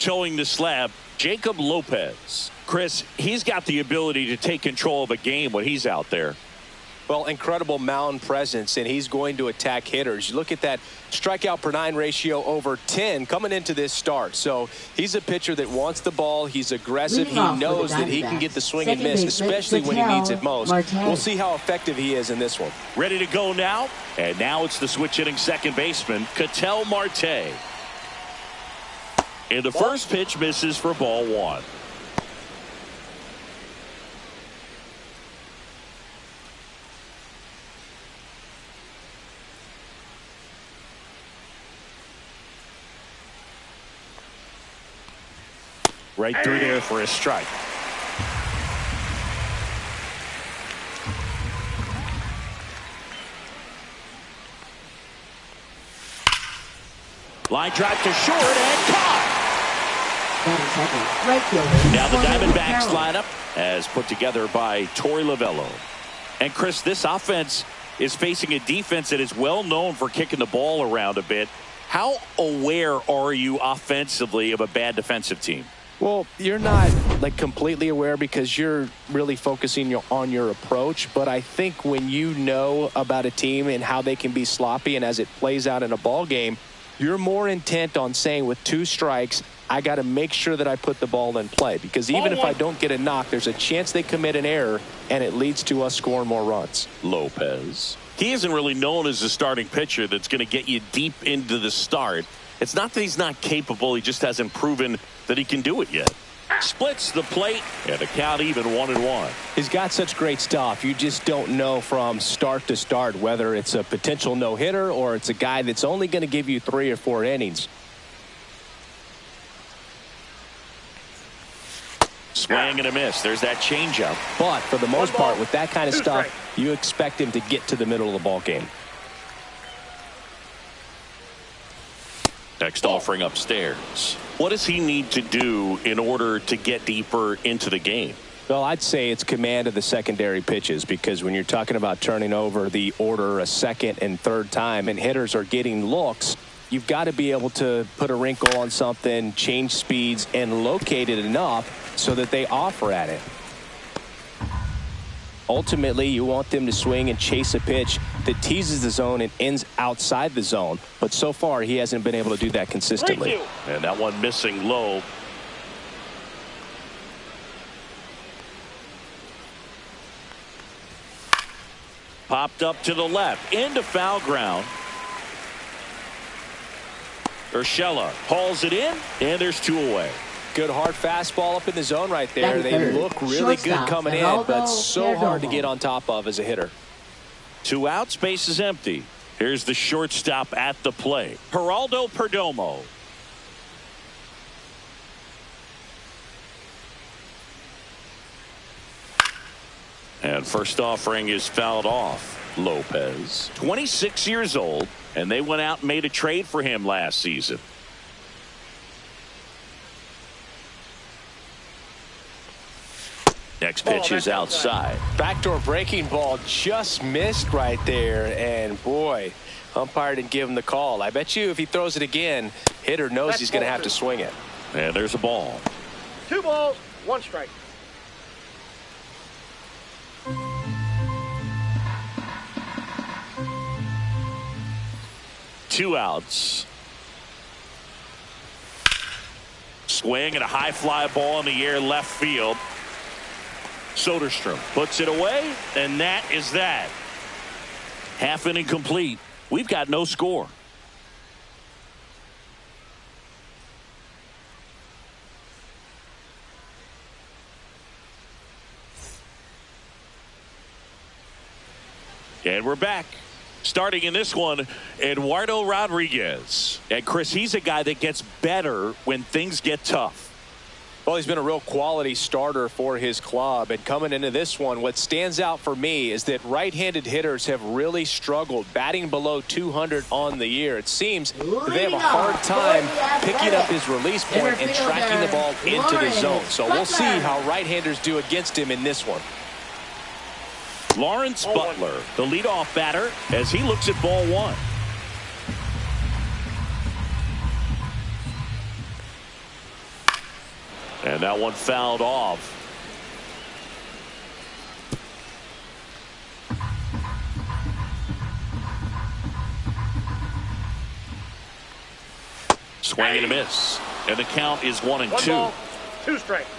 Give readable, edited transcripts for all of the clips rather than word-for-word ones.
towing the slab, Jacob Lopez. Chris, he's got the ability to take control of a game when he's out there. Well, incredible mound presence, and he's going to attack hitters. You look at that strikeout per 9 ratio over 10 coming into this start. So he's a pitcher that wants the ball. He's aggressive. He knows that he can get the swing and miss, especially when he needs it most. We'll see how effective he is in this one. Ready to go now? And now it's the switch-hitting second baseman, Ketel Marte. And the first pitch misses for ball 1. Right through there for a strike. Line drive to short and caught. Now the Diamondbacks lineup as put together by Torey Lovullo. And Chris, this offense is facing a defense that is well known for kicking the ball around a bit. How aware are you offensively of a bad defensive team? Well, you're not like completely aware because you're really focusing on your approach. But I think when you know about a team and how they can be sloppy and as it plays out in a ball game, you're more intent on saying with 2 strikes, I got to make sure that I put the ball in play. Because even if I don't get a knock, there's a chance they commit an error and it leads to us scoring more runs. Lopez. He isn't really known as a starting pitcher that's going to get you deep into the start. It's not that he's not capable. He just hasn't proven that he can do it yet. Splits the plate, and the count even 1-1. He's got such great stuff. You just don't know from start to start whether it's a potential no-hitter or it's a guy that's only going to give you 3 or 4 innings. Swing and a miss. There's that changeup. But for the most part, with that kind of stuff, you expect him to get to the middle of the ball game. Next offering upstairs. What does he need to do in order to get deeper into the game? Well, I'd say it's command of the secondary pitches, because when you're talking about turning over the order a second and third time and hitters are getting looks, you've got to be able to put a wrinkle on something, change speeds, and locate it enough so that they offer at it. Ultimately, you want them to swing and chase a pitch that teases the zone and ends outside the zone. But so far, he hasn't been able to do that consistently. And that one missing low. Popped up to the left. Into foul ground. Urshela hauls it in, and there's 2 away. Good hard fastball up in the zone right there. They look really good coming in, but so hard to get on top of as a hitter. 2 outs, base is empty. Here's the shortstop at the plate, Geraldo Perdomo. And first offering is fouled off. Lopez, 26 years old, and they went out and made a trade for him last season. Next pitch is outside. Backdoor breaking ball just missed right there, and boy, umpire didn't give him the call. I bet you if he throws it again, hitter knows he's going to have to swing it. And there's a ball. 2 balls, 1 strike. Two outs. Swing and a high fly ball in the air left field. Soderstrom puts it away, and that is that. Half inning complete. We've got no score. And we're back. Starting in this one, Eduardo Rodriguez. And Chris, he's a guy that gets better when things get tough. Well, he's been a real quality starter for his club. And coming into this one, what stands out for me is that right-handed hitters have really struggled, batting below 200 on the year. It seems that they have a hard time picking up his release point and tracking the ball into the zone. So we'll see how right-handers do against him in this one. Lawrence Butler, the leadoff batter, as he looks at ball 1. And that one fouled off. Swing and a miss. And the count is 1-2. 1 ball, 2 strikes.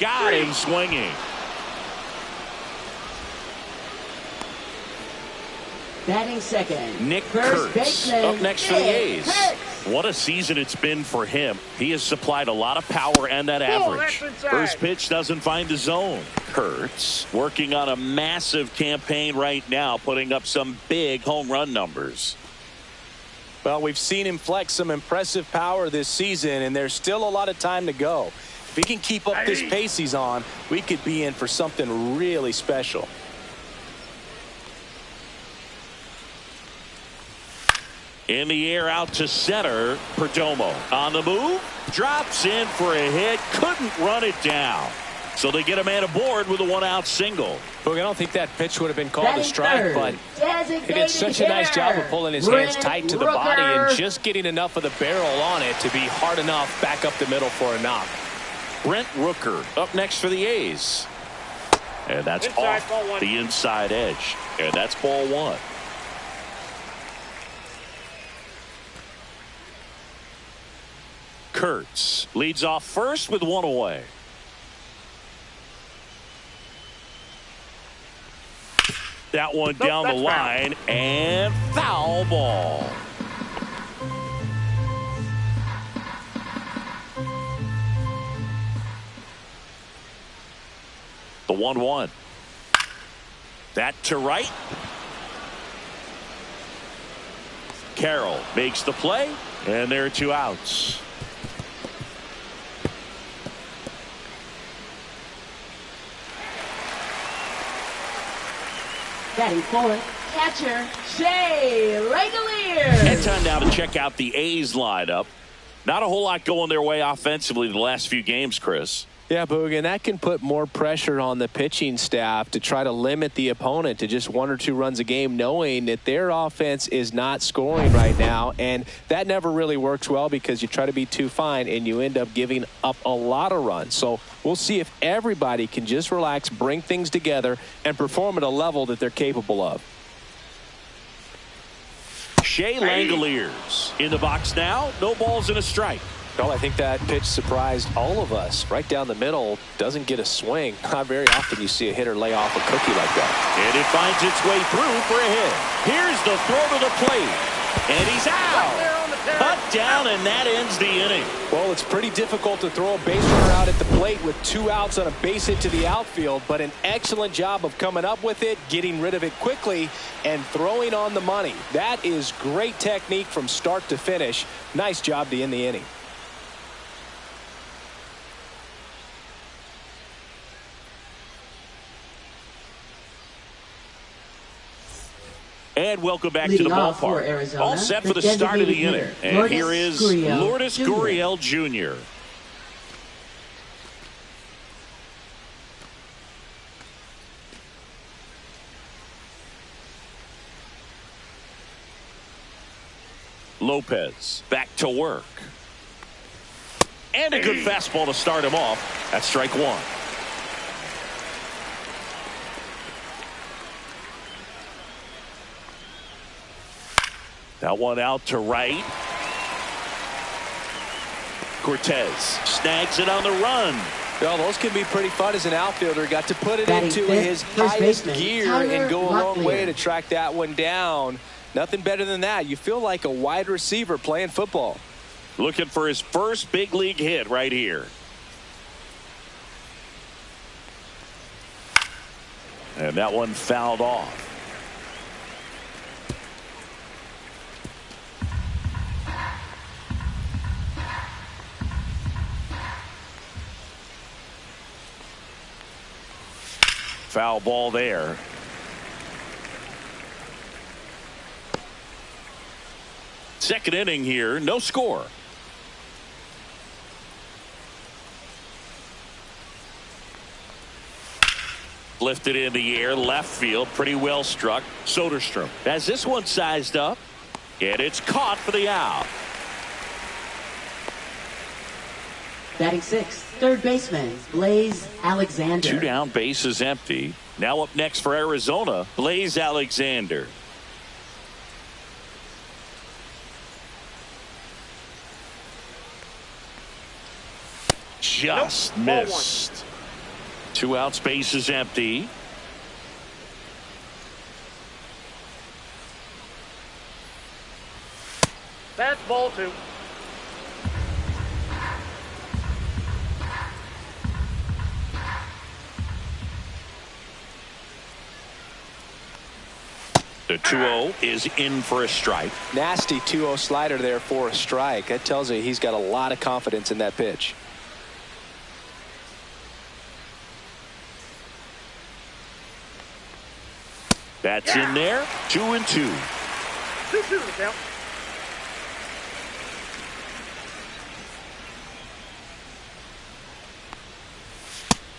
Got him swinging. Batting second, Nick first Kurtz baseman, up next for the Nick A's. Kurtz. What a season it's been for him. He has supplied a lot of power and that average. That's inside. First pitch doesn't find the zone. Kurtz working on a massive campaign right now, putting up some big home run numbers. Well, we've seen him flex some impressive power this season, and there's still a lot of time to go. If he can keep up this pace he's on, we could be in for something really special. In the air out to center. Perdomo on the move. Drops in for a hit. Couldn't run it down. So they get a man aboard with a 1-out single. Look, I don't think that pitch would have been called a strike, third, but he did such a nice job of pulling his hands tight to the body and just getting enough of the barrel on it to be hard enough back up the middle for a knock. Brent Rooker up next for the A's. And that's Inside, ball off one. the inside edge. And that's ball 1. Kurtz leads off first with 1 away. That one down the that's line and foul ball. The 1-1. That to right. Carroll makes the play, and there are 2 outs. Batting fourth, catcher Shea Langeliers. And time now to check out the A's lineup. Not a whole lot going their way offensively the last few games, Chris. Yeah, Boog, and that can put more pressure on the pitching staff to try to limit the opponent to just 1 or 2 runs a game, knowing that their offense is not scoring right now. And that never really works well because you try to be too fine and you end up giving up a lot of runs. So we'll see if everybody can just relax, bring things together, and perform at a level that they're capable of. Shea Langeliers in the box now. No balls and a strike. Well, I think that pitch surprised all of us. Right down the middle, doesn't get a swing. Not very often you see a hitter lay off a cookie like that. And it finds its way through for a hit. Here's the throw to the plate. And he's out. Cut down, and that ends the inning. Well, it's pretty difficult to throw a base runner out at the plate with 2 outs on a base hit to the outfield, but an excellent job of coming up with it, getting rid of it quickly, and throwing on the money. That is great technique from start to finish. Nice job to end the inning. And welcome back Leading to the off for ballpark. Arizona, All set for the the start of the designated inning. hitter, And here is Lourdes Gurriel Gurriel Jr. Lopez back to work. And a good fastball to start him off. That's strike 1. That one out to right. Cortez snags it on the run. Well, those can be pretty fun as an outfielder. Got to put it Batting into fifth, his first highest baseman, gear Tyler and go a long way Locklear. to track that one down. Nothing better than that. You feel like a wide receiver playing football. Looking for his first big league hit right here. And that one fouled off. Foul ball there. Second inning here, no score. Lifted in the air, left field, pretty well struck. Soderstrom has this one sized up, and it's caught for the out. Batting sixth, third baseman, Blaze Alexander. 2 down, bases empty. Now up next for Arizona, Blaze Alexander. Just missed. 2 outs, bases empty. That's ball 2. The 2-0 is in for a strike. Nasty 2-0 slider there for a strike. That tells you he's got a lot of confidence in that pitch. That's in there. 2-2. 2-2 to count.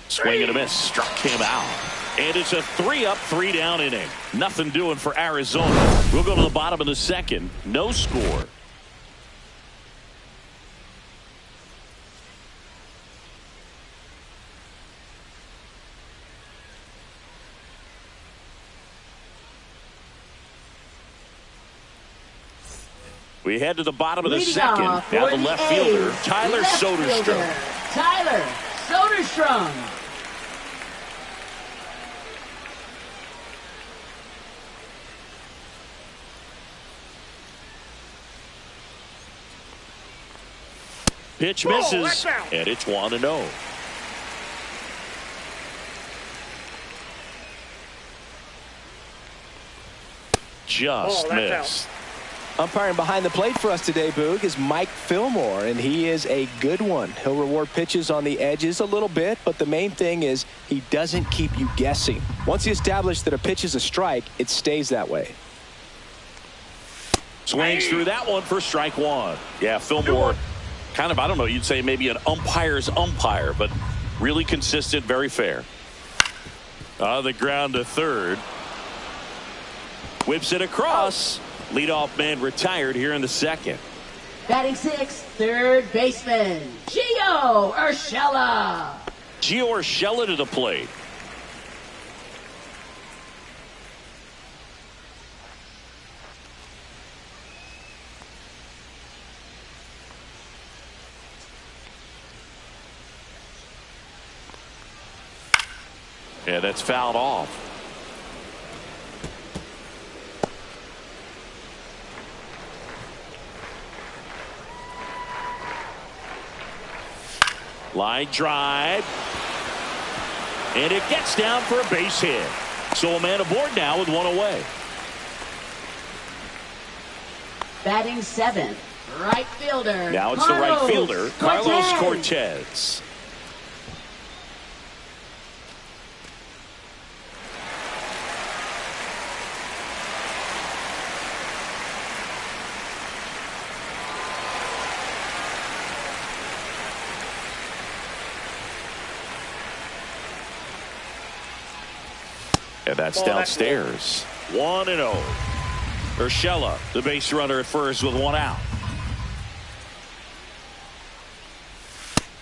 Swing and a miss. Struck him out. And it's a 3-up, 3-down inning. Nothing doing for Arizona. We'll go to the bottom of the second. No score. We head to the bottom of the second. Now the left fielder, Tyler Soderstrom. Tyler Soderstrom. Pitch misses, and it's 1-0. Just missed. Umpiring behind the plate for us today, Boog, is Mike Fillmore, and he is a good one. He'll reward pitches on the edges a little bit, but the main thing is he doesn't keep you guessing. Once he establishes that a pitch is a strike, it stays that way. Swings through that one for strike 1. Yeah, Fillmore, kind of, I don't know, you'd say maybe an umpire's umpire, but really consistent, very fair. On the ground to third. Whips it across. Leadoff man retired here in the second. Batting sixth, third baseman, Gio Urshela. Gio Urshela to the plate. Yeah, that's fouled off. Line drive. And it gets down for a base hit. So a man aboard now with one away. Batting seventh, right fielder. Now it's the right fielder, Carlos Cortez. And that's downstairs. 1-0. Urshela, the base runner at first with one out.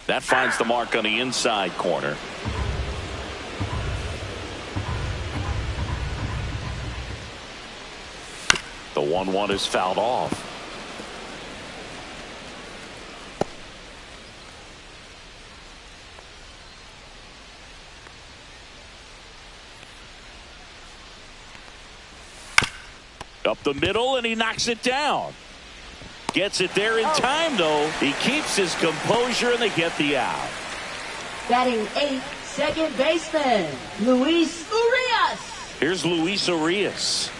That finds the mark on the inside corner. The 1-1 is fouled off. Up the middle, and he knocks it down. Gets it there in time, though. He keeps his composure, and they get the out. Batting eighth, second baseman, Luis Urias. Here's Luis Urias.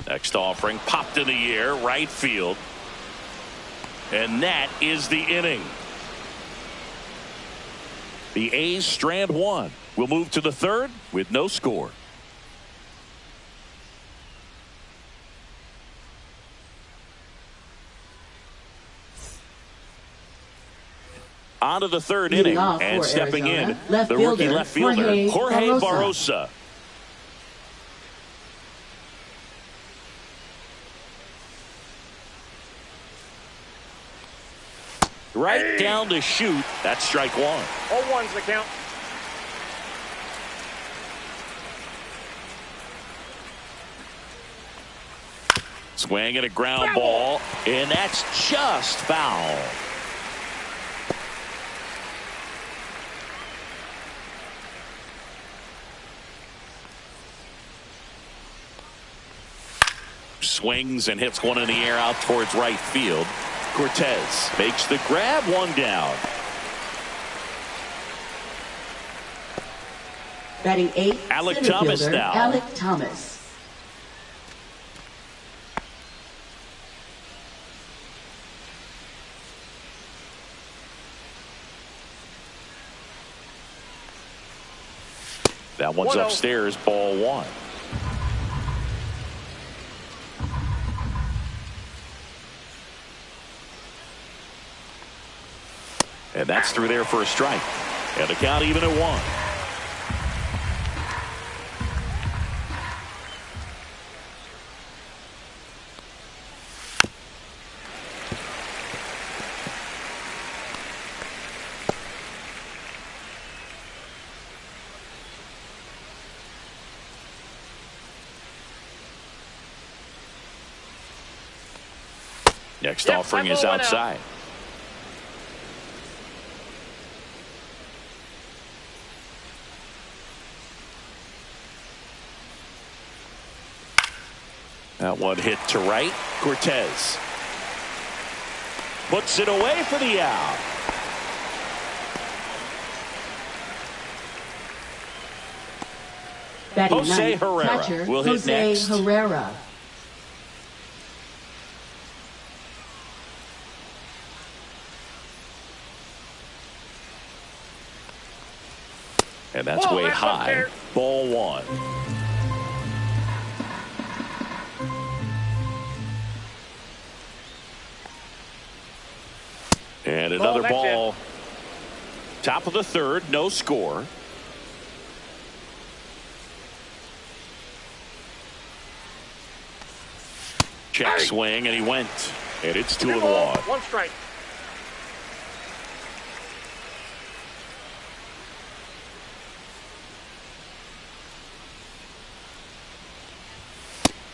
Next offering popped in the air, right field. And that is the inning. The A's strand one. We'll move to the third with no score. On to the third Leading inning, off and for stepping Arizona, in, left the rookie fielder, left fielder, Jorge Barrosa. Right down to shoot. That's strike one. 0-1's the count. Swing and a ground ball, and that's just foul. Swings and hits one in the air out towards right field. Cortez makes the grab, one down. Batting 8, Alec center Thomas fielder, now. Alec Thomas. That one's 1-0. upstairs, ball one. And that's through there for a strike. And the count even at one. Next offering is outside. That one hit to right. Cortez puts it away for the out. Batting Jose 9, Herrera catcher, will hit Jose next. Herrera. And that's way that's up high. there. Ball one. And another that's ball. it. Top of the third, no score. Check swing, and he went. And it's 2-1. One strike.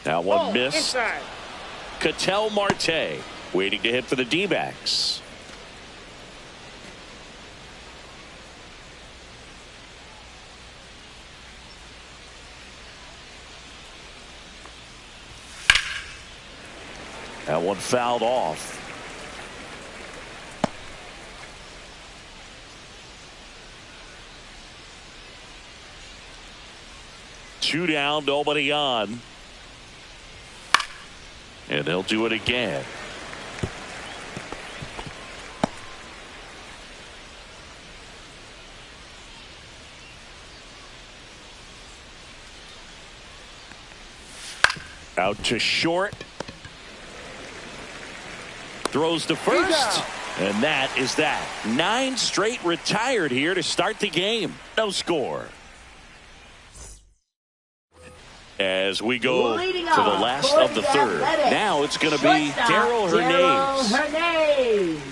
That one Ball missed. inside. Ketel Marte waiting to hit for the D-backs. That one fouled off. Two down, nobody on. And they'll do it again. Out to short. Throws to first. And that is that. 9 straight retired here to start the game. No score. As we go Leading to the off last for of the the third. Athletics, Now it's going to be shortstop, Darrell Hernandez. Hernandez.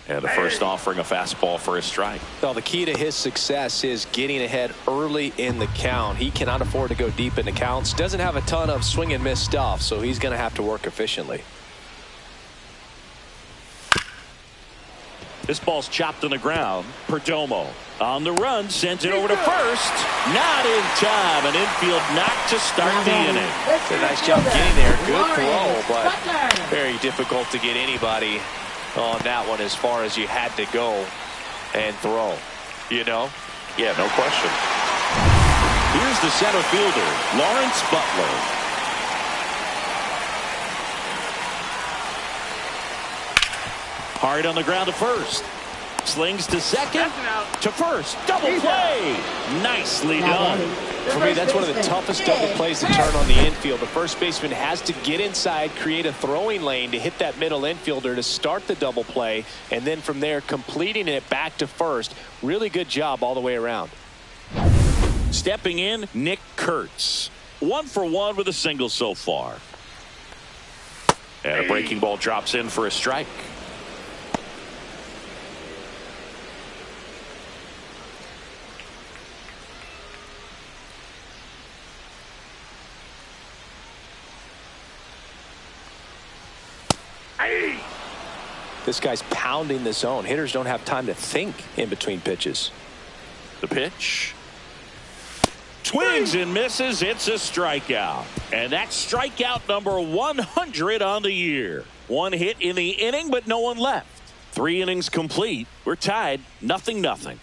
And the first offering a fastball for a strike. Well, the key to his success is getting ahead early in the count. He cannot afford to go deep in the counts. Doesn't have a ton of swing and miss stuff, so he's going to have to work efficiently. This ball's chopped on the ground. Perdomo on the run, sends it over to first. Not in time. An infield knock to start the inning. A nice job getting there. Good throw, but very difficult to get anybody on that one as far as you had to go and throw. You know? Yeah, no question. Here's the center fielder, Lawrence Butler. Hard on the ground to first. Slings to second, to first, double play. Nicely done. For me, that's one of the toughest double plays to turn on the infield. The first baseman has to get inside, create a throwing lane to hit that middle infielder to start the double play, and then from there completing it back to first. Really good job all the way around. Stepping in, Nick Kurtz. 1 for 1 with a single so far. And a breaking ball drops in for a strike. This guy's pounding the zone. Hitters don't have time to think in between pitches. The pitch. Swings and misses. It's a strikeout. And that's strikeout number 100 on the year. 1 hit in the inning, but no one left. 3 innings complete. We're tied 0-0.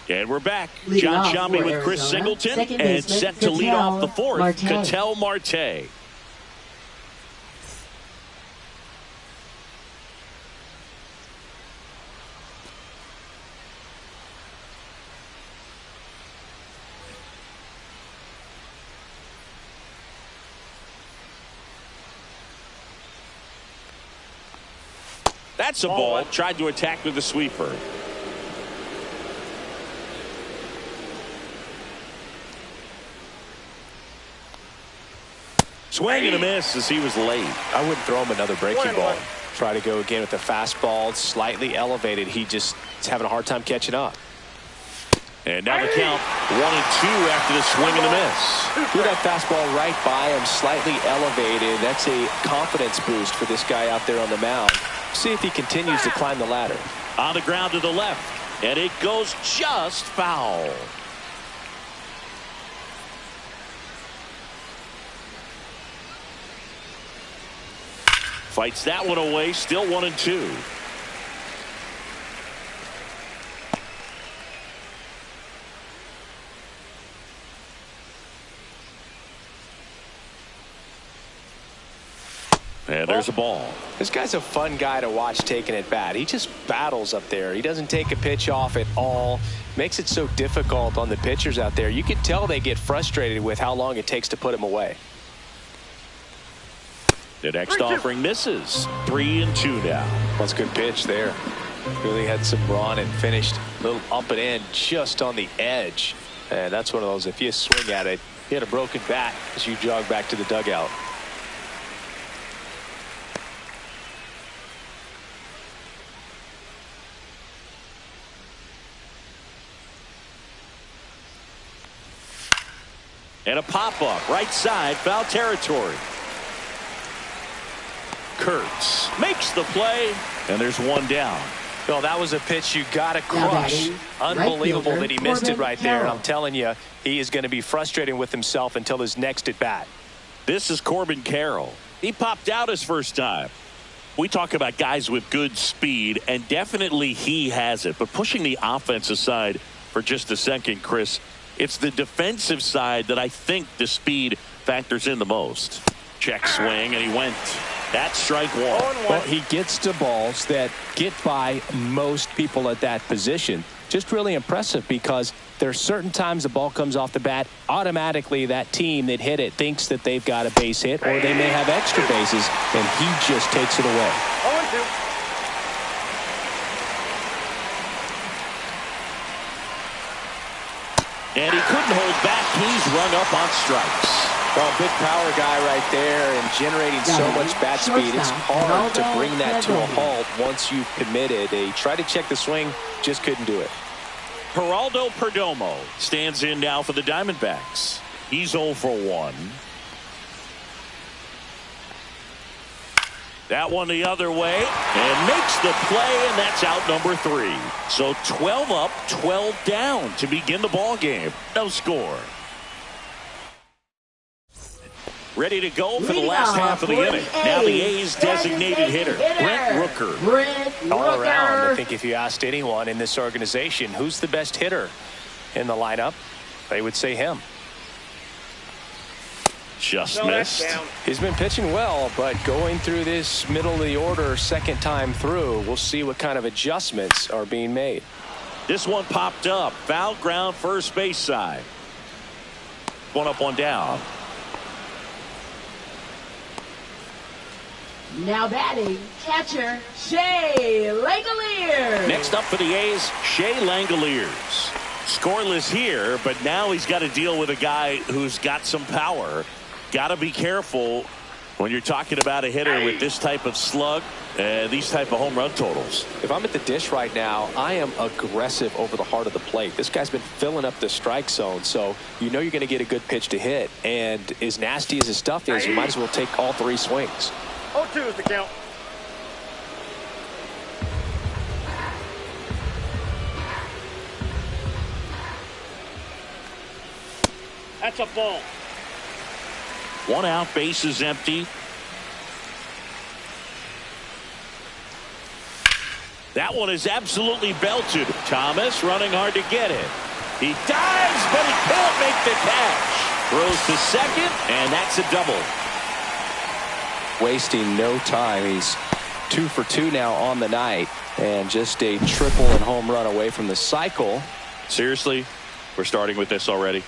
And we're back. John Sciambi with Chris Singleton, and set to lead off the 4th, Ketel Marte. That's a ball. Tried to attack with the sweeper. Swing and a miss as he was late. I wouldn't throw him another breaking ball. Try to go again with the fastball, slightly elevated. He just is having a hard time catching up. And now the count 1-2 after the swing and a miss. Threw that fastball right by him, slightly elevated. That's a confidence boost for this guy out there on the mound. See if he continues to climb the ladder. On the ground to the left, and it goes just foul. Fights that one away, still 1-2. And there's a ball. This guy's a fun guy to watch taking at bat. He just battles up there. He doesn't take a pitch off at all. Makes it so difficult on the pitchers out there. You can tell they get frustrated with how long it takes to put him away. The next offering misses. 3-2 now. That's a good pitch there. Really had some run and finished a little up and in just on the edge. And that's one of those, if you swing at it, you hit a broken bat as you jog back to the dugout. And a pop-up, right side, foul territory. Kurtz makes the play, and there's one down. Well, that was a pitch you got to crush. Unbelievable that he missed it right there. And I'm telling you, he is going to be frustrated with himself until his next at bat. This is Corbin Carroll. He popped out his first time. We talk about guys with good speed, and definitely he has it. But pushing the offense aside for just a second, Chris, it's the defensive side that I think the speed factors in the most. Check swing, and he went. That's strike 1. Well, he gets to balls that get by most people at that position. Just really impressive because there's certain times the ball comes off the bat, automatically that team that hit it thinks that they've got a base hit or they may have extra bases, and he just takes it away. 0-2. And he couldn't hold back. He's run up on strikes. Well, big power guy right there and generating so much bat speed. It's hard to bring that to a halt once you've committed. They tried to check the swing, just couldn't do it. Geraldo Perdomo stands in now for the Diamondbacks. He's 0 for 1. That one the other way and makes the play, and that's out number 3. So 12 up, 12 down to begin the ball game. No score. Ready to go for the last half of the inning. Now the A's designated hitter, Brent Rooker. All around, I think if you asked anyone in this organization who's the best hitter in the lineup, they would say him. Just No, that's missed. down. He's been pitching well, but going through this middle of the order second time through, we'll see what kind of adjustments are being made. This one popped up. Foul ground, first base side. One up, one down. Now batting, catcher, Shea Langoliers. Next up for the A's, Shea Langoliers. Scoreless here, but now he's got to deal with a guy who's got some power. Got to be careful when you're talking about a hitter with this type of slug and these type of home run totals. If I'm at the dish right now, I am aggressive over the heart of the plate. This guy's been filling up the strike zone, so you know you're going to get a good pitch to hit. And as nasty as his stuff is, you might as well take all three swings. 0-2 is the count. That's a ball. One out, base is empty. That one is absolutely belted. Thomas running hard to get it. He dives, but he can't make the catch. Throws to second, and that's a double. Wasting no time. He's 2 for 2 now on the night, and just a triple and home run away from the cycle. Seriously, we're starting with this already.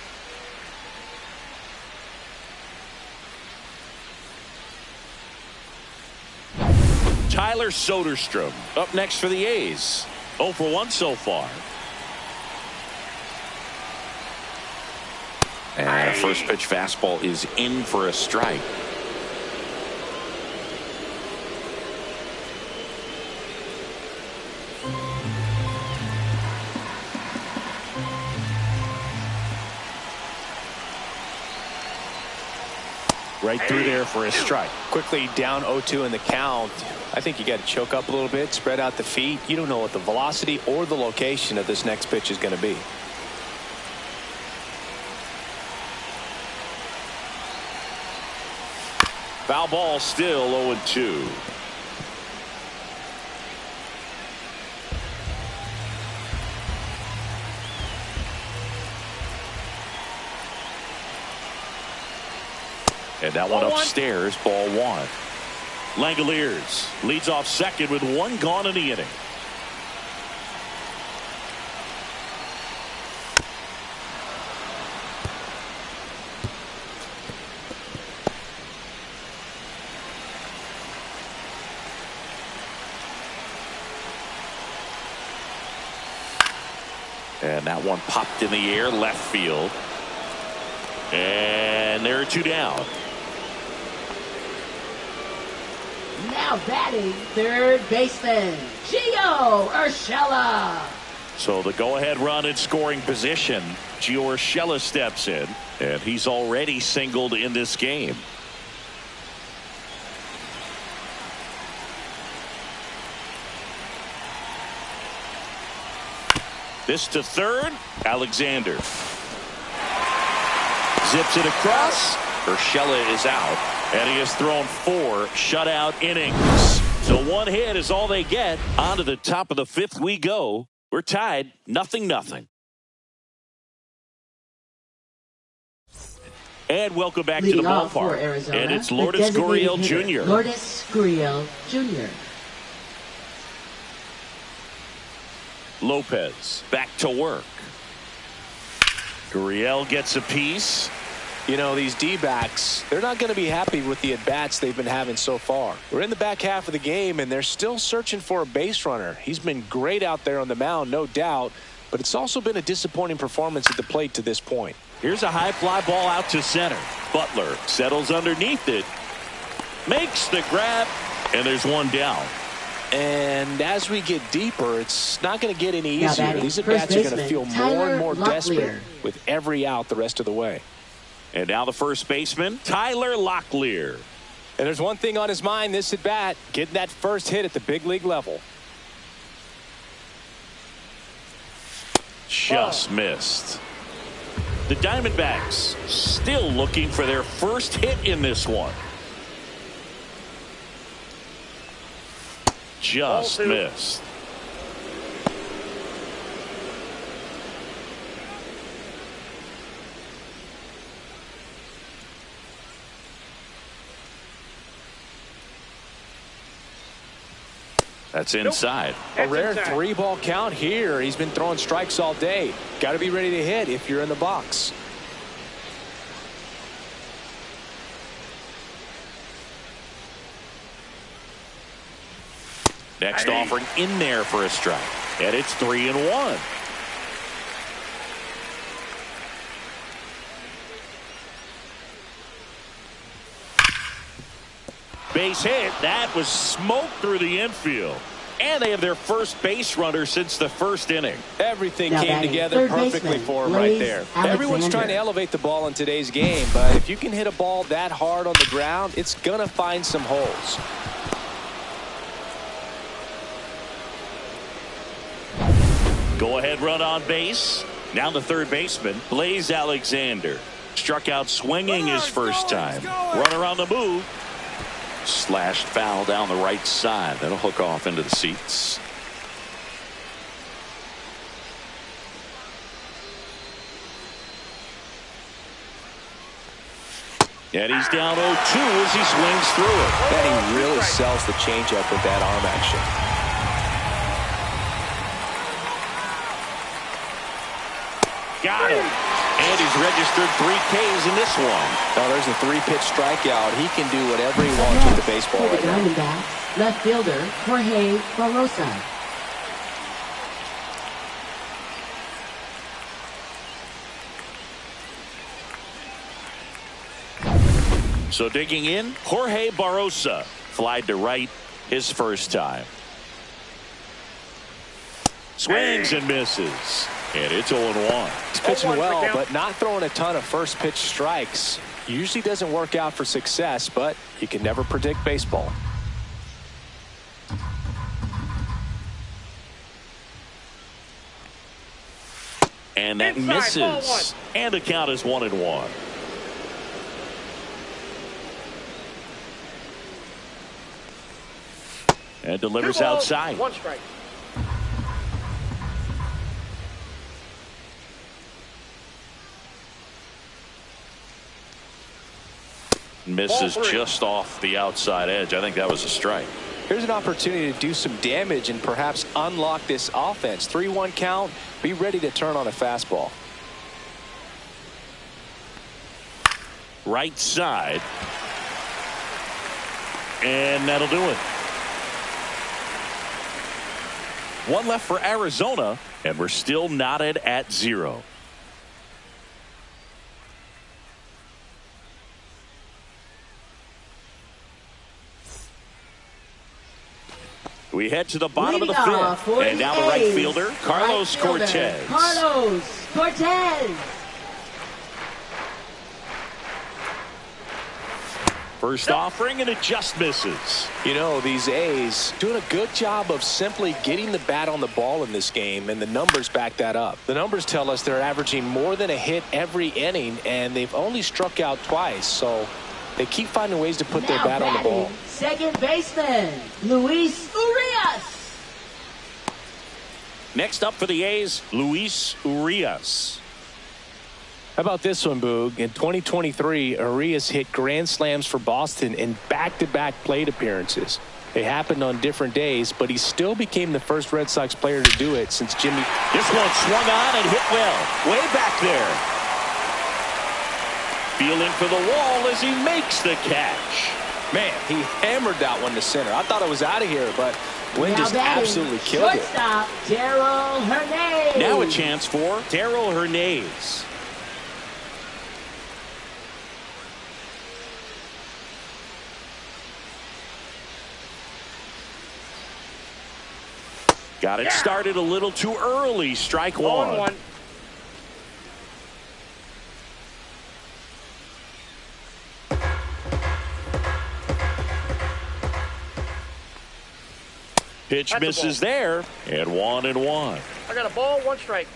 Tyler Soderstrom up next for the A's. 0 for 1 so far. And a first pitch fastball is in for a strike. Right through there for a strike. Quickly down 0-2 in the count. I think you got to choke up a little bit, spread out the feet. You don't know what the velocity or the location of this next pitch is going to be. Foul ball, still 0-2. And that one upstairs, ball one. Langoliers leads off second with one gone in the inning. And that one popped in the air, left field. And there are two down. Now batting, third baseman, Gio Urshela. So the go-ahead run in scoring position. Gio Urshela steps in, and he's already singled in this game. This to third, Alexander. Zips it across. Urshela is out, and he has thrown 4 shutout innings. So one hit is all they get. On to the top of the 5th we go. We're tied 0-0. And welcome back to the Leading off for ballpark. Arizona, And it's the Lourdes designated Gurriel hitter, Jr. Lourdes Gurriel Jr. Lopez back to work. Gurriel gets a piece. You know, these D-backs, they're not going to be happy with the at-bats they've been having so far. We're in the back half of the game, and they're still searching for a base runner. He's been great out there on the mound, no doubt, but it's also been a disappointing performance at the plate to this point. Here's a high fly ball out to center. Butler settles underneath it, makes the grab, and there's one down. And as we get deeper, it's not going to get any Now easier. batting, These first at-bats are going to baseman, feel more Tyler and more desperate Locklear. with every out the rest of the way. And now the first baseman, Tyler Locklear. And there's one thing on his mind this at-bat, getting that first hit at the big league level. Just missed. The Diamondbacks still looking for their first hit in this one. Just missed. That's inside. A rare 3-ball count here. He's been throwing strikes all day. Got to be ready to hit if you're in the box. Next offering in there for a strike. And it's 3-1. Base hit. That was smoked through the infield. And they have their first base runner since the first inning. Everything came together perfectly for him right there. Everyone's trying to elevate the ball in today's game, but if you can hit a ball that hard on the ground, it's going to find some holes. Go-ahead run on base. Now the third baseman, Blaze Alexander. Struck out swinging his first time. Runner on the move. Slashed foul down the right side. That'll hook off into the seats. And he's down 0-2 as he swings through it. And he really sells the changeup with that arm action. Got him. And he's registered 3 Ks in this one. Now there's a 3-pitch strikeout. He can do whatever he wants with the baseball for right the now. Diamondbacks, left fielder Jorge Barosa. So digging in, Jorge Barosa. Flied to right his first time. Swings and misses. And it's 0-1. He's pitching well, but not throwing a ton of first pitch strikes. Usually doesn't work out for success, but you can never predict baseball. And that misses. And the count is 1-1. And delivers outside. 1 strike. Misses just off the outside edge. I think that was a strike. Here's an opportunity to do some damage and perhaps unlock this offense. 3-1 count. Be ready to turn on a fastball. Right side. And that'll do it. 1 left for Arizona, and we're still knotted at 0. We head to the bottom of the 5th. And now the right fielder, Carlos Cortez. Carlos Cortez. First offering, and it just misses. You know, these A's doing a good job of simply getting the bat on the ball in this game, and the numbers back that up. The numbers tell us they're averaging more than a hit every inning, and they've only struck out twice, so they keep finding ways to put their bat on the ball. Second baseman, Luis Urias. Next up for the A's, Luis Urias. How about this one, Boog? In 2023, Urias hit grand slams for Boston in back-to-back plate appearances. They happened on different days, but he still became the first Red Sox player to do it since Jimmy. This one swung on and hit well. Way back there. Feeling for the wall as he makes the catch. Man, he hammered that one to center. I thought it was out of here, but Wynn just absolutely killed it. Shortstop, Darryl Hernandez. Now a chance for Darryl Hernandez. Got it started a little too early. Strike 1. Pitch misses there, and 1-1. I got a ball, 1 strike.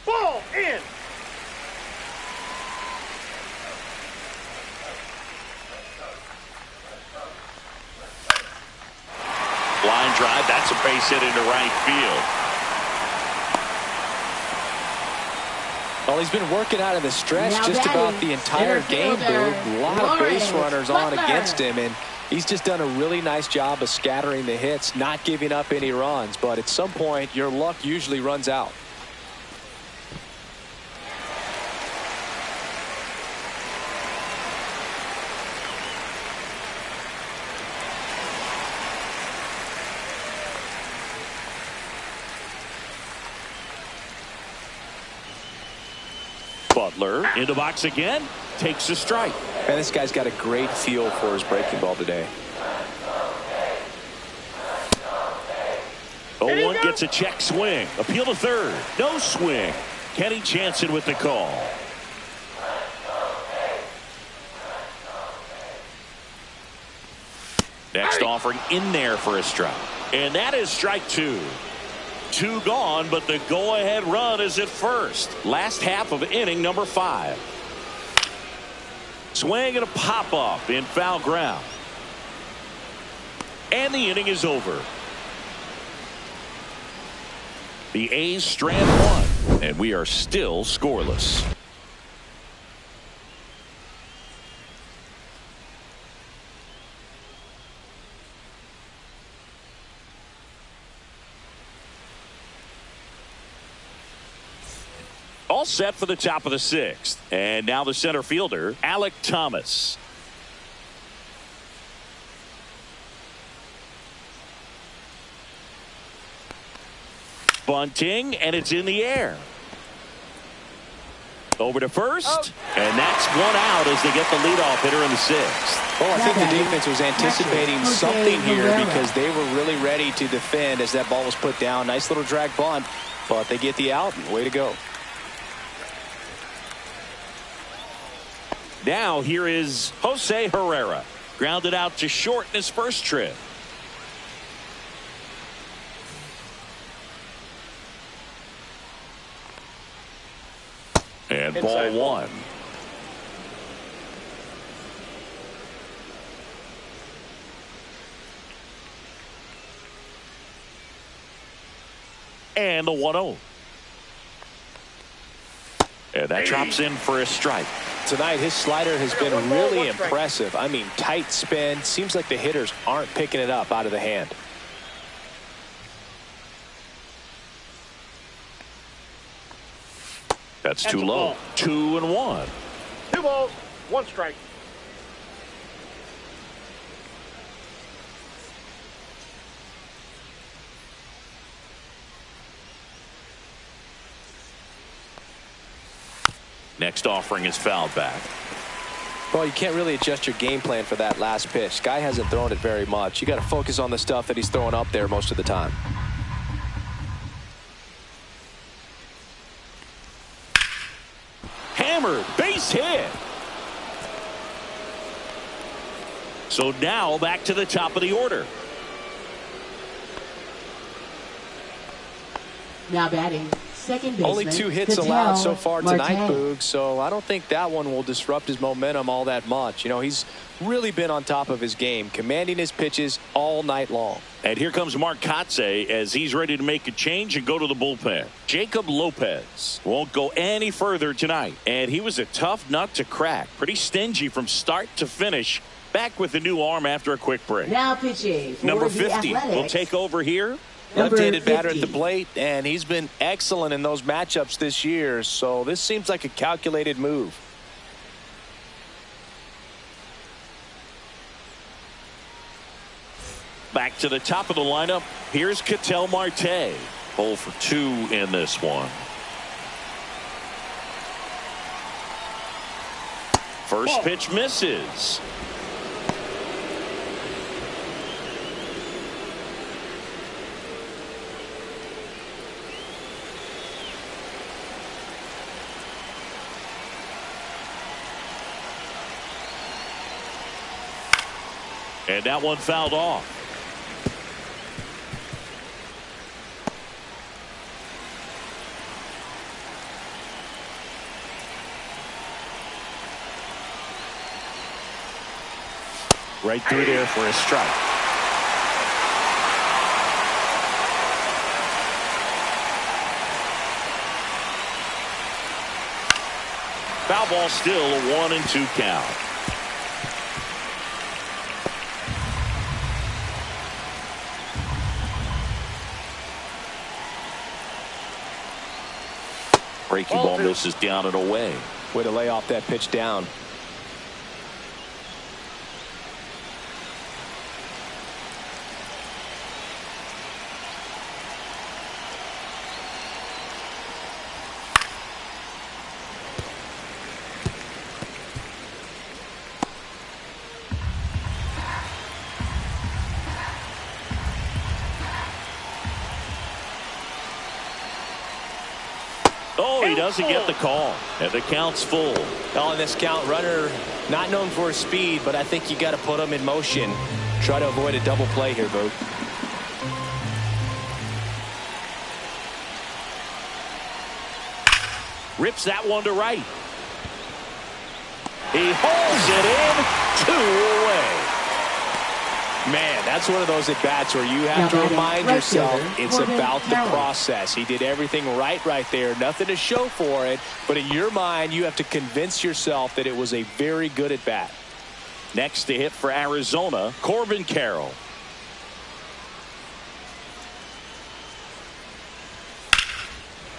Ball in. Line drive, that's a base hit into right field. Well, he's been working out of the stretch Now just batting, about the entire center game, fielder, Boog. A lot of base Lawrence runners on Butler. against him, and he's just done a really nice job of scattering the hits, not giving up any runs. But at some point, your luck usually runs out. Butler in the box again, takes a strike. And this guy's got a great feel for his breaking ball today. 0-1 gets a check swing. Appeal to third. No swing. Kenny Jansen with the call. Next offering in there for a strike. And that is strike two. Two gone, but the go-ahead run is at first. Last half of inning number 5. Swing and a pop-up in foul ground. And the inning is over. The A's strand one, and we are still scoreless. All set for the top of the 6th. And now the center fielder, Alek Thomas. Bunting, and it's in the air. Over to first, and that's one out as they get the leadoff hitter in the 6th. Well, I think the defense was anticipating something here because they were really ready to defend as that ball was put down. Nice little drag bunt, but they get the out, and way to go. Now here is Jose Herrera. Grounded out to short in his first trip. And ball one. And the 1-0. And that drops in for a strike. Tonight, his slider has been really impressive. I mean, tight spin. Seems like the hitters aren't picking it up out of the hand. That's too low. 2-1. 2 balls, 1 strike. Next offering is fouled back. Well, you can't really adjust your game plan for that last pitch. Guy hasn't thrown it very much. You got to focus on the stuff that he's throwing up there most of the time. Hammered, base hit. So now back to the top of the order. Now batting, second baseman. Only 2 hits allowed so far tonight, Boog, so I don't think that one will disrupt his momentum all that much. You know, he's really been on top of his game, commanding his pitches all night long. And here comes Mark Kotze as he's ready to make a change and go to the bullpen. Jacob Lopez won't go any further tonight, and he was a tough nut to crack. Pretty stingy from start to finish. Back with the new arm after a quick break. Now pitching for Number the 50 will Athletics. take over here. Left-handed batter at the plate, and he's been excellent in those matchups this year, so this seems like a calculated move. Back to the top of the lineup. Here's Ketel Marte. 0 for 2 in this one. First pitch misses. And that one fouled off. Right through there for a strike. Foul ball, still a 1-2 count. Breaking ball misses down and away. Way to lay off that pitch down. Oh, he doesn't get the call. And the count's full. On this count, runner not known for his speed, but I think you got to put him in motion. Try to avoid a double play here, Boog. Rips that one to right. He hauls it in, 2 away. Man, that's one of those at-bats where you have to remind yourself it's about the process. He did everything right there. Nothing to show for it. But in your mind, you have to convince yourself that it was a very good at-bat. Next to hit for Arizona, Corbin Carroll.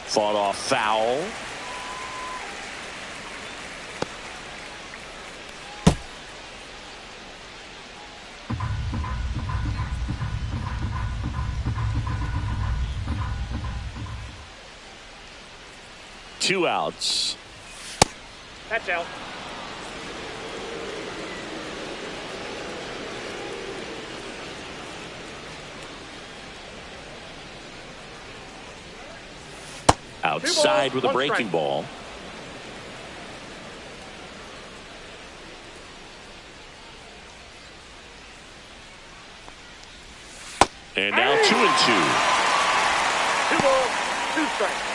Fought off foul. Two outs. That's out. Outside with a breaking ball. And now 2-2. 2 balls, 2 strikes.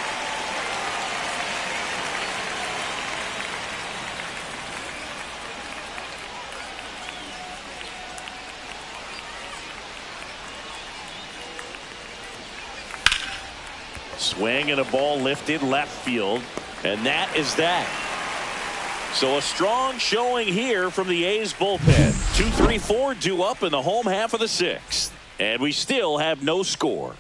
Swing and a ball lifted left field. And that is that. So a strong showing here from the A's bullpen. 2-3-4 due up in the home half of the 6th. And we still have no score.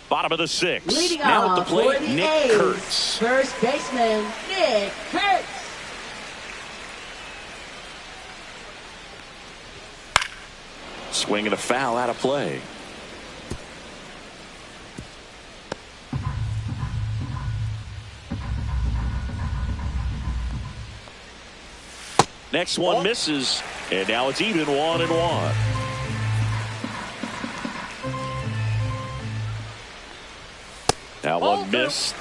Bottom of the 6th. Leading now off at the plate, for the Nick A's, Kurtz. first baseman Nick Kurtz. Swing and a foul out of play. Next one misses, and now it's even 1-1. That one missed.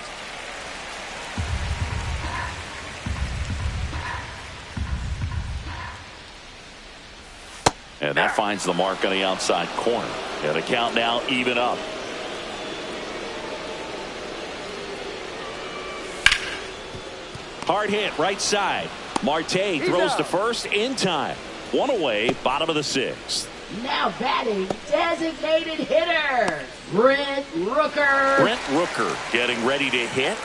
And that finds the mark on the outside corner. And the count now even up. Hard hit right side. Marte throws to first in time. 1 away, bottom of the 6th. Now batting, designated hitter, Brent Rooker. Brent Rooker getting ready to hit.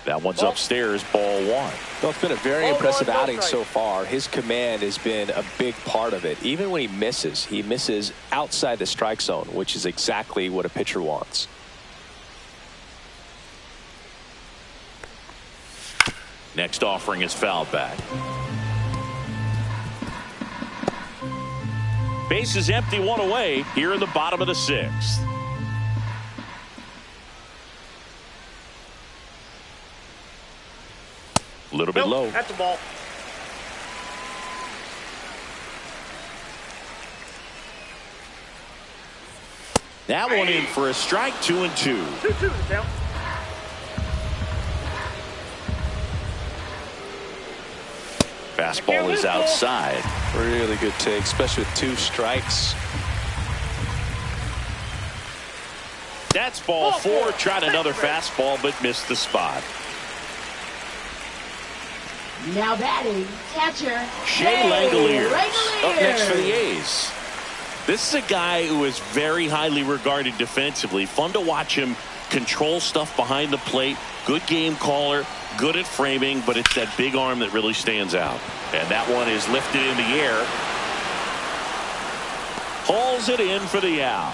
That one's upstairs, ball 1. Well, it's been a very impressive outing so far. His command has been a big part of it. Even when he misses outside the strike zone, which is exactly what a pitcher wants. Next offering is fouled back. Base is empty, 1 away here in the bottom of the 6th. A little bit low. That's a ball. That one in for a strike, 2-2. 2-2 down. Fastball is outside. Really good take, especially with 2 strikes. That's ball 4. Tried another fastball, but missed the spot. Now batting, catcher, Shea Langoliers up next for the Langoliers. A's. This is a guy who is very highly regarded defensively. Fun to watch him control stuff behind the plate. Good game caller, good at framing, but it's that big arm that really stands out. And that one is lifted in the air. Hauls it in for the out.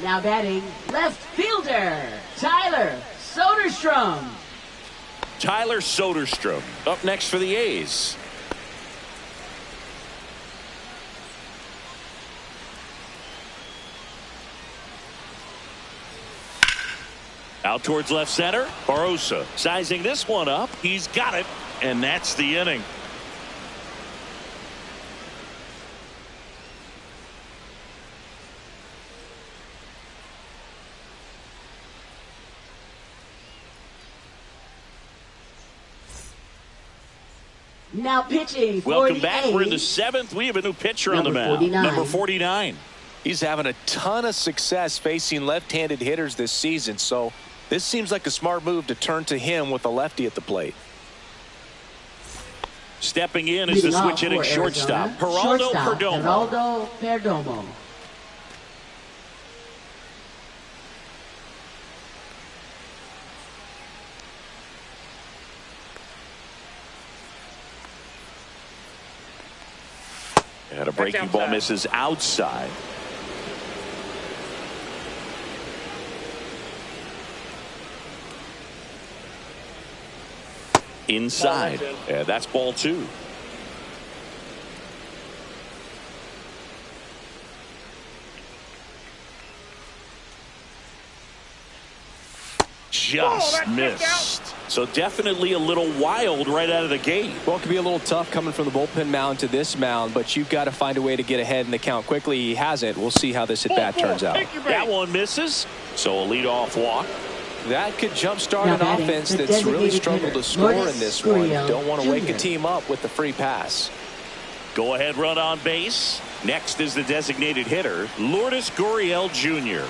Now batting, left fielder, Tyler Soderstrom. Tyler Soderstrom up next for the A's. Out towards left center. Barossa sizing this one up. He's got it, and that's the inning. Now pitching for Welcome the back. A's. We're in the seventh. We have a new pitcher on the Number mound. 49. Number 49. He's having a ton of success facing left-handed hitters this season, so this seems like a smart move to turn to him with a lefty at the plate. Stepping in is the Leading off switch hitting for shortstop, Arizona, Geraldo shortstop, Perdomo. Geraldo Perdomo. And a breaking ball misses outside. Inside. And that's ball two. Just missed. So definitely a little wild right out of the gate. Well, it could be a little tough coming from the bullpen mound to this mound, but you've got to find a way to get ahead in the count quickly. He hasn't. We'll see how this at-bat turns out. That one misses. So a leadoff walk. That could jumpstart Now an batting, offense the that's really designated struggled hitter, to score Lourdes in this one. Gurriel Don't want to wake a Jr. team up with the free pass. Go ahead run on base. Next is the designated hitter, Lourdes Gurriel Jr.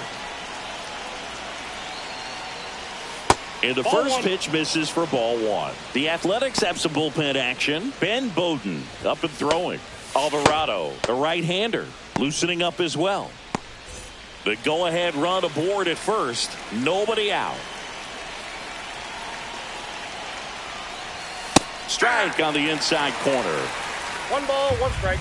And the first pitch misses for ball one. The Athletics have some bullpen action. Ben Bowden up and throwing. Alvarado, the right-hander, loosening up as well. The go-ahead run aboard at first. Nobody out. Strike on the inside corner. 1 ball, 1 strike.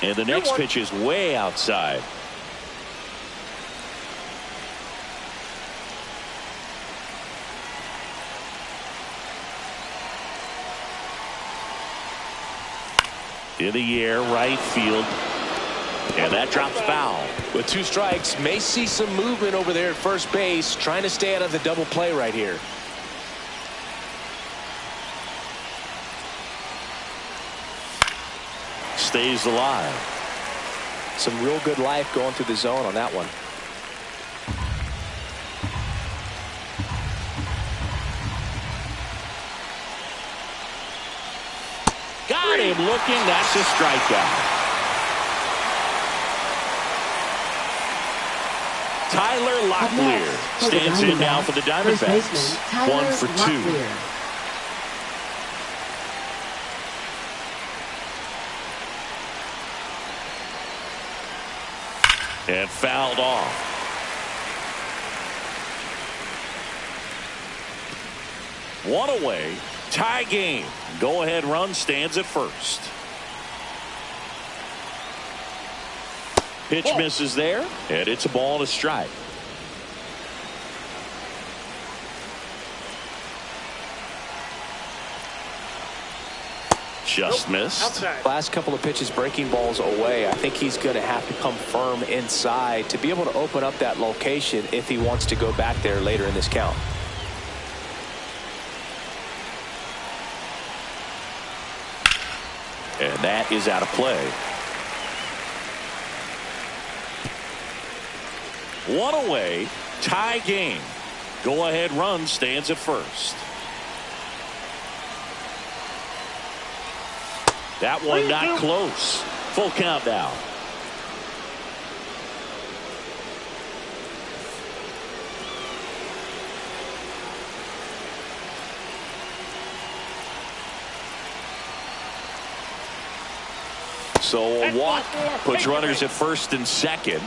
And the next pitch is way outside. In the air, right field. And that drops foul. With 2 strikes, may see some movement over there at first base, trying to stay out of the double play right here. Stays alive. Some real good life going through the zone on that one. Got him looking. That's a strikeout. Tyler Locklear stands in now for the Diamondbacks. 1 for 2. And fouled off. One away. Tie game. Go ahead run stands at first. Pitch misses there, and it's a ball and a strike. Just missed. Outside. Last couple of pitches breaking balls away. I think he's going to have to come firm inside to be able to open up that location if he wants to go back there later in this count. And that is out of play. One away. Tie game. Go ahead run stands at first. That one not close. Full count now. So a walk puts runners at first and second.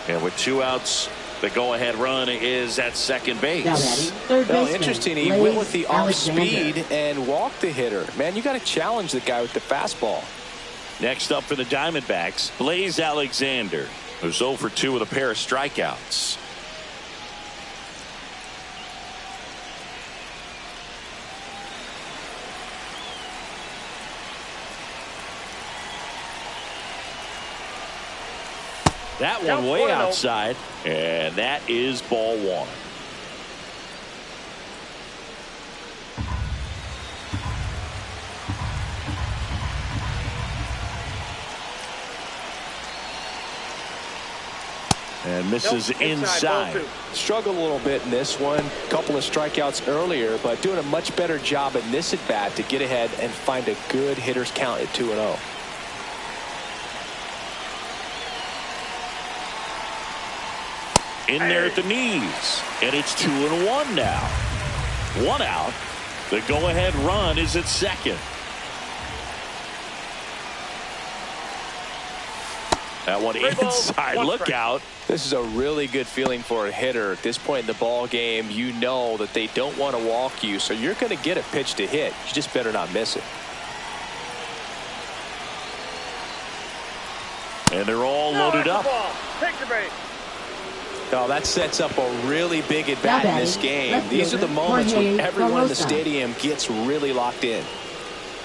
And with 2 outs, the go-ahead run is at second base. Well, interesting. He went with the off speed and walked the hitter. Man, you got to challenge the guy with the fastball. Next up for the Diamondbacks, Blaze Alexander, who's 0 for 2 with a pair of strikeouts. That one way outside, and that is ball 1. And misses inside. Struggled a little bit in this one. Couple of strikeouts earlier, but doing a much better job in this at bat to get ahead and find a good hitter's count at 2-0. In there at the knees, and it's 2-1 now. 1 out. The go-ahead run is at second. That one inside. Look out. This is a really good feeling for a hitter at this point in the ball game. You know that they don't want to walk you, so you're going to get a pitch to hit. You just better not miss it. And they're all loaded up. Picture base. Oh, that sets up a really big at bat in this game. These are the moments when everyone in the stadium gets really locked in.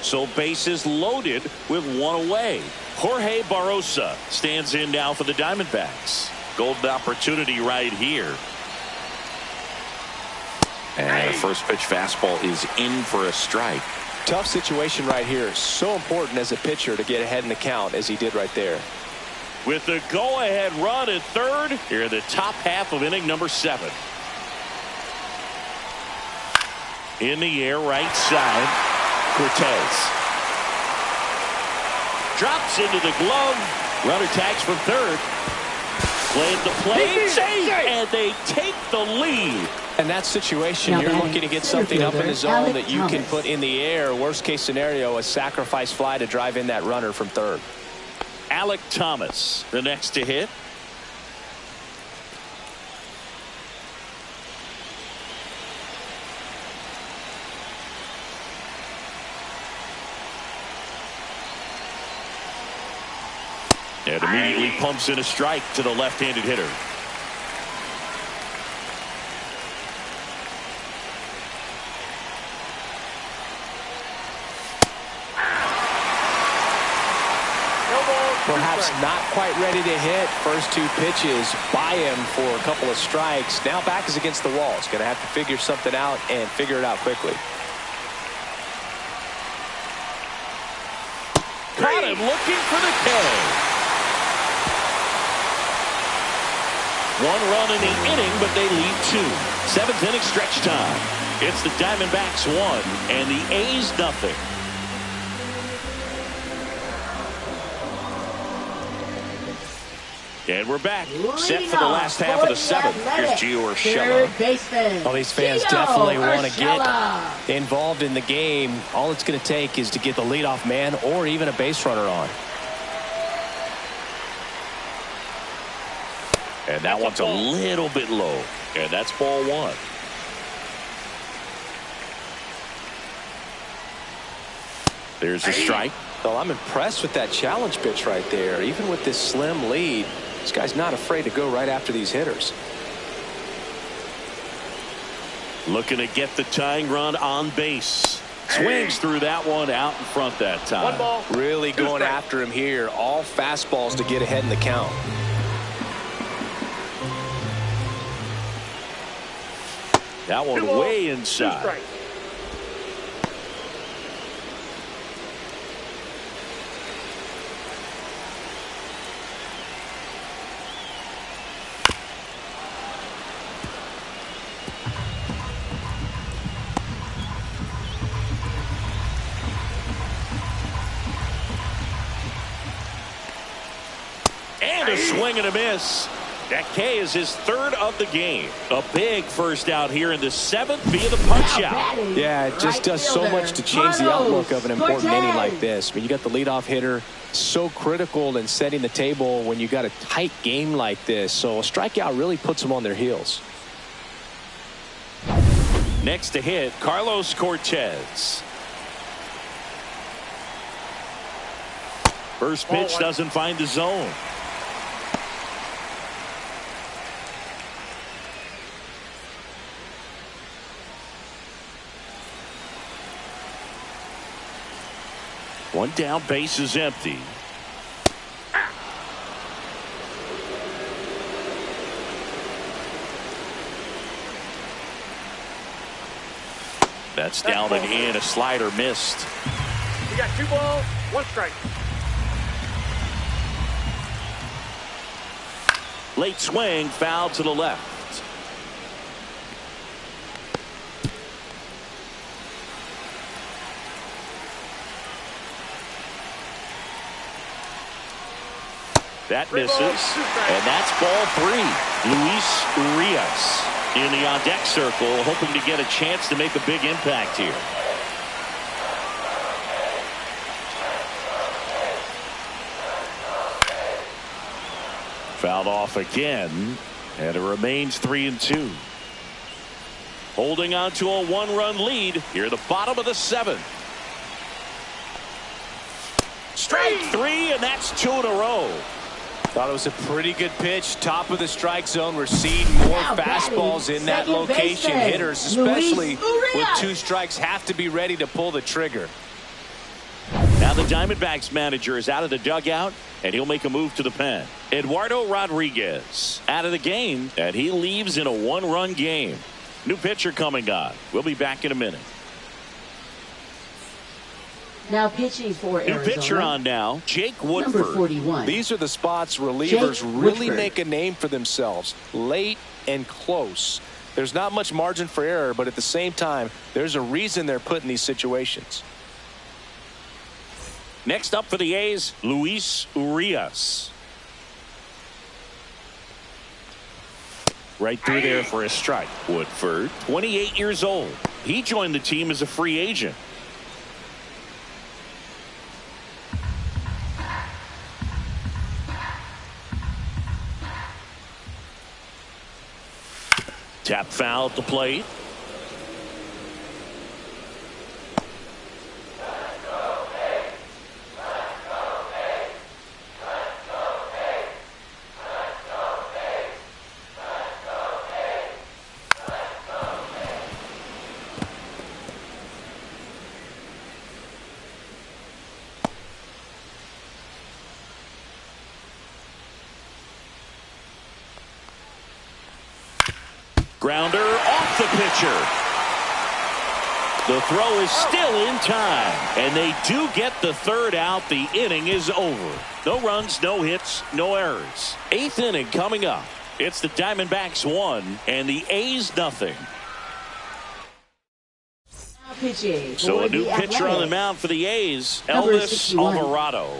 So bases loaded with 1 away. Jorge Barrosa stands in now for the Diamondbacks. Golden opportunity right here. And the first pitch fastball is in for a strike. Tough situation right here. So important as a pitcher to get ahead in the count as he did right there. With the go-ahead run at third, here in the top half of inning number 7. In the air, right side, Cortez. Drops into the glove. Runner tags from third. Played the play, and they take the lead. In that situation, you're looking to get something up in the zone that you can put in the air. Worst case scenario, a sacrifice fly to drive in that runner from third. Alek Thomas, the next to hit. And immediately pumps in a strike to the left-handed hitter. Perhaps not quite ready to hit. First 2 pitches by him for a couple of strikes. Now back is against the wall. He's going to have to figure something out and figure it out quickly. Caught him looking for the K. 1 run in the inning, but they lead 2. 7th inning stretch time. It's the Diamondbacks 1 and the A's nothing. And we're back, set for the last half of the 7th. Here's Gio Urshela. Well, these fans definitely want to get involved in the game. All it's going to take is to get the leadoff man or even a base runner on. And that one's a little bit low. And that's ball 1. There's a strike. Well, I'm impressed with that challenge pitch right there. Even with this slim lead, this guy's not afraid to go right after these hitters. Looking to get the tying run on base. Swings through that one out in front that time. 1 ball. Really going after him here. All fastballs to get ahead in the count. That one way inside. And a swing and a miss. That K is his third of the game. A big first out here in the seventh via the punch out. Yeah, it just does so much to change the outlook of an important inning like this. I mean, you got the leadoff hitter, so critical in setting the table when you got a tight game like this. So a strikeout really puts them on their heels. Next to hit, Carlos Cortez. First pitch doesn't find the zone. One down, base is empty. That's down and in. A slider missed. We got 2 balls, 1 strike. Late swing, foul to the left. That misses, and that's ball 3. Luis Urias in the on-deck circle, hoping to get a chance to make a big impact here. Fouled off again, and it remains 3-2. Holding on to a 1-run lead here at the bottom of the 7th. Strike 3, and that's 2 in a row. Thought it was a pretty good pitch. Top of the strike zone. We're seeing more fastballs in that location. Hitters, especially with 2 strikes, have to be ready to pull the trigger. Now the Diamondbacks manager is out of the dugout, and he'll make a move to the pen. Eduardo Rodriguez out of the game, and he leaves in a 1-run game. New pitcher coming on. We'll be back in a minute. Now pitching for Arizona. New pitcher on now, Jake Woodford. Number 41. These are the spots relievers really make a name for themselves. Late and close. There's not much margin for error, but at the same time, there's a reason they're put in these situations. Next up for the A's, Luis Urias. Right through there for a strike. Woodford, 28 years old. He joined the team as a free agent. Tap foul at the plate. Grounder off the pitcher. The throw is still in time, and they do get the third out. The inning is over. No runs, no hits, no errors. 8th inning coming up. It's the Diamondbacks 1 and the A's nothing. So a new pitcher on the mound for the A's, Elvis Alvarado.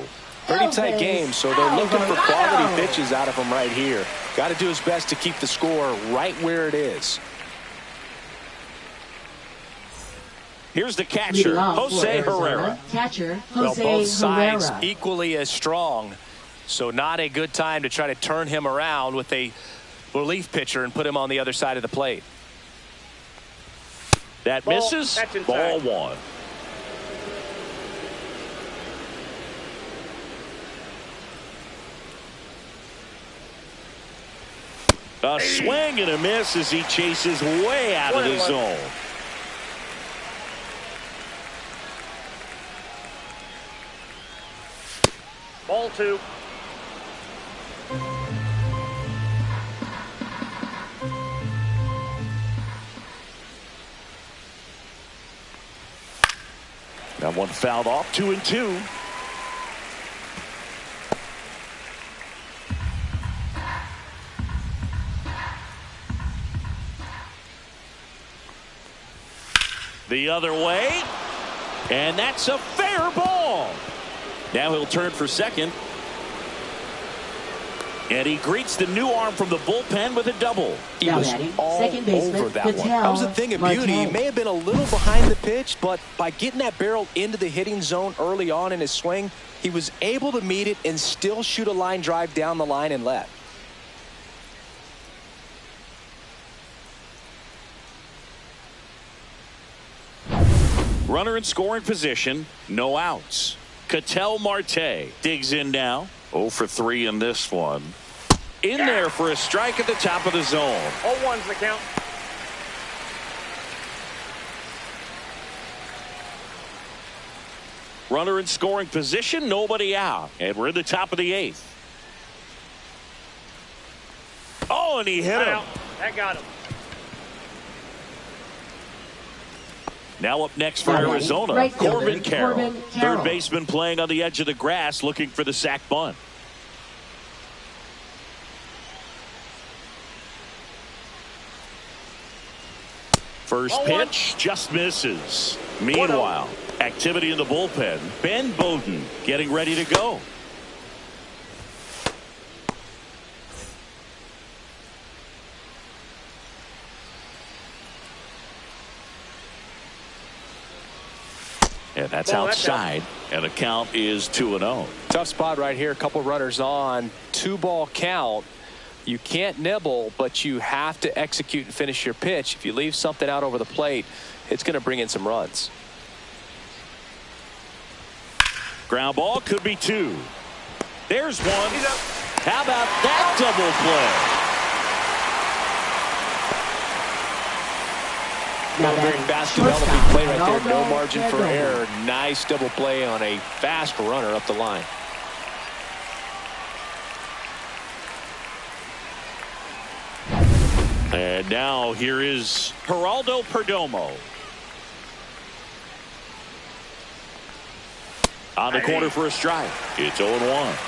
Pretty tight game, so they're looking for quality pitches out of him right here. Got to do his best to keep the score right where it is. Here's the catcher, Jose Herrera. Catcher, Well, Jose both sides Herrera. equally as strong, so not a good time to try to turn him around with a relief pitcher and put him on the other side of the plate. That misses. Ball 1. A swing and a miss as he chases way out of the zone. Ball 2. That one fouled off. 2-2. The other way, and that's a fair ball. Now he'll turn for second. And he greets the new arm from the bullpen with a double. He was all second baseman, over that one. Patel, That was a thing of beauty. He may have been a little behind the pitch, but by getting that barrel into the hitting zone early on in his swing, he was able to meet it and still shoot a line drive down the line and left. Runner in scoring position, no outs. Ketel Marte digs in now. 0 for 3 in this one. In there for a strike at the top of the zone. 0-1's the count. Runner in scoring position, nobody out. And we're in the top of the 8th. Oh, and he hit him. That got him. Now up next for Arizona, right Corbin fielder, Carroll. Corbin Carroll. Third baseman playing on the edge of the grass looking for the sac bunt. First pitch just misses. Meanwhile, activity in the bullpen. Ben Bowden getting ready to go. And that's outside. And the count is 2-0. Tough spot right here. A couple runners on. 2-ball count. You can't nibble, but you have to execute and finish your pitch. If you leave something out over the plate, it's going to bring in some runs. Ground ball could be 2. There's one. How about that double play? Very fast developing play right there. No margin for error. Nice double play on a fast runner up the line. And now here is Geraldo Perdomo. On the corner for a strike. It's 0-1.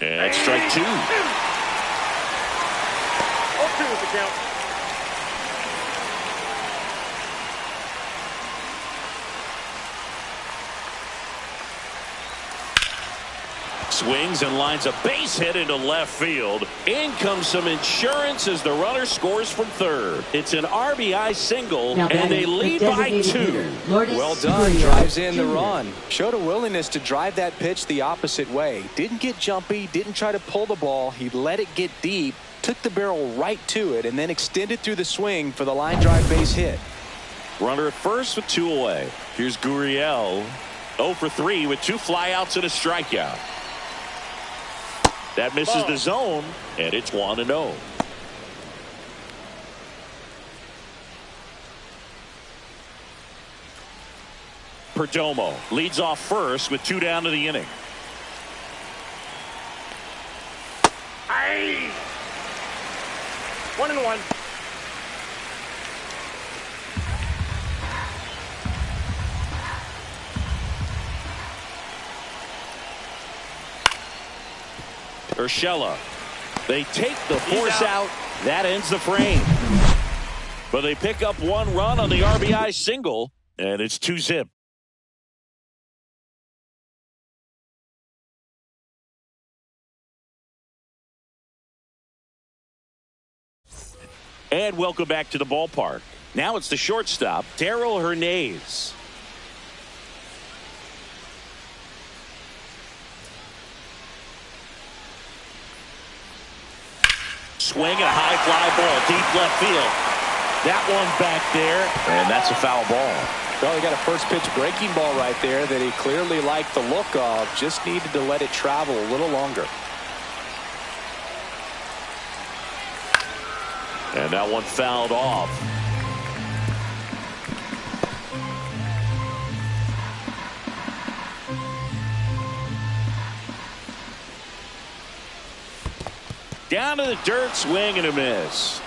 And that's strike 2. 0-2 is the count. Swings and lines a base hit into left field. In comes some insurance as the runner scores from third. It's an RBI single, and they lead by 2. Well done. Drives in the run. Showed a willingness to drive that pitch the opposite way. Didn't get jumpy. Didn't try to pull the ball. He let it get deep. Took the barrel right to it and then extended through the swing for the line drive base hit. Runner at first with 2 away. Here's Gurriel. 0 for 3 with 2 flyouts and a strikeout. That misses the zone, and it's 1-0. Perdomo leads off first with 2 down to the inning. Aye. 1-1. Urshela. They take the force out. That ends the frame. But they pick up 1 run on the RBI single, and it's 2-zip. And welcome back to the ballpark. Now it's the shortstop, Darrell Hernandez. Swing and a high fly ball deep left field. That one back there, and that's a foul ball. Well, he got a first pitch breaking ball right there that he clearly liked the look of. Just needed to let it travel a little longer. And that one fouled off. Down to the dirt, swing and a miss.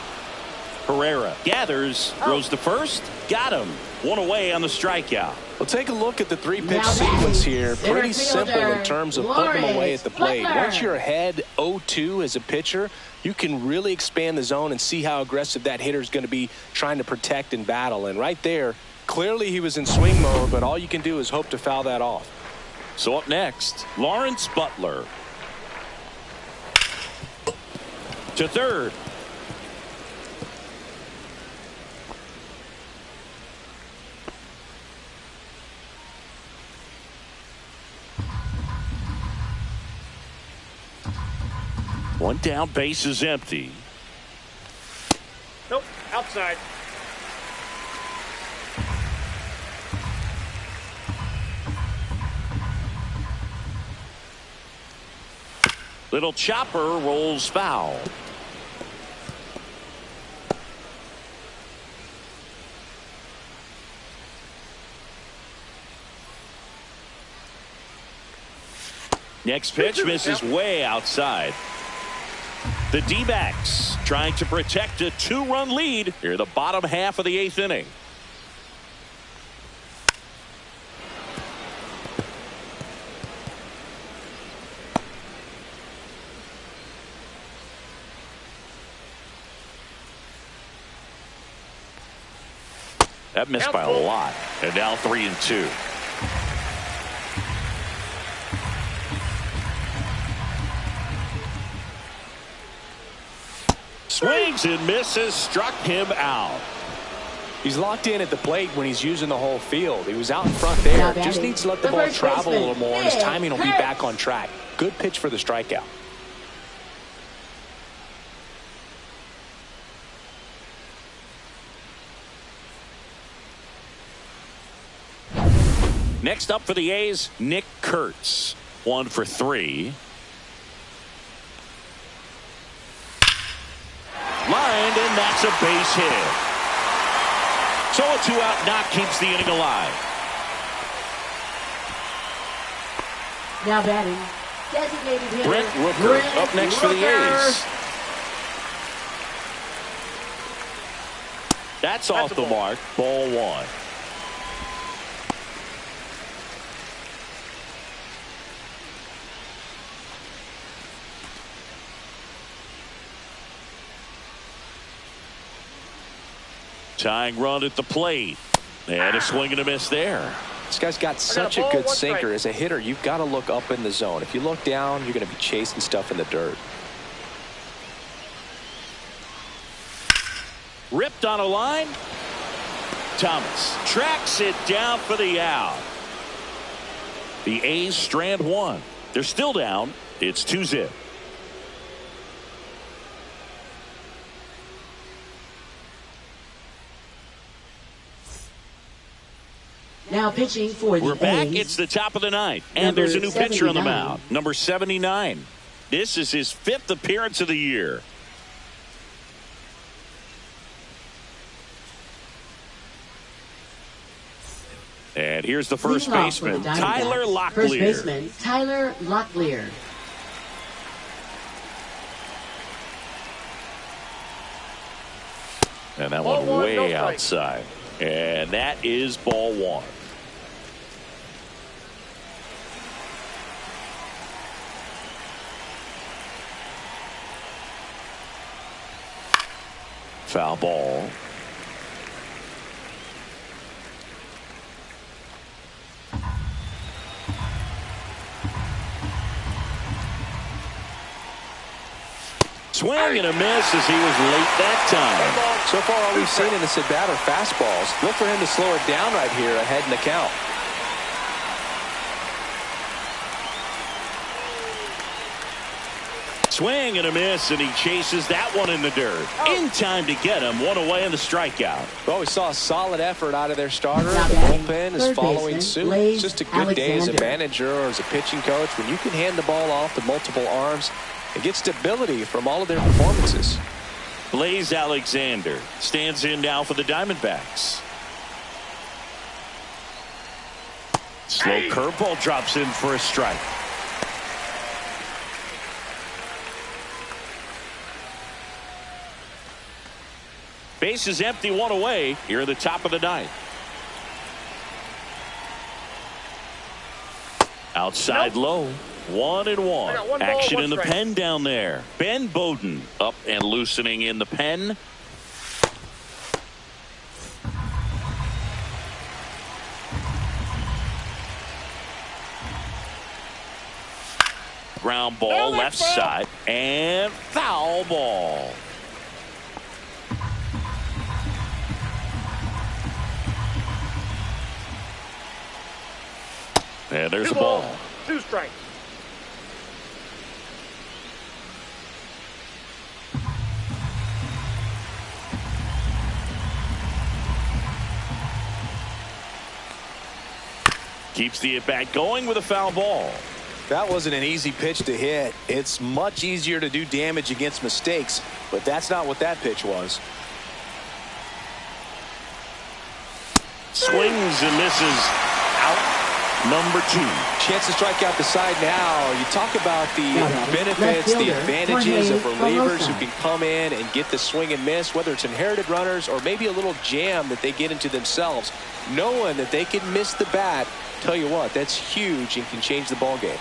Herrera gathers, throws to first, got him. One away on the strikeout. Well, take a look at the three-pitch sequence here. Pretty simple in terms of putting them away at the plate. Once you're ahead 0-2 as a pitcher, you can really expand the zone and see how aggressive that hitter is going to be trying to protect and battle. And right there, clearly he was in swing mode, but all you can do is hope to foul that off. So up next, Lawrence Butler. To third. One down, base is empty. Nope, outside. Little chopper rolls foul. Next pitch misses way outside. The D-backs trying to protect a 2-run lead here in the bottom half of the 8th inning. That missed by a lot. And now 3-2. Swings and misses, struck him out. He's locked in at the plate when he's using the whole field. He was out in front there. Just needs to let the ball travel a little more, and his timing will be back on track. Good pitch for the strikeout. Next up for the A's, Nick Kurtz. 1 for 3. Lined, and that's a base hit. So a 2-out knock keeps the inning alive. Now batting, designated hitter Brent Rooker up next for the A's. That's off the mark. Ball 1. Tying run at the plate. And a swing and a miss there. This guy's got such a good sinker. As a hitter, you've got to look up in the zone. If you look down, you're going to be chasing stuff in the dirt. Ripped on a line. Thomas tracks it down for the out. The A's strand 1. They're still down. It's 2-0. Now pitching for the We're back. A's. It's the top of the 9th. And there's a new pitcher on the mound. Number 79. This is his 5th appearance of the year. And here's the first baseman, Tyler Locklear. First baseman, Tyler Locklear. And that one way outside. And that is ball 1. Foul ball. Swing and a miss as he was late that time. So far, all we've seen in this at-bat are fastballs. Look for him to slow it down right here ahead in the count. Swing and a miss, and he chases that one in the dirt. In time to get him. One away in the strikeout. Well, we saw a solid effort out of their starter. The bullpen is following suit. It's just a good day as a manager or as a pitching coach when you can hand the ball off to multiple arms and get stability from all of their performances. Blaze Alexander stands in now for the Diamondbacks. Slow curveball drops in for a strike. Base is empty, one away here at the top of the ninth. Outside low, 1-1. Action in the pen down there. Ben Bowden up and loosening in the pen. Ground ball left side and foul ball. And there's the ball. 2 strikes. Keeps the at-bat going with a foul ball. That wasn't an easy pitch to hit. It's much easier to do damage against mistakes, but that's not what that pitch was. Swings and misses. Out. Number 2. Chance to strike out the side now. You talk about the benefits, the advantages of relievers who can come in and get the swing and miss, whether it's inherited runners or maybe a little jam that they get into themselves. Knowing that they can miss the bat, tell you what, that's huge and can change the ball game.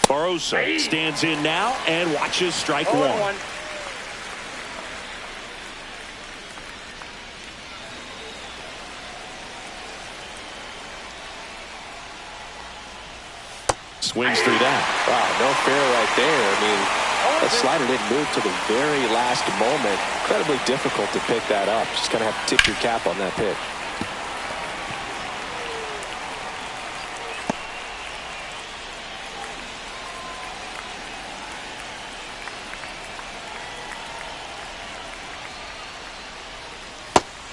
Barosa stands in now and watches strike 1. Swings through that. Wow, no fair right there. I mean, that slider didn't move to the very last moment. Incredibly difficult to pick that up. Just kind of have to tip your cap on that pitch.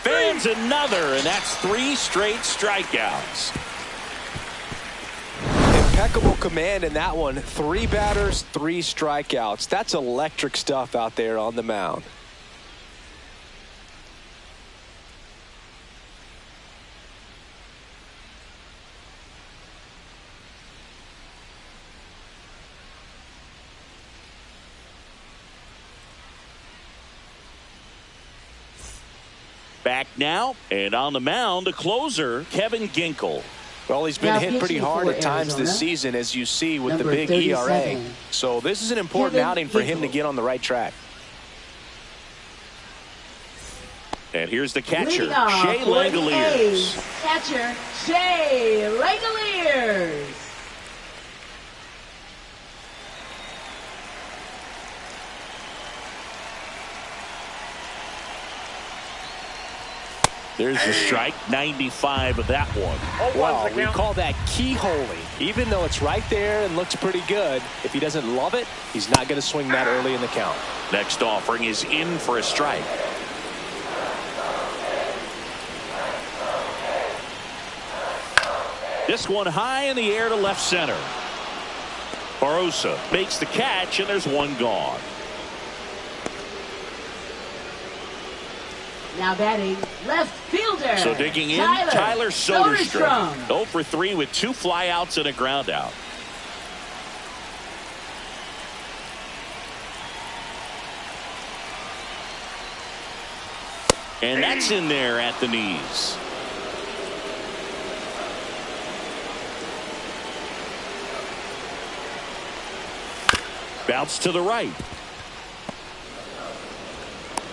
Fans another, and that's 3 straight strikeouts. Impeccable command in that one. 3 batters, 3 strikeouts. That's electric stuff out there on the mound. Back now, and on the mound, the closer, Kevin Ginkel. Well, he's been hit pretty hard at times this season, as you see with the big ERA. So this is an important outing for him to get on the right track. And here's the catcher, Shea Langoliers. Catcher, Shea Langoliers. There's the strike, 95 of that one. Wow, we call that keyholing. Even though it's right there and looks pretty good, if he doesn't love it, he's not going to swing that early in the count. Next offering is in for a strike. This one high in the air to left center. Barosa makes the catch, and there's one gone. Now batting, left fielder. So digging in, Tyler Soderstrom. 0 for 3 with 2 flyouts and a ground out. And that's in there at the knees. Bounce to the right.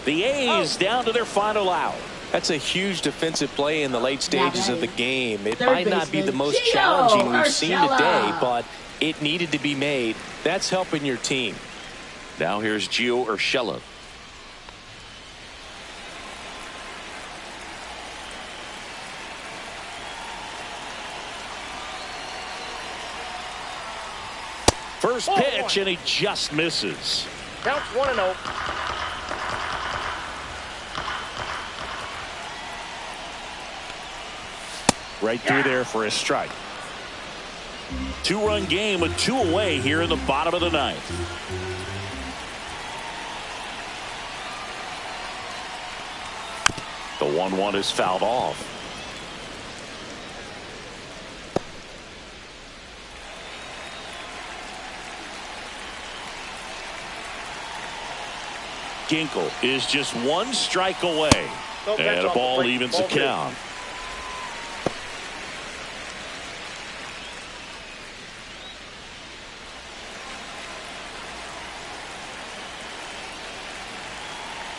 The A's down to their final out. That's a huge defensive play in the late stages of the game. It might not be the most challenging we've seen today, but it needed to be made. That's helping your team. Now here's Gio Urshela. First pitch, and he just misses. Counts 1-0. Right through there for a strike. 2-run game with 2 away here in the bottom of the ninth. The 1-1 is fouled off. Ginkel is just one strike away. And a ball evens the count.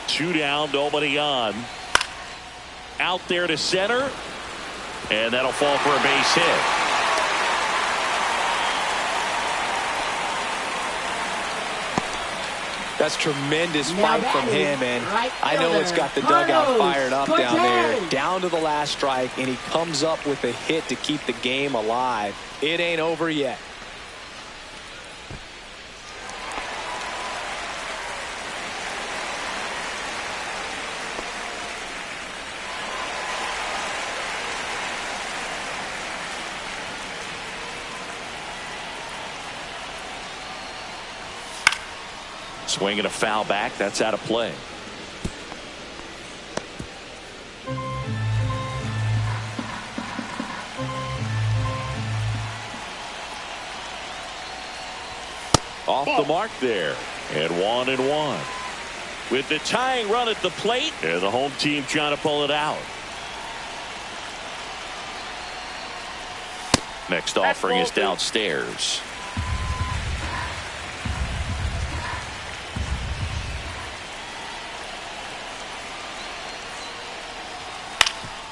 Two down, nobody on. Out there to center. And that'll fall for a base hit. That's tremendous fight from him, and I know it's got the dugout fired up down there. Down to the last strike, and he comes up with a hit to keep the game alive. It ain't over yet. Swinging a foul back. That's out of play. Off the mark there. And 1-1. With the tying run at the plate. And the home team trying to pull it out. Next offering is downstairs.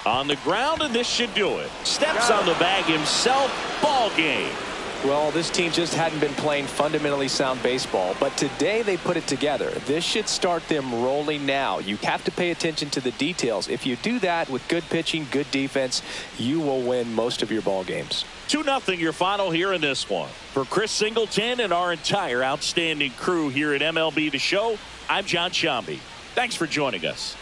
On the ground, and this should do it. Steps on the bag himself. Ball game. Well, this team just hadn't been playing fundamentally sound baseball, but today they put it together. This should start them rolling now. You have to pay attention to the details. If you do that with good pitching, good defense, you will win most of your ball games. 2-0 your final here in this one. For Chris Singleton and our entire outstanding crew here at MLB The Show, I'm John Shambi. Thanks for joining us.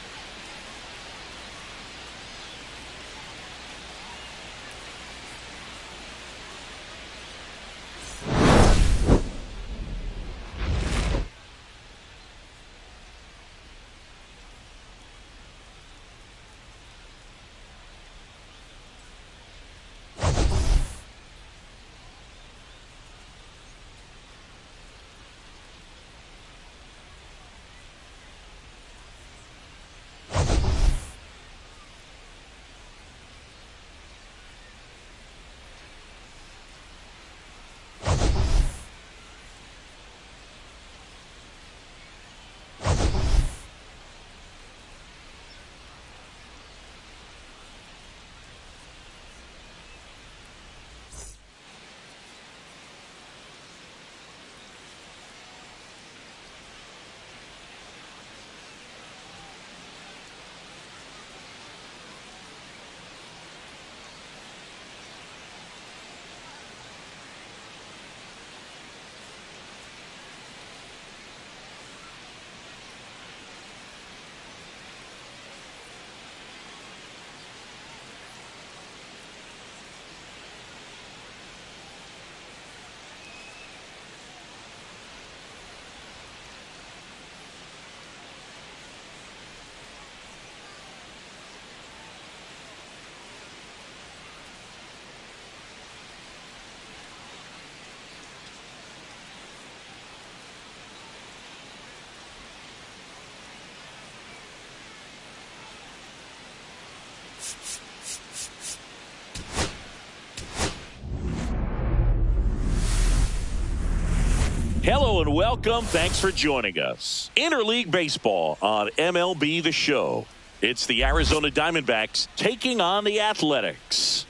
Hello and welcome. Thanks for joining us. Interleague Baseball on MLB The Show. It's the Arizona Diamondbacks taking on the Athletics.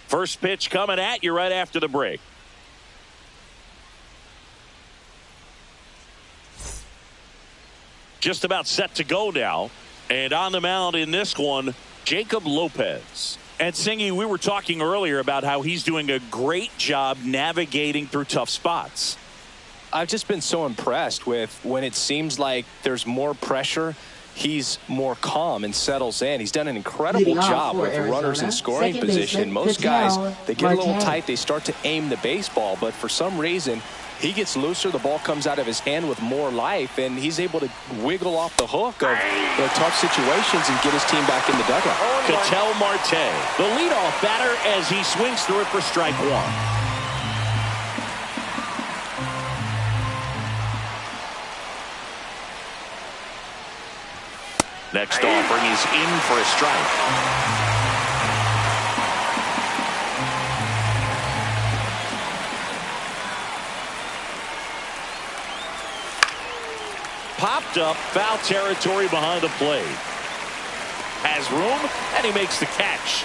First pitch coming at you right after the break. Just about set to go now. And on the mound in this one, Jacob Lopez. And Singy, we were talking earlier about how he's doing a great job navigating through tough spots. I've just been so impressed with when it seems like there's more pressure, he's more calm and settles in. He's done an incredible job with runners in scoring position. Most guys, they get a little tight, they start to aim the baseball, but for some reason, he gets looser, the ball comes out of his hand with more life, and he's able to wiggle off the hook of tough situations and get his team back in the dugout. Ketel Marte, the leadoff batter, as he swings through it for strike one. Next offering is in for a strike. Popped up, foul territory behind the plate. Has room, and he makes the catch.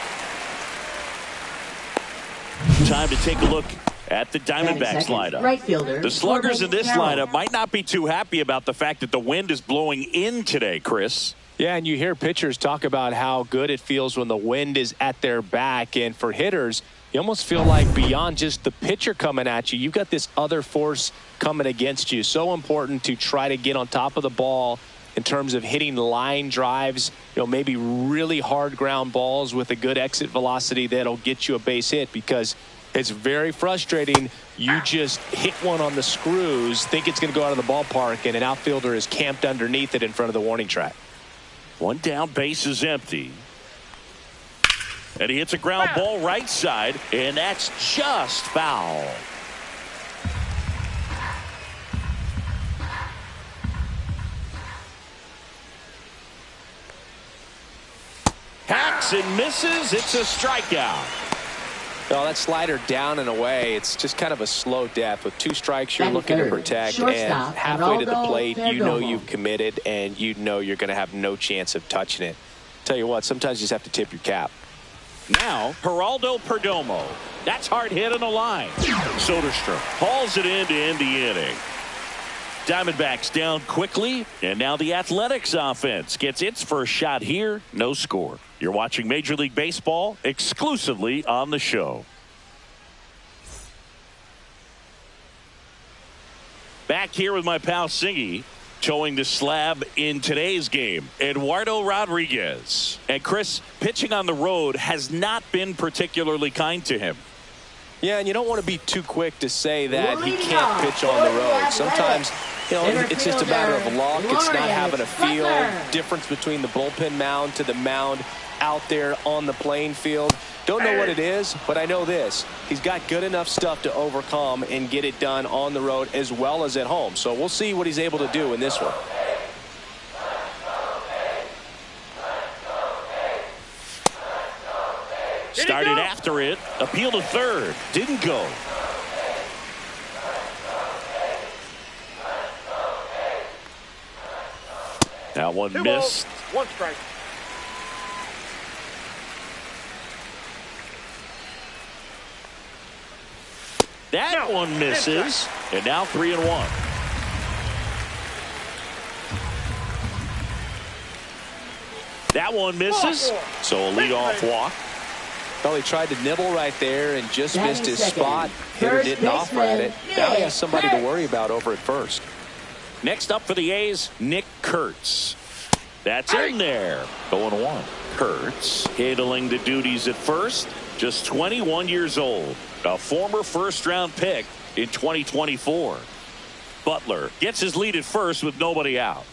Time to take a look at the Diamondbacks lineup. Right fielder, the sluggers in this lineup might not be too happy about the fact that the wind is blowing in today, Chris. Yeah, and you hear pitchers talk about how good it feels when the wind is at their back. And for hitters, you almost feel like beyond just the pitcher coming at you, you've got this other force coming against you. So important to try to get on top of the ball in terms of hitting line drives, maybe really hard ground balls with a good exit velocity that'll get you a base hit, because it's very frustrating. You just hit one on the screws, think it's going to go out of the ballpark, and an outfielder is camped underneath it in front of the warning track. One down, base is empty. And he hits a ground ball right side, and that's just foul. Hacks and misses. It's a strikeout. Well, that slider down and away, it's just kind of a slow death. With 2 strikes, you're looking to protect, and halfway to the plate, you know you've committed, and you know you're going to have no chance of touching it. Tell you what, sometimes you just have to tip your cap. Now, Geraldo Perdomo. That's hard hit on the line. Soderstrom hauls it in to end the inning. Diamondbacks down quickly, and now the Athletics offense gets its first shot here. No score. You're watching Major League Baseball exclusively on the show. Back here with my pal Singy, towing the slab in today's game, Eduardo Rodriguez. And Chris, pitching on the road has not been particularly kind to him. Yeah, and you don't want to be too quick to say that he can't pitch on the road. Sometimes, it's just a matter of luck. It's not having a feel. Difference between the bullpen mound to the mound out there on the playing field. Don't know what it is, but I know this. He's got good enough stuff to overcome and get it done on the road as well as at home. So we'll see what he's able to do in this one. Started after it. Appeal to third. Didn't go. Now one missed. 1 strike. That one misses. And now 3-1. That one misses. So a leadoff walk. Well, he tried to nibble right there and just missed his spot. Hitter didn't offer at it. Now he has somebody to worry about over at first. Next up for the A's, Nick Kurtz. That's in there. 0-1. Kurtz handling the duties at first. Just 21 years old. A former first-round pick in 2024. Butler gets his lead at first with nobody out.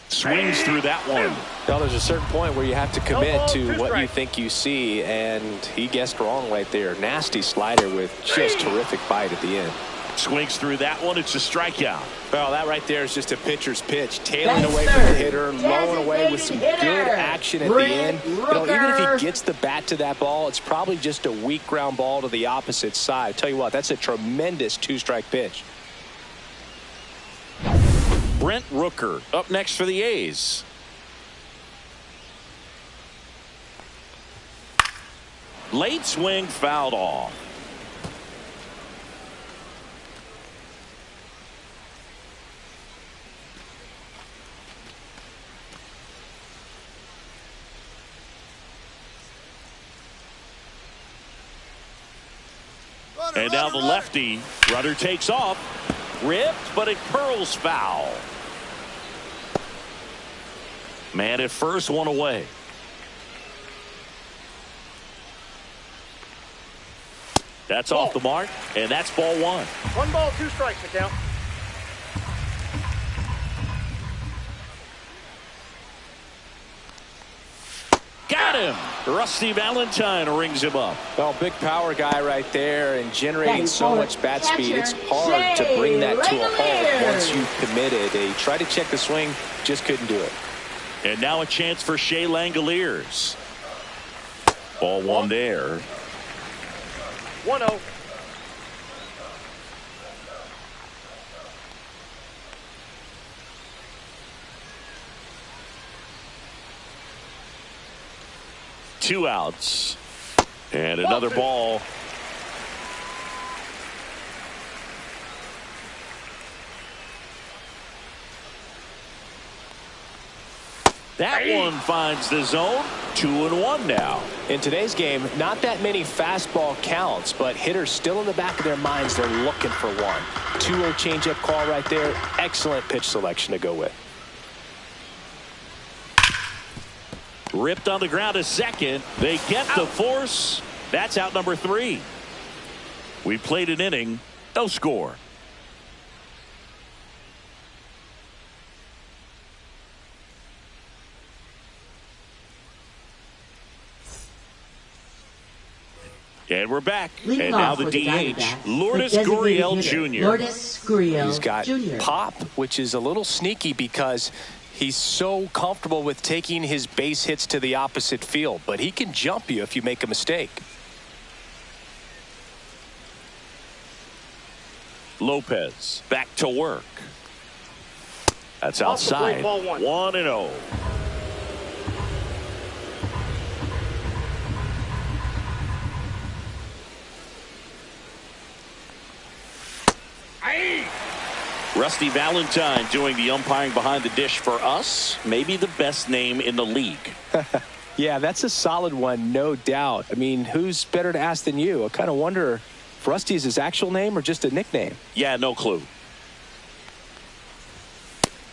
Swings through that one. Well, there's a certain point where you have to commit to what you think you see, and he guessed wrong right there. Nasty slider with just terrific bite at the end. Swings through that one. It's a strikeout. Well, that right there is just a pitcher's pitch. Tailing away from the hitter, lowing away with some good action at the end. Even if he gets the bat to that ball, it's probably just a weak ground ball to the opposite side. I tell you what, that's a tremendous 2-strike pitch. Brent Rooker up next for the A's. Late swing fouled off. And now the lefty. Rudder takes off. Ripped, but it curls foul. Man at first, one away. That's off the mark, and that's ball one. 1 ball, 2 strikes to count. Got him. Rusty Valentine rings him up. Well, big power guy right there and generating so much bat speed. It's hard to bring that to a halt once you've committed. They tried to check the swing, just couldn't do it. And now a chance for Shea Langoliers. Ball one there. 1-0. Two outs. And another ball. That one finds the zone. 2-1 now. In today's game, not that many fastball counts, but hitters still in the back of their minds, they're looking for one. 2-0 changeup call right there. Excellent pitch selection to go with. Ripped on the ground to second. They get the force. That's out number 3. We played an inning. No score. And we're back. And now the DH, Lourdes Gurriel Jr. Lourdes Gurriel He's got Jr. pop, which is a little sneaky because he's so comfortable with taking his base hits to the opposite field, but he can jump you if you make a mistake. Lopez back to work. That's outside. 1-0. Rusty Valentine doing the umpiring behind the dish for us. Maybe the best name in the league. Yeah, that's a solid one, no doubt. I mean, who's better to ask than you? I kind of wonder if Rusty is his actual name or just a nickname. Yeah, no clue.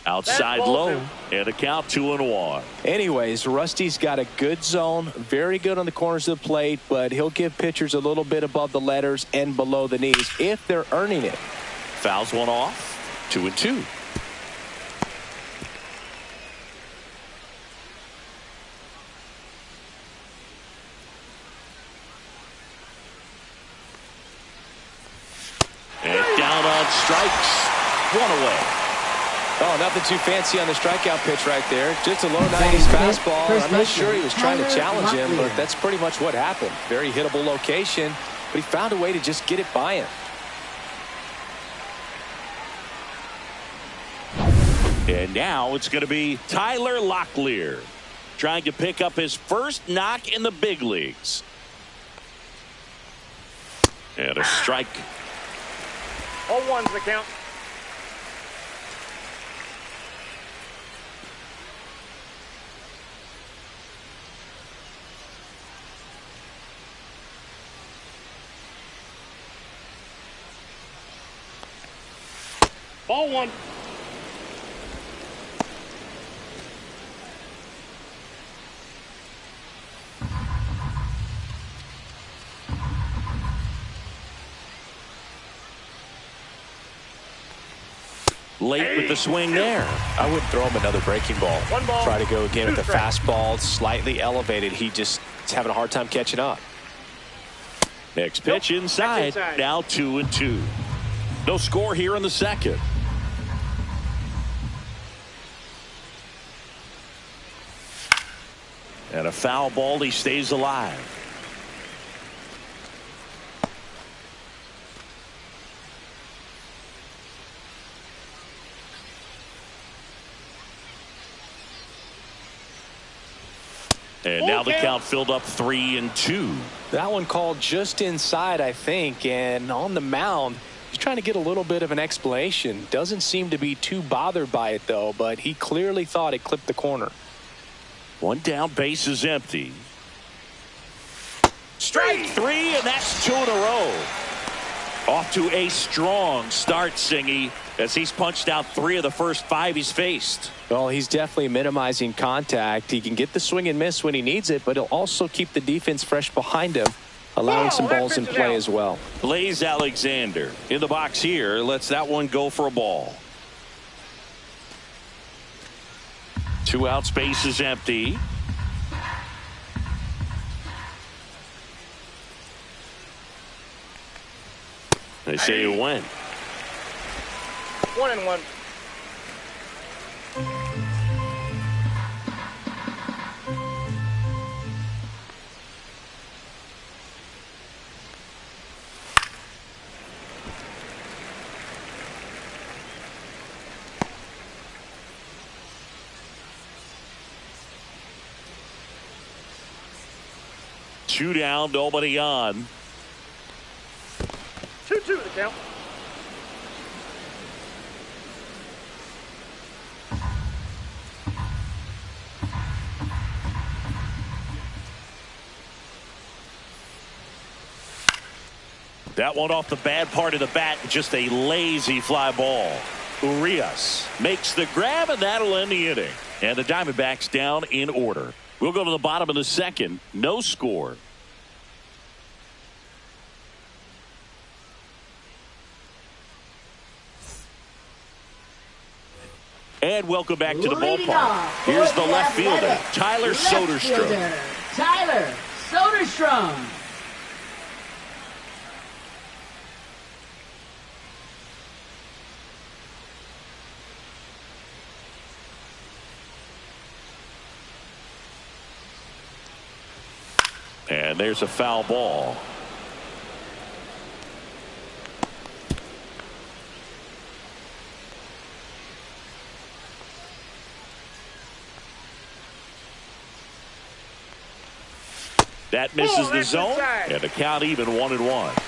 Outside low, and a count 2-1. Anyways, Rusty's got a good zone, very good on the corners of the plate, but he'll give pitchers a little bit above the letters and below the knees if they're earning it. Fouls one off. 2-2. And down on strikes. 1 away. Oh, nothing too fancy on the strikeout pitch right there. Just a low 90s fastball. I'm not sure he was trying to challenge him, but that's pretty much what happened. Very hittable location, but he found a way to just get it by him. And now it's going to be Tyler Locklear trying to pick up his first knock in the big leagues. And a strike. 0-1's the count. Ball 1. Late with the swing there. I wouldn't throw him another breaking ball. 1 ball. Try to go again with the 2 strikes. fastball, slightly elevated. He just is having a hard time catching up. Next pitch inside. That's inside. Now 2-2. No score here in the second. And a foul ball. He stays alive. And now the count filled up 3-2. That one called just inside, I think, and on the mound, he's trying to get a little bit of an explanation. Doesn't seem to be too bothered by it, though, but he clearly thought it clipped the corner. One down, base is empty. Strike 3, and that's 2 in a row. Off to a strong start, Singy, as he's punched out 3 of the first 5 he's faced. Well, he's definitely minimizing contact. He can get the swing and miss when he needs it, but he'll also keep the defense fresh behind him. allowing some balls in play as well. Blaze Alexander in the box here. Lets that one go for a ball. 2 out, space is empty. They say you win. 1-1. Two down, nobody on. 2-2 the count. That one off the bad part of the bat, just a lazy fly ball. Urias makes the grab, and that'll end the inning. And the Diamondbacks down in order. We'll go to the bottom of the second. No score. And welcome back to the ballpark. Here's the left fielder, Tyler Soderstrom. Tyler Soderstrom. And there's a foul ball. That misses the zone, and the count even 1-1.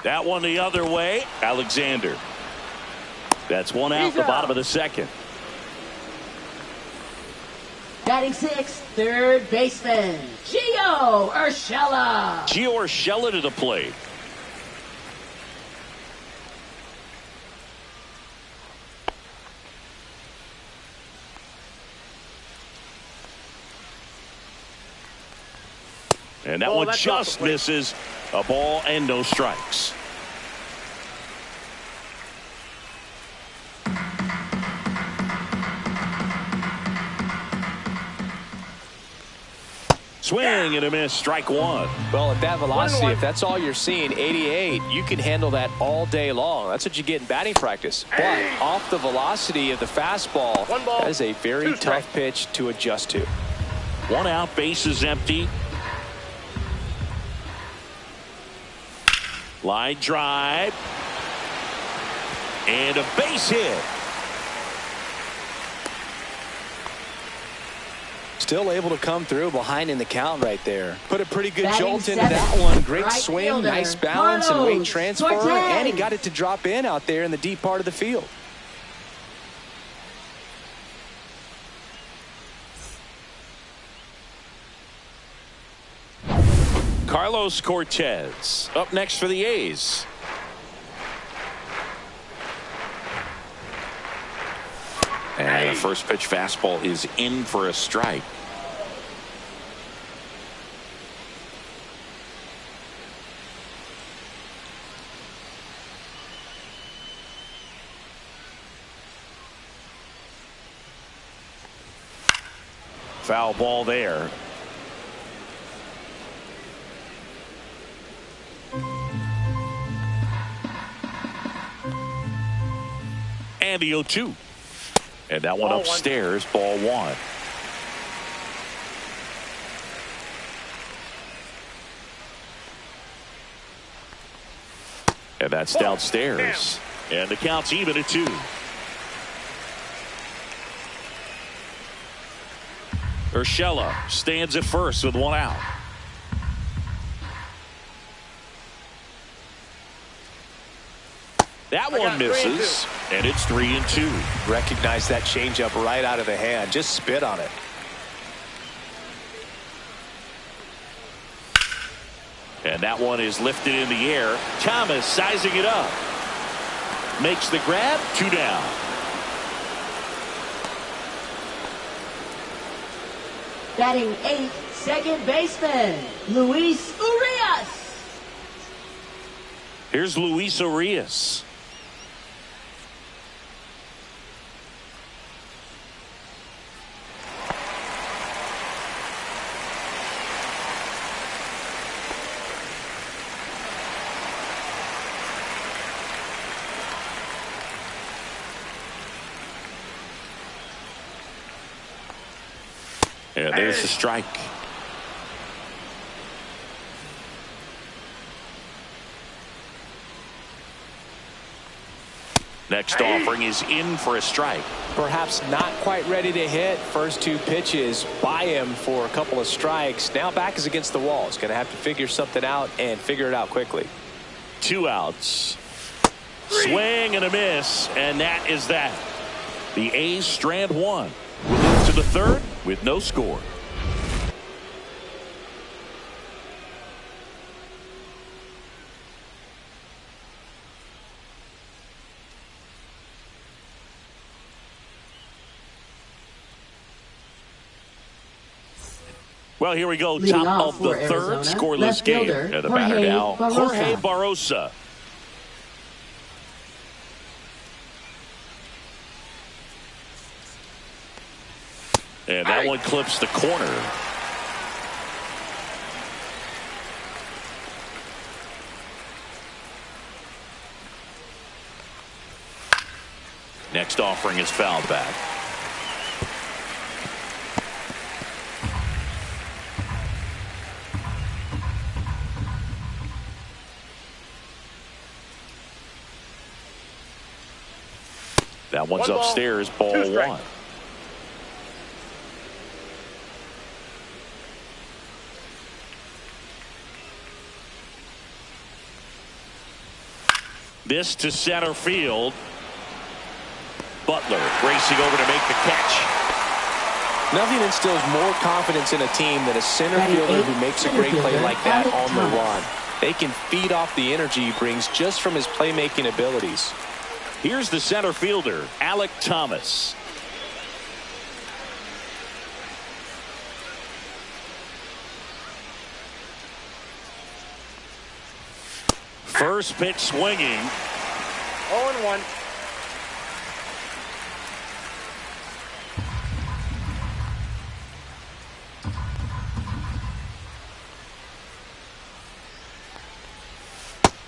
That one the other way. Alexander. That's one out the bottom of the second. Batting 6th, third baseman, Gio Urshela. Gio Urshela to the plate. And that one just misses. A ball and no strikes. Swing and a miss, strike one. Well, at that velocity, if that's all you're seeing, 88, you can handle that all day long. That's what you get in batting practice. But off the velocity of the fastball, that is a very tough pitch to adjust to. 1 out, base is empty. Line drive. And a base hit. Still able to come through behind in the count right there. Put a pretty good Batting jolt into 7th, that one. Great right swing, fielder, nice balance and weight transfer. Cortez. And he got it to drop in out there in the deep part of the field. Carlos Cortez up next for the A's. And the first pitch fastball is in for a strike. Foul ball there. And the 0-2. And that one upstairs, ball one. And that's downstairs. And the count's even at 2. Urshela stands at first with 1 out. That one misses, and it's 3-2. Recognize that changeup right out of the hand. Just spit on it. And that one is lifted in the air. Thomas sizing it up. Makes the grab. 2 down. Batting 8th, second baseman, Luis Urias. Here's Luis Urias. Yeah, there's the strike. Next offering is in for a strike. Perhaps not quite ready to hit. First 2 pitches by him for a couple of strikes. Now back is against the wall. He's going to have to figure something out and figure it out quickly. 2 outs. Swing and a miss, and that is that. The A's strand 1. We'll move to the 3rd with no score. Well, here we go. Top of the 3rd, scoreless game. And the batter now, Jorge Barrosa. And that one clips the corner. Next offering is fouled back. That one's upstairs, ball 1. This to center field. Butler racing over to make the catch. Nothing instills more confidence in a team than a center fielder who makes a great play like that on the run. They can feed off the energy he brings just from his playmaking abilities. Here's the center fielder, Alek Thomas. First pitch swinging. 0-1.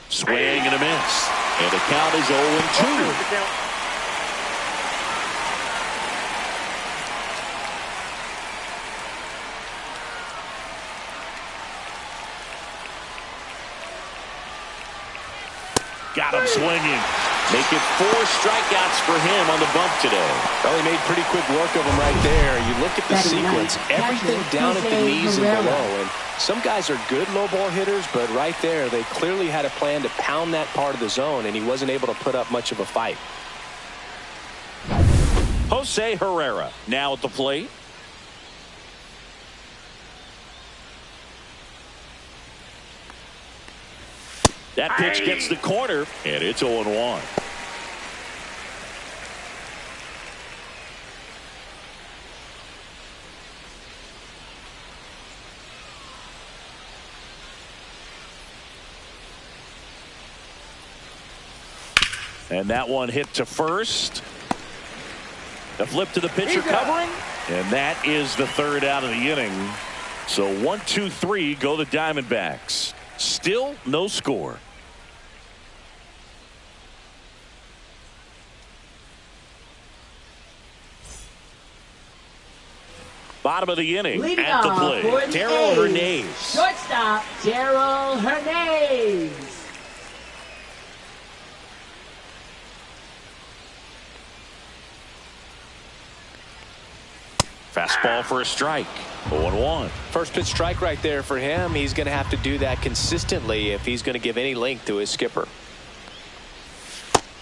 Swing and a miss. And the count is 0-2. Got him swinging. Make it 4 strikeouts for him on the bump today. Well, he made pretty quick work of him right there. You look at the sequence, everything down at the knees and below. And some guys are good low ball hitters, but right there, they clearly had a plan to pound that part of the zone, and he wasn't able to put up much of a fight. Jose Herrera now at the plate. That pitch gets the corner, and it's 0-1. And that one hit to first. The flip to the pitcher covering, and that is the 3rd out of the inning. So 1, 2, 3 go the Diamondbacks. Still no score. Bottom of the inning at the plate, Darryl Hernandez. Shortstop, Darryl Hernandez. Fastball for a strike. 0-1. First pitch strike right there for him. He's going to have to do that consistently if he's going to give any length to his skipper.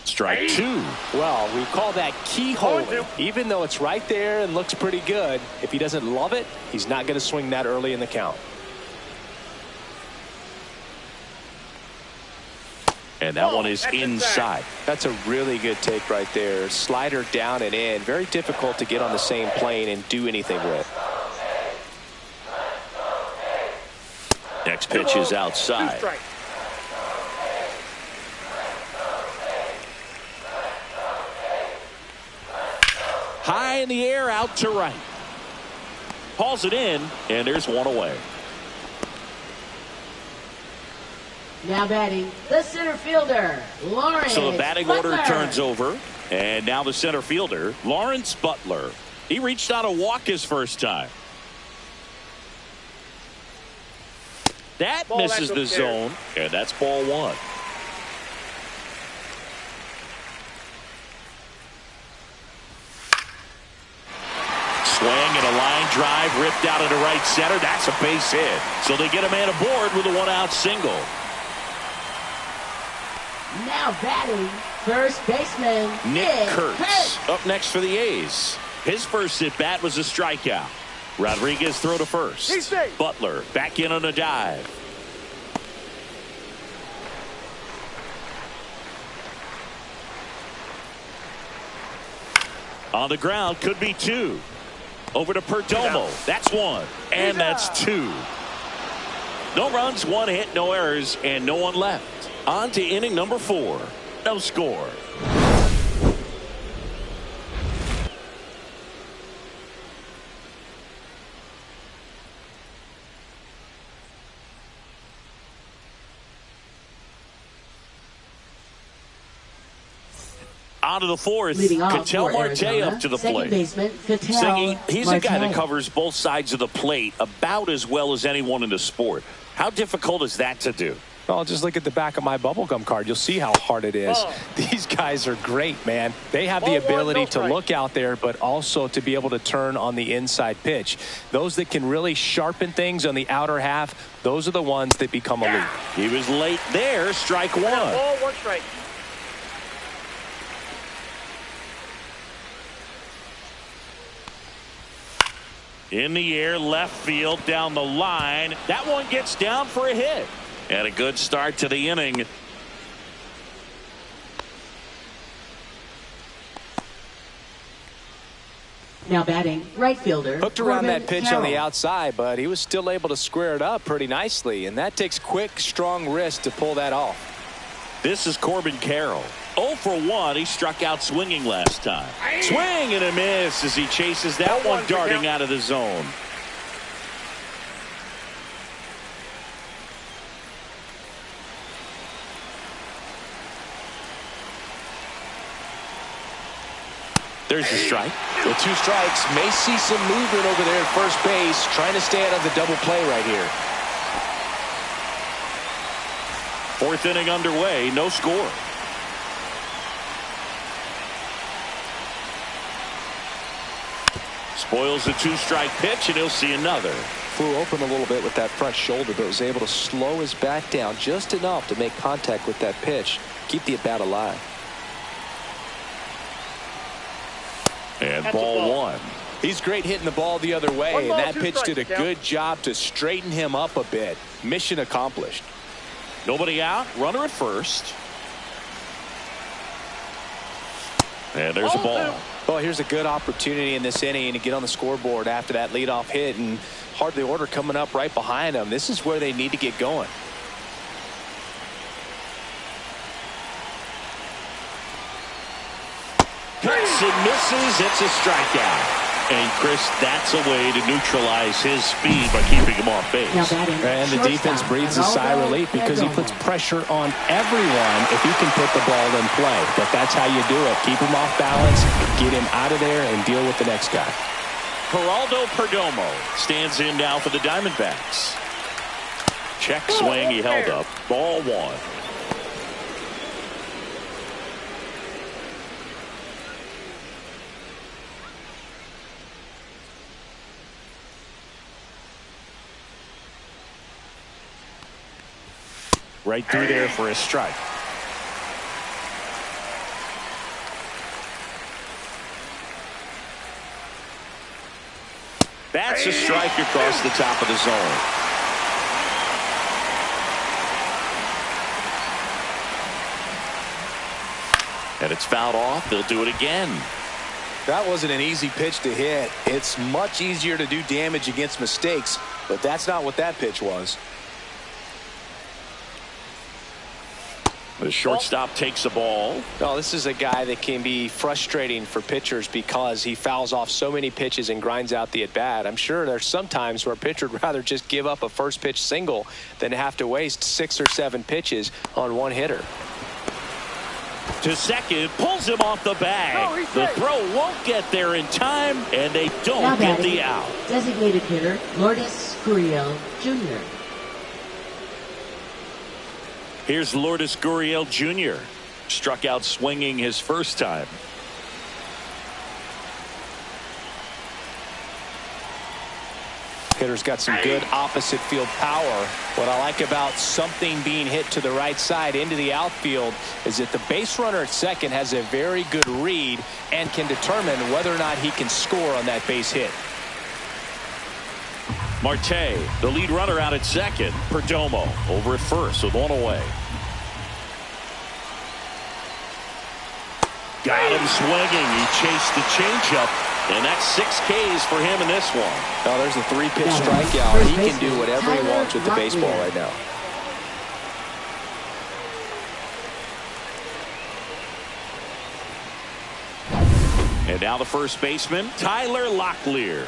Strike 2. Well, we call that keyhole. Even though it's right there and looks pretty good, if he doesn't love it, he's not going to swing that early in the count. And that one is inside. That's a really good take right there. Slider down and in. Very difficult to get on the same plane and do anything with. Next pitch is outside. High in the air, out to right. Hauls it in, and there's one away. Now batting, the center fielder, Lawrence So the batting Butler. order turns over, and now the center fielder, Lawrence Butler. He reached on a walk his first time. That misses the zone, and that's ball one. Swing and a line drive ripped out into right center. That's a base hit. So they get a man aboard with a one-out single. Now batting, first baseman Nick Kurtz up next for the A's. His first at-bat was a strikeout. Rodriguez throw to first. Butler back in on a dive. On the ground, could be two. Over to Perdomo. That's one. And that's two. No runs, one hit, no errors, and no one left. On to inning number 4. No score. On to the 4th. Ketel Marte up to the plate. Singy, he's a guy that covers both sides of the plate about as well as anyone in the sport. How difficult is that to do? Well, just look at the back of my bubblegum card. You'll see how hard it is. These guys are great, man. They have the ability to look out there, but also to be able to turn on the inside pitch. Those that can really sharpen things on the outer half, those are the ones that become elite. He was late there. Strike one. Ball, one strike. In the air, left field, down the line. That one gets down for a hit. And a good start to the inning. Now batting, right fielder. Hooked around Corbin that pitch Carroll. on the outside, but he was still able to square it up pretty nicely. And that takes quick, strong wrist to pull that off. This is Corbin Carroll. 0 for 1. He struck out swinging last time. Swing and a miss as he chases that one darting out of the zone. There's the strike. With 2 strikes, may see some movement over there at first base, trying to stay out of the double play right here. 4th inning underway, no score. Spoils the 2-strike pitch, and he'll see another. Flew open a little bit with that front shoulder, but was able to slow his bat down just enough to make contact with that pitch, keep the at-bat alive. And ball 1. He's great hitting the ball the other way, and that pitch did a good job to straighten him up a bit. Mission accomplished. Nobody out, runner at first. And there's a ball. Well, here's a good opportunity in this inning to get on the scoreboard after that leadoff hit, and hard the order coming up right behind them. This is where they need to get going. Cuts and misses. It's a strikeout. And, Chris, that's a way to neutralize his speed by keeping him off base. And the defense breathes a sigh of relief because he puts pressure on everyone if he can put the ball in play. But that's how you do it. Keep him off balance, get him out of there, and deal with the next guy. Geraldo Perdomo stands in now for the Diamondbacks. Check swing. He held up. Ball 1. Right through there for a strike. That's a strike across the top of the zone. And it's fouled off. They'll do it again. That wasn't an easy pitch to hit. It's much easier to do damage against mistakes, but that's not what that pitch was. The shortstop takes the ball. Oh, this is a guy that can be frustrating for pitchers because he fouls off so many pitches and grinds out the at-bat. I'm sure there's some times where a pitcher would rather just give up a first pitch single than have to waste 6 or 7 pitches on one hitter. To second, pulls him off the bag. The throw won't get there in time, and they don't get the out. Designated hitter, Lourdes Gurriel Jr. Here's Lourdes Gurriel Jr. Struck out swinging his first time. Hitter's got some good opposite field power. What I like about something being hit to the right side into the outfield is that the base runner at second has a very good read and can determine whether or not he can score on that base hit. Marte, the lead runner, out at second. Perdomo over at first with one away. Got him swinging. He chased the changeup. And that's 6 Ks for him in this one. Oh, there's a 3-pitch strikeout. He can do whatever he wants with the baseball right now. And now the first baseman, Tyler Locklear.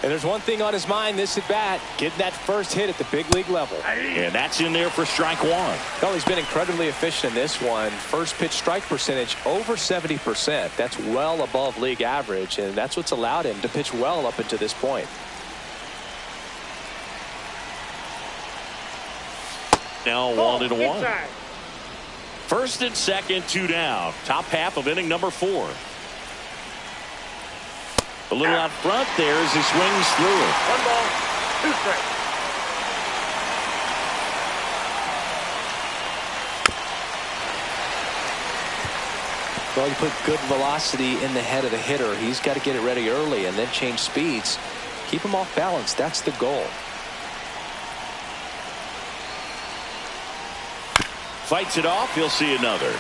And there's one thing on his mind this at bat, getting that first hit at the big league level. And that's in there for strike one. Well, he's been incredibly efficient in this one. First pitch strike percentage over 70%. That's well above league average, and that's what's allowed him to pitch well up until this point. Now 1-1. First and second, 2 down. Top half of inning number 4. A little out front there as he swings through it. 1 ball, 2 strikes. Well, you put good velocity in the head of the hitter. He's got to get it ready early and then change speeds. Keep him off balance. That's the goal. Fights it off. He'll see another.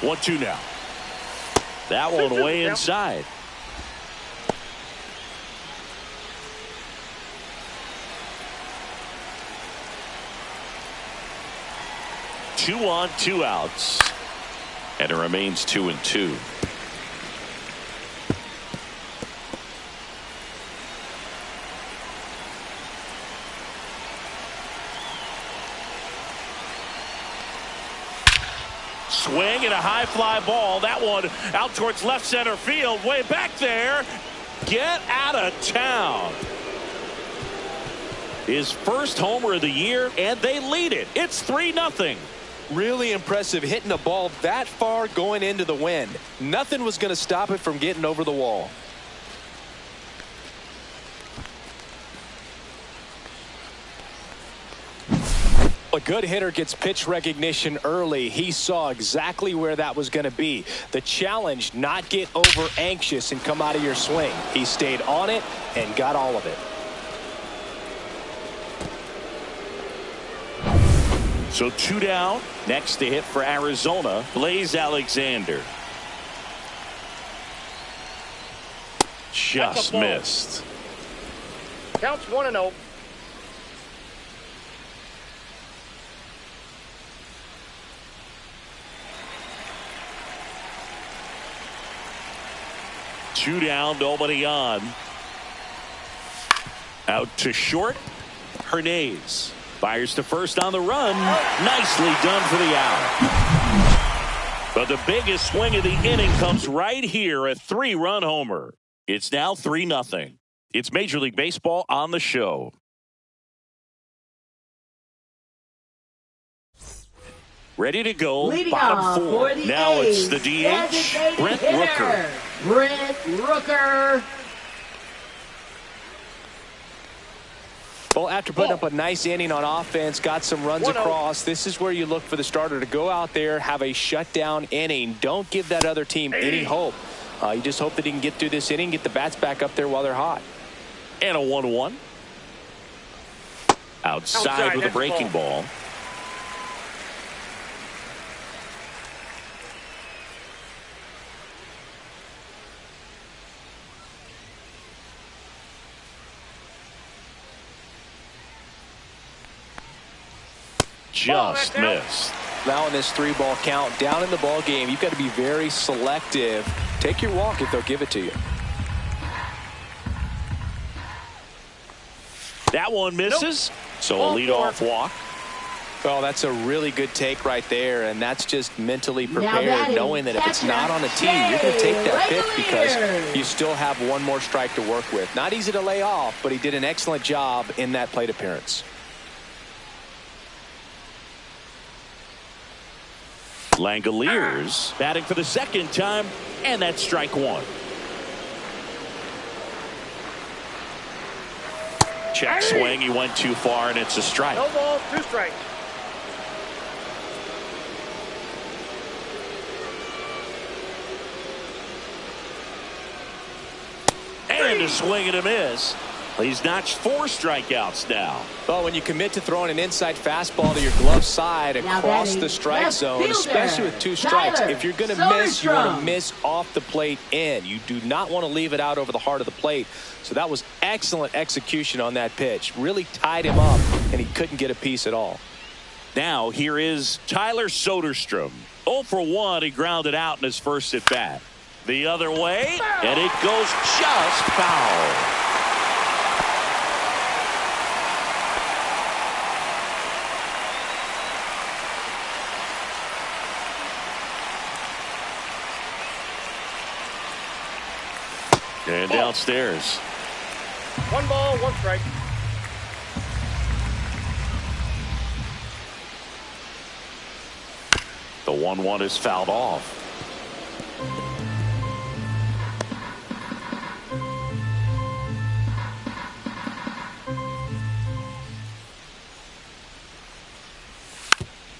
One, 2 now. That one way inside. Two on, 2 outs. And it remains 2-2. Swing and a high fly ball. That one out towards left center field. Way back there. Get out of town. His first homer of the year, and they lead it. It's 3-0. Really impressive hitting a ball that far going into the wind. Nothing was going to stop it from getting over the wall. A good hitter gets pitch recognition early. He saw exactly where that was going to be. The challenge, not get over anxious and come out of your swing. He stayed on it and got all of it. So 2 down. Next to hit for Arizona, Blaze Alexander. Just missed. Counts 1-0. Two down, nobody on. Out to short. Hernandez fires to first on the run. Nicely done for the out. But the biggest swing of the inning comes right here, a 3-run homer. It's now 3-0. It's Major League Baseball on the show. Ready to go. Leading Bottom 4. For the Now A's, it's the DH, Brent hitter, Rooker. Brent Rooker. Well, after putting up a nice inning on offense, got some runs across, this is where you look for the starter to go out there, have a shutdown inning. Don't give that other team any hope. You just hope that he can get through this inning, get the bats back up there while they're hot. And a 1-1. Outside with a breaking ball. Just missed. Now in this 3-ball count, down in the ball game, you've got to be very selective. Take your walk if they'll give it to you. That one misses. So a leadoff walk. Well, that's a really good take right there, and that's just mentally prepared, knowing that if it's not on the tee, you're going to take that pitch because you still have one more strike to work with. Not easy to lay off, but he did an excellent job in that plate appearance. Langoliers batting for the second time, and that's strike one. Check swing. He went too far, and it's a strike. No balls, 2 strikes. And a swing and a miss. He's notched 4 strikeouts now. Well, when you commit to throwing an inside fastball to your glove side across the strike zone, especially with 2 strikes, if you're going to miss, you want to miss off the plate in. You do not want to leave it out over the heart of the plate. So that was excellent execution on that pitch. Really tied him up, and he couldn't get a piece at all. Now here is Tyler Soderstrom. 0 for 1. He grounded out in his first at bat. The other way, and it goes just foul. And downstairs. 1 ball, 1 strike. The 1-1 is fouled off.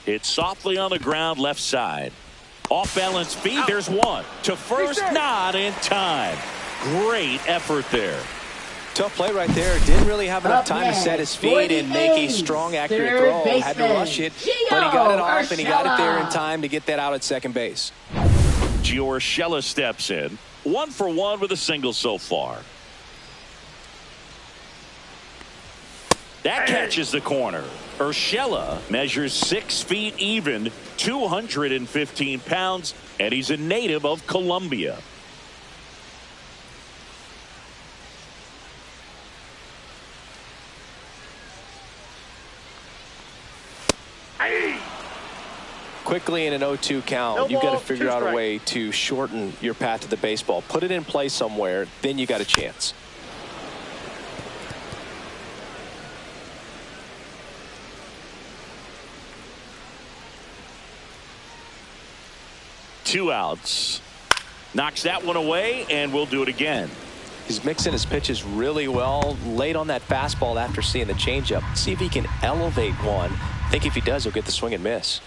Hit softly on the ground, left side. Off balance feet. There's one. To first, not in time. Great effort there. Tough play right there. Didn't really have enough time to set his feet and make a strong, accurate throw. Had to rush it, but he got it off, and he got it there in time to get that out at second base. Gio Urshela steps in. 1 for 1 with a single so far. That catches the corner. Urshela measures 6 feet even, 215 pounds, and he's a native of Colombia. Quickly in an 0-2 count, you've got to figure out a way to shorten your path to the baseball. Put it in play somewhere, then you got a chance. Two outs. Knocks that one away, and we'll do it again. He's mixing his pitches really well. Late on that fastball after seeing the changeup. See if he can elevate one. I think if he does, he'll get the swing and miss.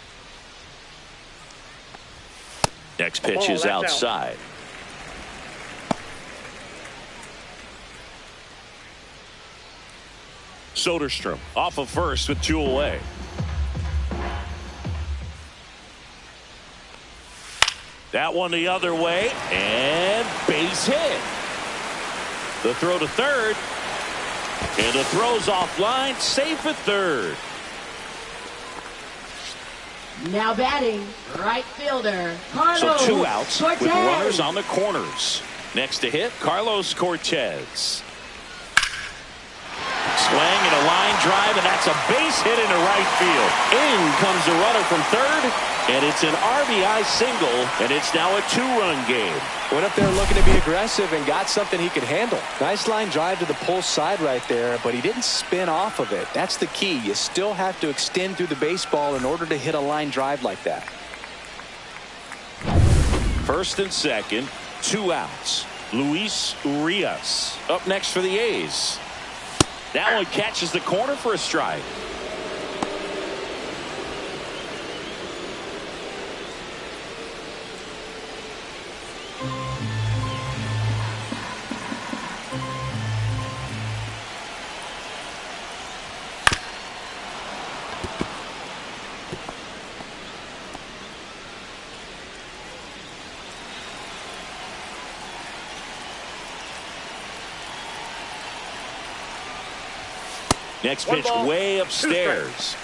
Next pitch is outside. Soderstrom off of first with 2 away. That one the other way, and base hit. The throw to third, and the throw's offline, safe at third. Now batting, right fielder, Carlos. So 2 outs Cortez. with runners on the corners. Next to hit, Carlos Cortez. Swing and a line drive, and that's a base hit into right field. In comes the runner from third, and it's an RBI single, and it's now a 2-run game. Went up there looking to be aggressive and got something he could handle. Nice line drive to the pull side right there, but he didn't spin off of it. That's the key. You still have to extend through the baseball in order to hit a line drive like that. First and second, 2 outs. Luis Urias up next for the A's. That one catches the corner for a strike. Next One pitch ball, way 2 upstairs. strikes.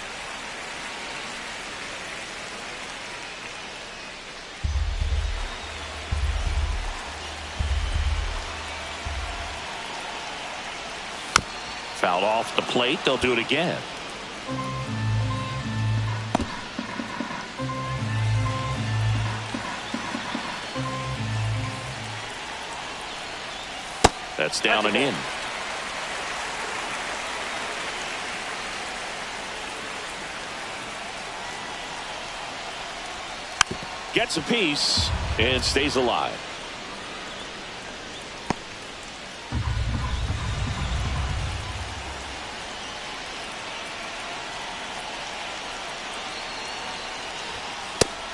Fouled off the plate. They'll do it again. That's down and in. Gets a piece and stays alive.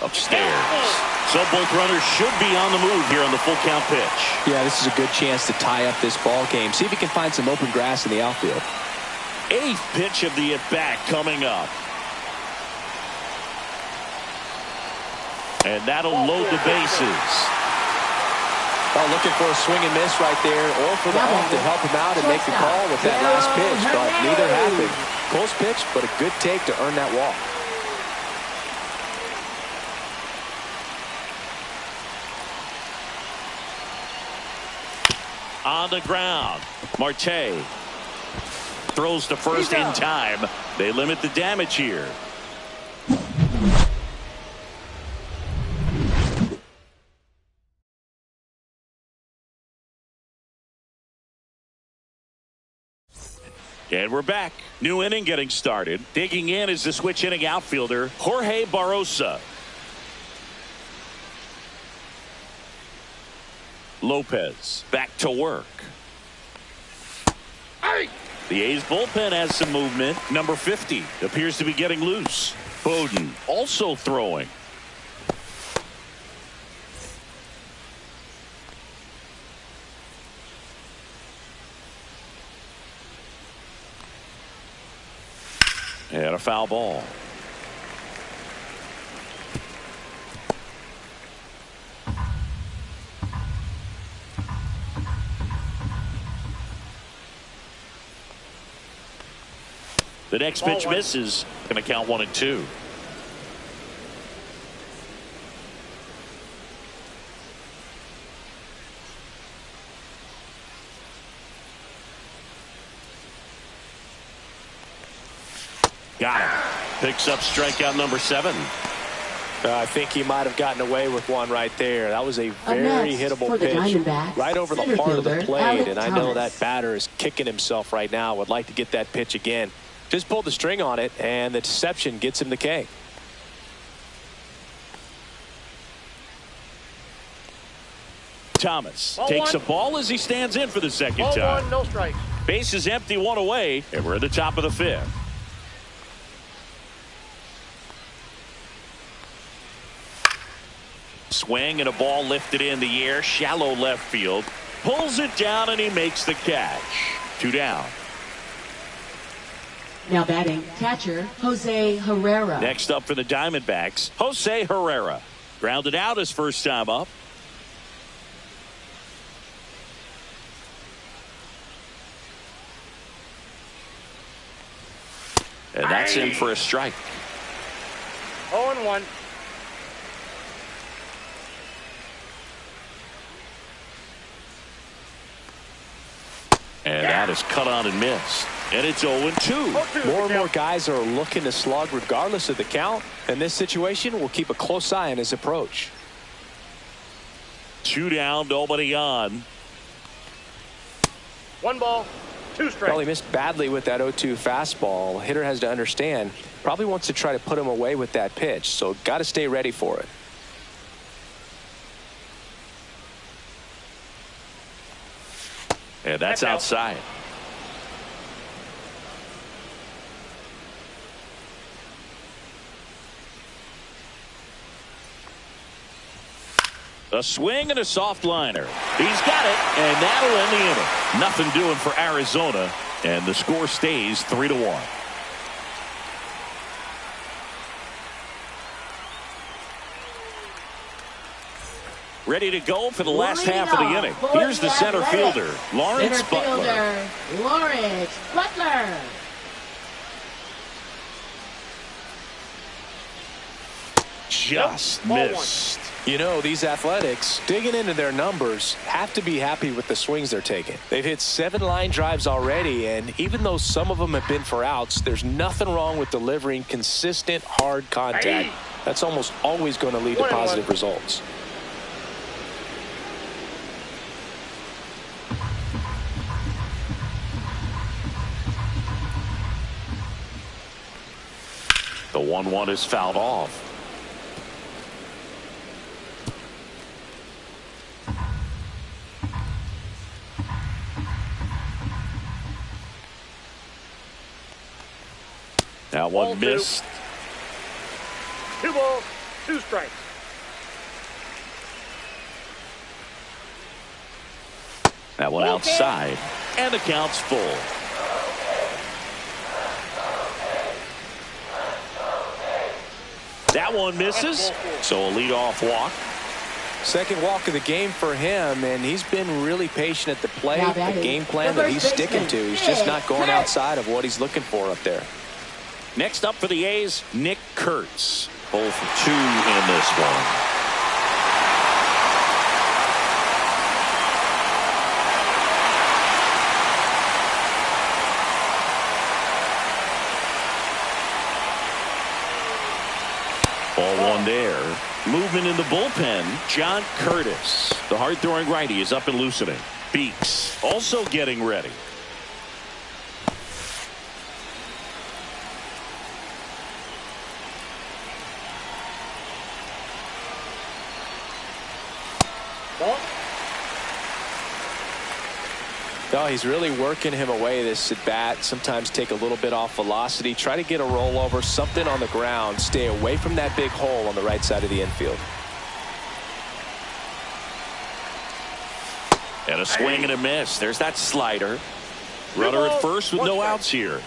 Upstairs. So both runners should be on the move here on the full count pitch. Yeah, this is a good chance to tie up this ball game. See if he can find some open grass in the outfield. 8th pitch of the at-bat coming up. And that'll load the bases. Oh, looking for a swing and miss right there, or for the ump to help him out and make the call with that last pitch, but neither happened. Close pitch, but a good take to earn that walk. On the ground, Marte throws to first in time. They limit the damage here. And we're back. New inning getting started. Digging in is the switch inning outfielder, Jorge Barrosa. Lopez back to work. The A's bullpen has some movement. Number 50 appears to be getting loose. Bowden also throwing. And a foul ball. The next pitch misses. Going to count 1-2. Got him. Picks up strikeout number 7. I think he might have gotten away with one right there. That was a very hittable pitch right over the heart of the plate, and I know that batter is kicking himself right now. Would like to get that pitch again. Just pulled the string on it, and the deception gets him the K. Thomas takes a ball as he stands in for the second time. 1, no strikes. Base is empty, 1 away, and we're at the top of the 5th. Swing and a ball lifted in the air, shallow left field. Pulls it down and he makes the catch. 2 down. Now batting, catcher, Jose Herrera. Next up for the Diamondbacks, Jose Herrera. Grounded out his first time up. And that's in for a strike. 0-1. And that is cut on and missed. And it's 0-2. More and more guys are looking to slug regardless of the count. In this situation, we'll keep a close eye on his approach. 2 down, nobody on. 1 ball, 2 strikes. Well, he missed badly with that 0-2 fastball. Hitter has to understand, probably wants to try to put him away with that pitch, so got to stay ready for it. And that's outside. A swing and a soft liner. He's got it, and that'll end the inning. Nothing doing for Arizona, and the score stays 3-1. Ready to go for the last half of the inning. Here's the center fielder, Lawrence Butler. Lawrence Butler. just missed. You know, these Athletics, digging into their numbers, have to be happy with the swings they're taking. They've hit 7 line drives already, and even though some of them have been for outs, there's nothing wrong with delivering consistent, hard contact. That's almost always going to lead to positive results. The 1-1 is fouled off. That one missed. 2 balls, 2 strikes. That one outside, and the count's full. That one misses, so a leadoff walk. Second walk of the game for him, and he's been really patient at the plate. The game plan that he's sticking to. He's just not going outside of what he's looking for up there. Next up for the A's, Nick Kurtz. 0 for 2 in this one. Ball 1 there. Movement in the bullpen. John Curtis, the hard-throwing righty, is up and loosening. Beeks also getting ready. Oh, he's really working him away this at bat. Sometimes take a little bit off velocity. Try to get a rollover, something on the ground. Stay away from that big hole on the right side of the infield. And a swing and a miss. There's that slider. Runner at first with no outs here.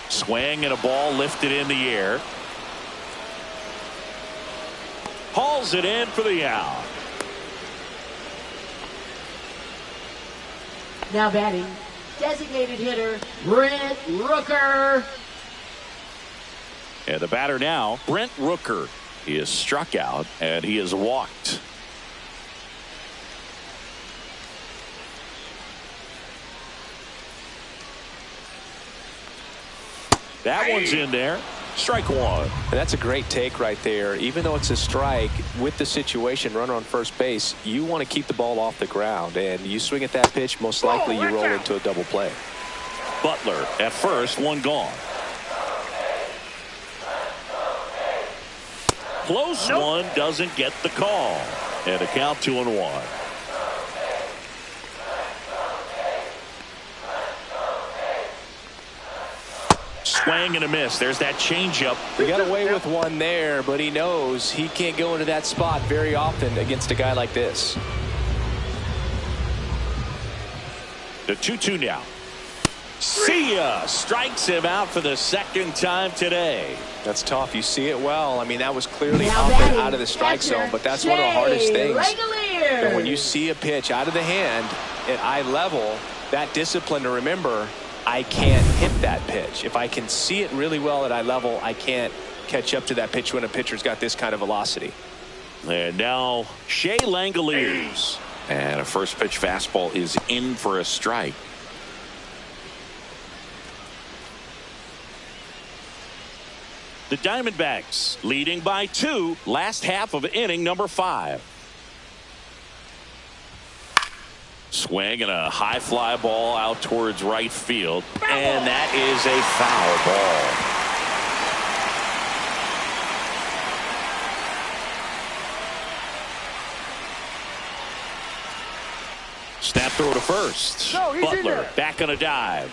Swing and a ball lifted in the air. Hauls it in for the out. Now batting, designated hitter, Brent Rooker. And the batter now, Brent Rooker. He is struck out and he is walked. That one's in there. Strike 1. And that's a great take right there. Even though it's a strike, with the situation, runner on first base, you want to keep the ball off the ground. And you swing at that pitch, most likely you roll into a double play. Butler at first, 1 gone. Close one, doesn't get the call. And a count 2-1. Swing and a miss. There's that changeup. He got away with one there, but he knows he can't go into that spot very often against a guy like this. The 2-2 now. See ya! Strikes him out for the second time today. That's tough. You see it well. I mean, that was clearly up and out of the strike zone, but that's one of the hardest things. And when you see a pitch out of the hand at eye level, that discipline to remember, I can't hit that pitch. If I can see it really well at eye level, I can't catch up to that pitch when a pitcher's got this kind of velocity. And now Shea Langoliers. And a first pitch fastball is in for a strike. The Diamondbacks leading by 2, last half of inning number 5. Swing and a high fly ball out towards right field. And that is a foul ball. Snap throw to first. Butler back on a dive.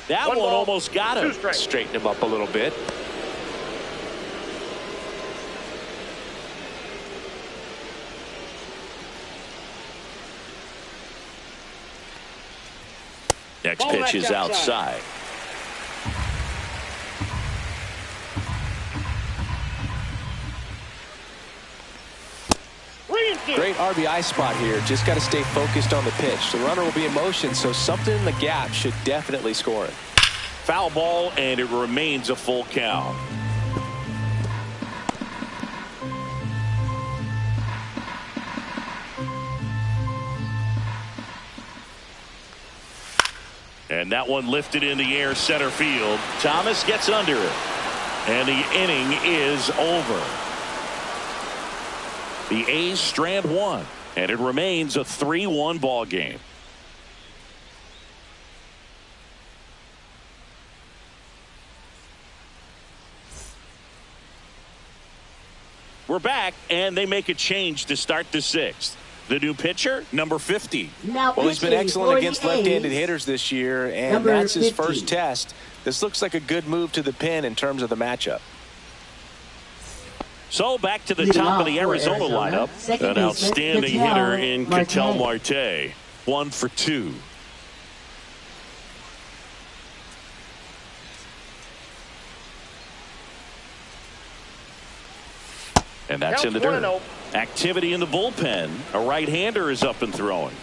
That one almost got him. Straighten him up a little bit. Next pitch is outside. Great RBI spot here. Just got to stay focused on the pitch. The runner will be in motion, so something in the gap should definitely score it. Foul ball, and it remains a full count. And that one lifted in the air center field. Thomas gets under it. And the inning is over. The A's strand one. And it remains a 3-1 ball game. We're back, and they make a change to start the sixth. The new pitcher, number 50. Now well, he's been excellent against left-handed hitters this year, and that's his first test. This looks like a good move to the pin in terms of the matchup. So back to the top of the Arizona lineup. An outstanding hitter in Ketel Marte. 1 for 2. And that's in the dirt. Activity in the bullpen. A right-hander is up and throwing.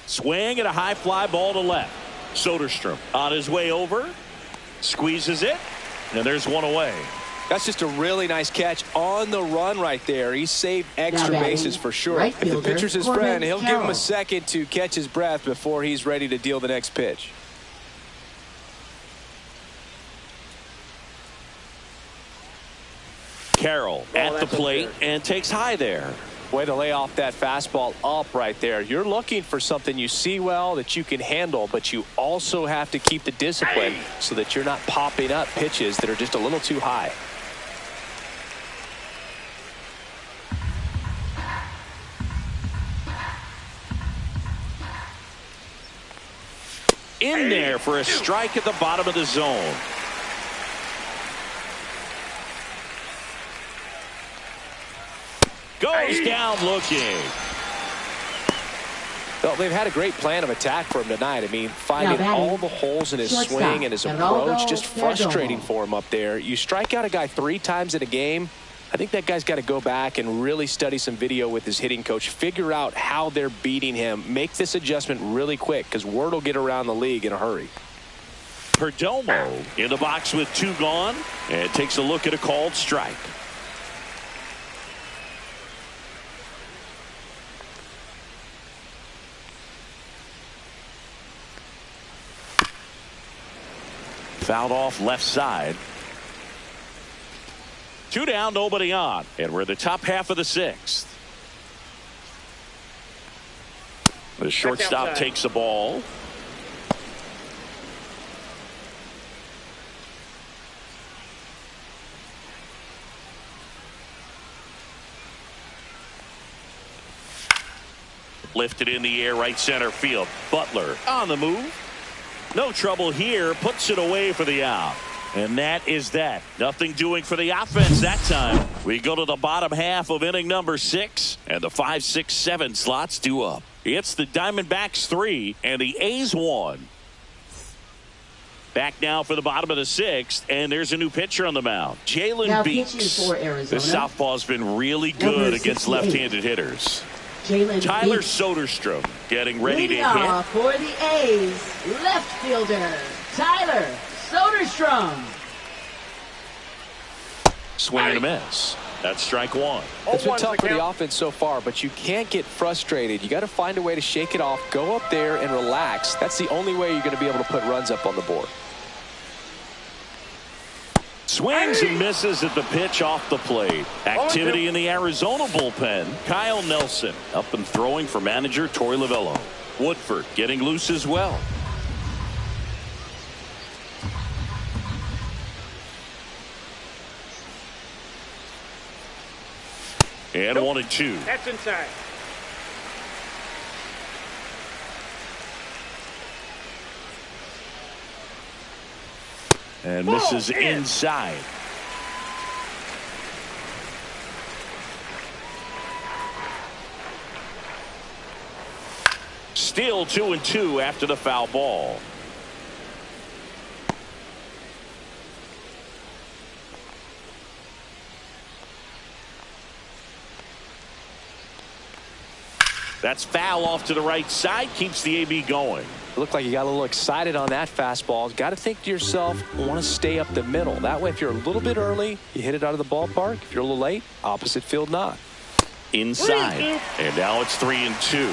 Swing and a high fly ball to left. Soderstrom on his way over. Squeezes it. And there's one away. That's just a really nice catch on the run right there. He saved extra bases for sure. If the pitcher's his friend, he'll give him a second to catch his breath before he's ready to deal the next pitch. Carroll at the plate and takes high there. Way to lay off that fastball up right there. You're looking for something you see well that you can handle, but you also have to keep the discipline so that you're not popping up pitches that are just a little too high. In there for a strike at the bottom of the zone. Goes down looking. Well, they've had a great plan of attack for him tonight. I mean, finding all the holes in his swing and his approach, just frustrating for him up there. You strike out a guy 3 times in a game, I think that guy's got to go back and really study some video with his hitting coach, figure out how they're beating him, make this adjustment really quick because word will get around the league in a hurry. Perdomo in the box with 2 gone and takes a look at a called strike. Fouled off left side. 2 down, nobody on. And we're in the top half of the 6th. The shortstop takes the ball. Lifted in the air, right center field. Butler on the move. No trouble here. Puts it away for the out. And that is that. Nothing doing for the offense that time. We go to the bottom half of inning number 6. And the 5, 6, 7 slots due up. It's the Diamondbacks 3 and the A's 1. Back now for the bottom of the 6th. And there's a new pitcher on the mound. Jalen Beeks. The southpaw's been really good against left-handed hitters. Tyler Soderstrom getting ready to hit. For the A's, left fielder, Tyler Soderstrom. Swing and a miss. That's strike 1. It's been tough for the offense so far, but you can't get frustrated. You got to find a way to shake it off, go up there and relax. That's the only way you're going to be able to put runs up on the board. Swings and misses at the pitch off the plate. Activity in the Arizona bullpen. Kyle Nelson up and throwing for manager Torey Lovullo. Woodford getting loose as well. And 1-2. That's inside. And misses inside. Still 2-2 after the foul ball. That's foul off to the right side. Keeps the AB going. Looked like you got a little excited on that fastball. Got to think to yourself, I want to stay up the middle. That way, if you're a little bit early, you hit it out of the ballpark. If you're a little late, opposite field not. Inside. And now it's 3-2.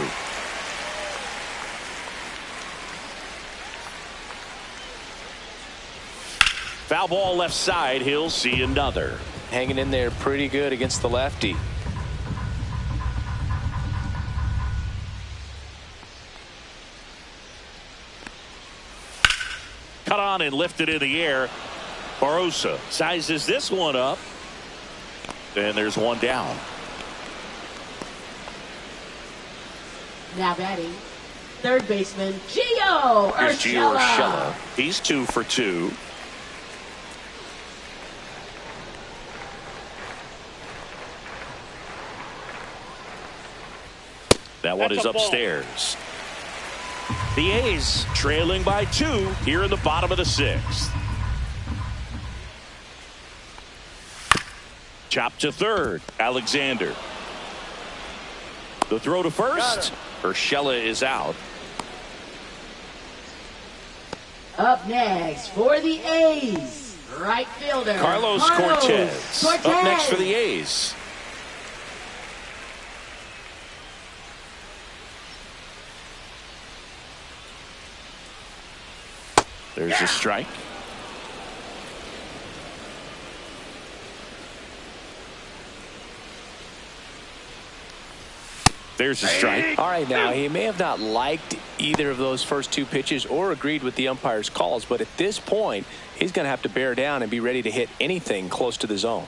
Foul ball left side. He'll see another. Hanging in there pretty good against the lefty. Cut on and lifted in the air. Barossa sizes this one up. And there's one down. Now batting, third baseman Gio Here's Gio Urshela. Urshela. He's 2 for 2. That one is upstairs. The A's trailing by 2 here in the bottom of the 6th. Chop to third. Alexander. The throw to first. Urshela is out. Up next for the A's, right fielder Carlos Cortez. Up next for the A's. There's a strike. There's a strike. All right, now, he may have not liked either of those first 2 pitches or agreed with the umpire's calls, but at this point, he's going to have to bear down and be ready to hit anything close to the zone.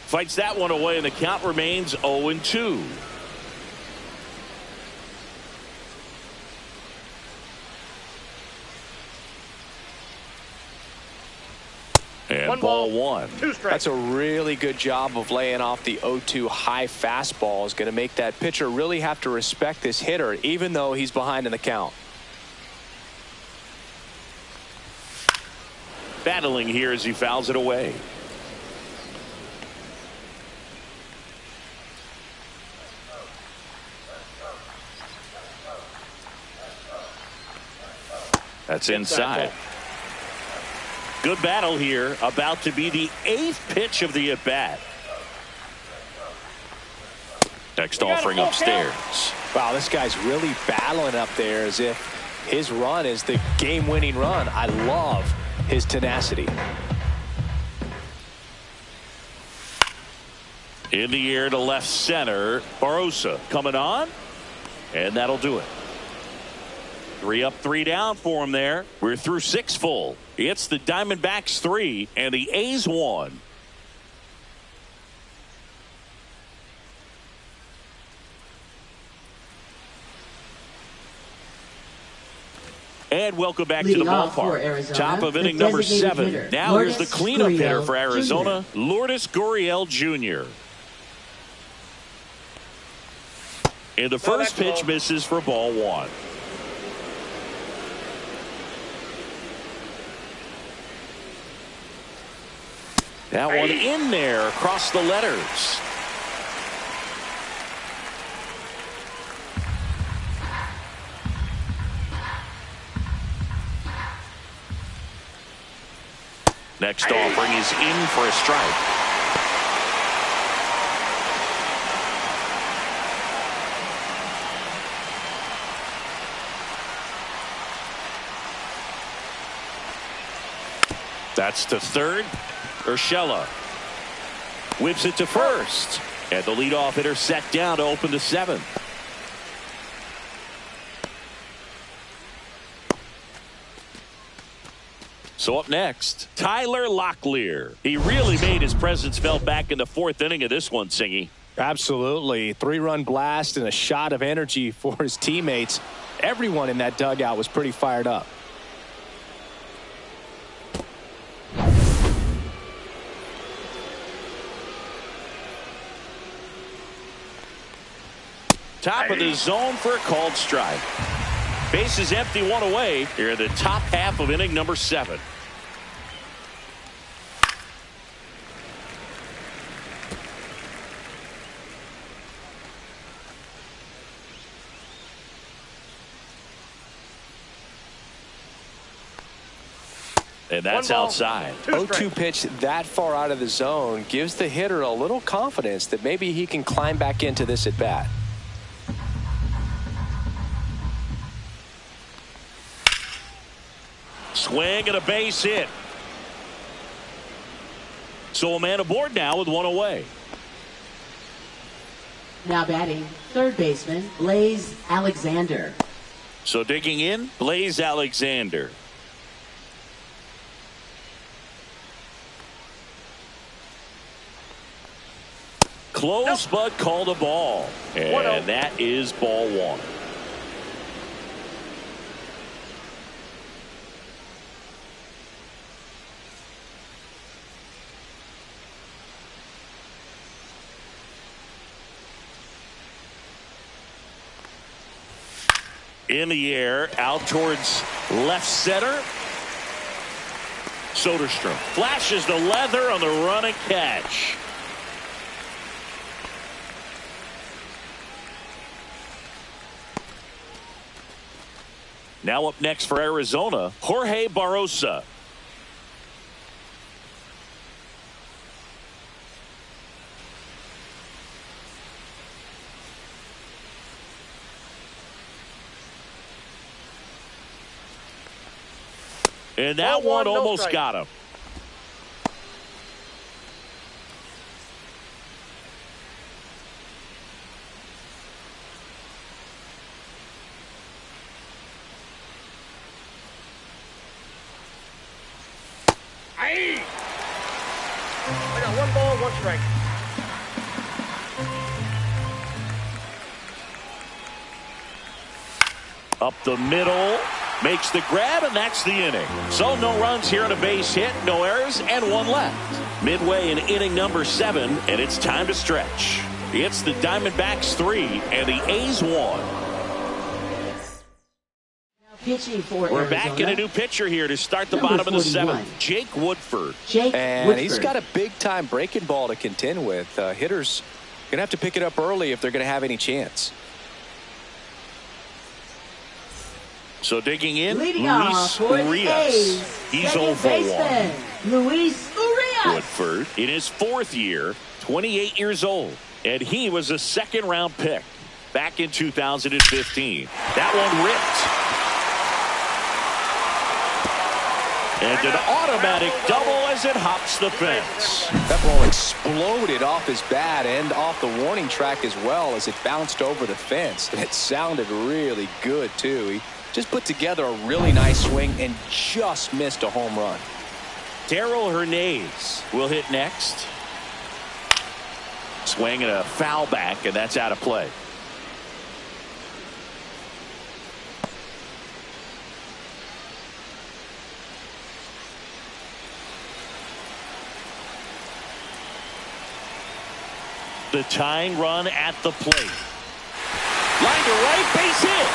Fights that one away, and the count remains 0-2. And ball 1. That's a really good job of laying off the 0-2 high fastball. Is going to make that pitcher really have to respect this hitter, even though he's behind in the count. Battling here as he fouls it away. That's inside. Good battle here. About to be the 8th pitch of the at-bat. Next offering upstairs. Wow, this guy's really battling up there as if his run is the game-winning run. I love his tenacity. In the air to left center. Barossa coming on. And that'll do it. 3 up, 3 down for him there. We're through 6 full. It's the Diamondbacks 3 and the A's 1. And welcome back to the ballpark. Top of inning number 7. Now here's the cleanup hitter for Arizona, Lourdes Gurriel Jr. And the first pitch misses for ball 1. That one in there across the letters. Next offering is in for a strike. That's to third. Urshela whips it to first. And the leadoff hitter set down to open the 7th. So up next, Tyler Locklear. He really made his presence felt back in the 4th inning of this one, Singy. Absolutely. 3-run blast and a shot of energy for his teammates. Everyone in that dugout was pretty fired up. Top of the zone for a called strike. Base is empty, one away here in the top half of inning number 7. And that's outside. 0-2 pitch that far out of the zone gives the hitter a little confidence that maybe he can climb back into this at bat. Swing and a base hit. So a man aboard now with one away. Now batting, third baseman, Blaze Alexander. So digging in, Blaze Alexander. Close, but called a ball. And that is ball 1. In the air, out towards left center. Soderstrom flashes the leather on the run and catch. Now up next for Arizona, Jorge Barrosa. And that one almost got him. I got 1 ball, 1 strike. Up the middle, makes the grab, and that's the inning. So no runs here on a base hit, no errors, and 1 left. Midway in inning number 7, and it's time to stretch. It's the Diamondbacks 3 and the A's 1. Pitching for We're Arizona. back in a new pitcher here to start the bottom of the 7th. Jake Woodford. And he's got a big-time breaking ball to contend with. Hitters going to have to pick it up early if they're going to have any chance. So digging in, Leading Luis off for the Urias. A's, He's second 0 for 1. baseman, Luis Urias. Woodford in his 4th year, 28 years old. And he was a 2nd-round pick back in 2015. That one ripped. And an automatic double as it hops the fence. That ball exploded off his bat and off the warning track as well as it bounced over the fence. And it sounded really good, too. He just put together a really nice swing and just missed a home run. Darrell Hernandez will hit next. Swing and a foul back, and that's out of play. The tying run at the plate. Line to right, base hit.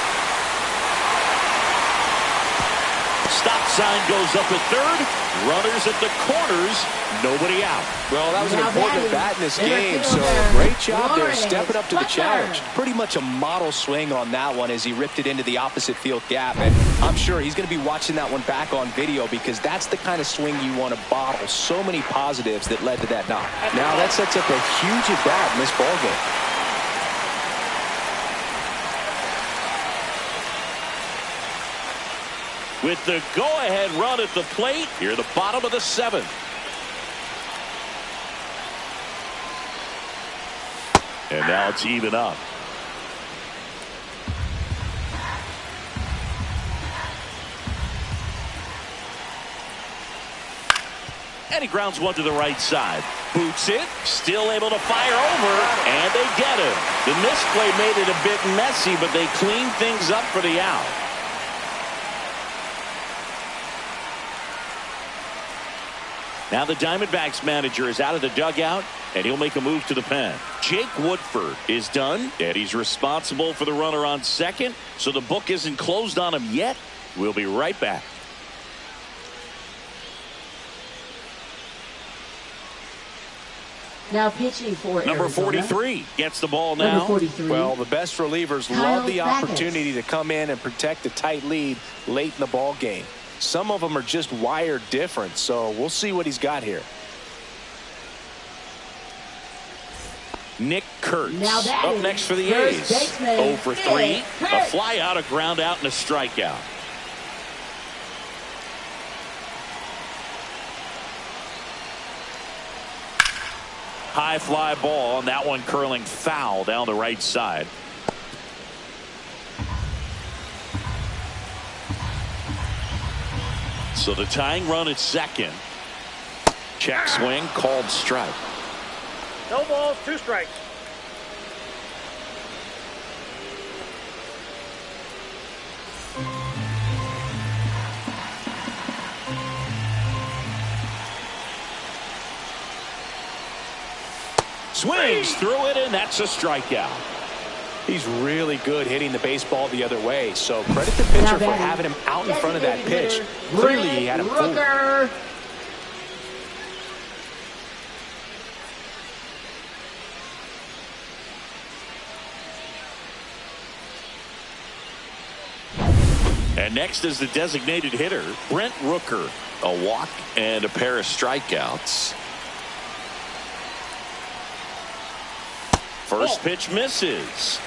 Stop sign goes up at 3rd. Runners at the corners. Nobody out. Well, that was an important bat in this game, so great job there stepping up to the challenge. Pretty much a model swing on that one as he ripped it into the opposite field gap, and I'm sure he's going to be watching that one back on video because that's the kind of swing you want to bottle. So many positives that led to that knock. Now that sets up a huge at bat in this ballgame. With the go-ahead run at the plate, here at the bottom of the 7th. And now it's even up. And he grounds one to the right side. Boots it. Still able to fire over. And they get him. The misplay made it a bit messy, but they cleaned things up for the out. Now the Diamondbacks manager is out of the dugout, and he'll make a move to the pen. Jake Woodford is done, and he's responsible for the runner on second, so the book isn't closed on him yet. We'll be right back. Now pitching for number Arizona. 43 gets the ball now. Number 43. Well, the best relievers Kyle love the Backus. opportunity to come in and protect a tight lead late in the ball game. Some of them are just wired different, so we'll see what he's got here. Nick Kurtz Now that up is next for the first A's. baseman, 0 for 3. Nick A Kurtz. fly out, a ground out, and a strikeout. High fly ball, and that one curling foul down the right side. So the tying run at second. Check swing, called strike. No balls, 2 strikes. Swings through it, and that's a strikeout. He's really good hitting the baseball the other way, so credit the pitcher Now for batting, having him out in front of that pitch. designated Clearly he had him Brent fooled. Rooker. And next is the designated hitter, Brent Rooker. A walk and a pair of strikeouts. First pitch misses.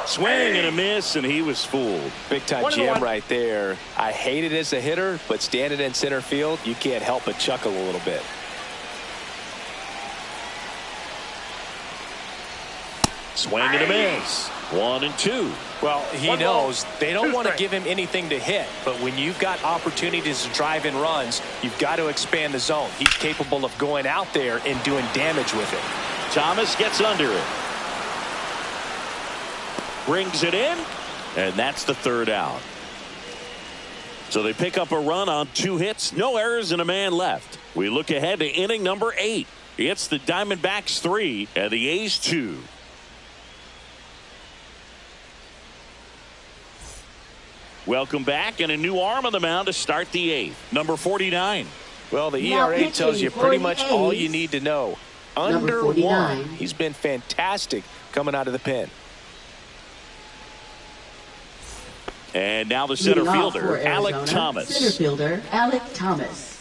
Swing and a miss, and he was fooled. Big time 1-1. jam right there. I hate it as a hitter, but standing in center field, you can't help but chuckle a little bit. Swing and a miss. 1 and 2. Well, he 1 ball, knows they don't 2 want to strikes. give him anything to hit, but when you've got opportunities to drive in runs, you've got to expand the zone. He's capable of going out there and doing damage with it. Thomas gets under it. Brings it in, and that's the third out. So they pick up a run on 2 hits, no errors, and a man left. We look ahead to inning number 8. It's the Diamondbacks 3 and the A's 2. Welcome back, and a new arm on the mound to start the 8th. Number 49. Well, the Now ERA tells pitching you for pretty the much all you A's, need to know. number Under 49. 1. He's been fantastic coming out of the pen. And now the center Leading off for fielder, Alec Arizona, Thomas. Center fielder, Alec Thomas.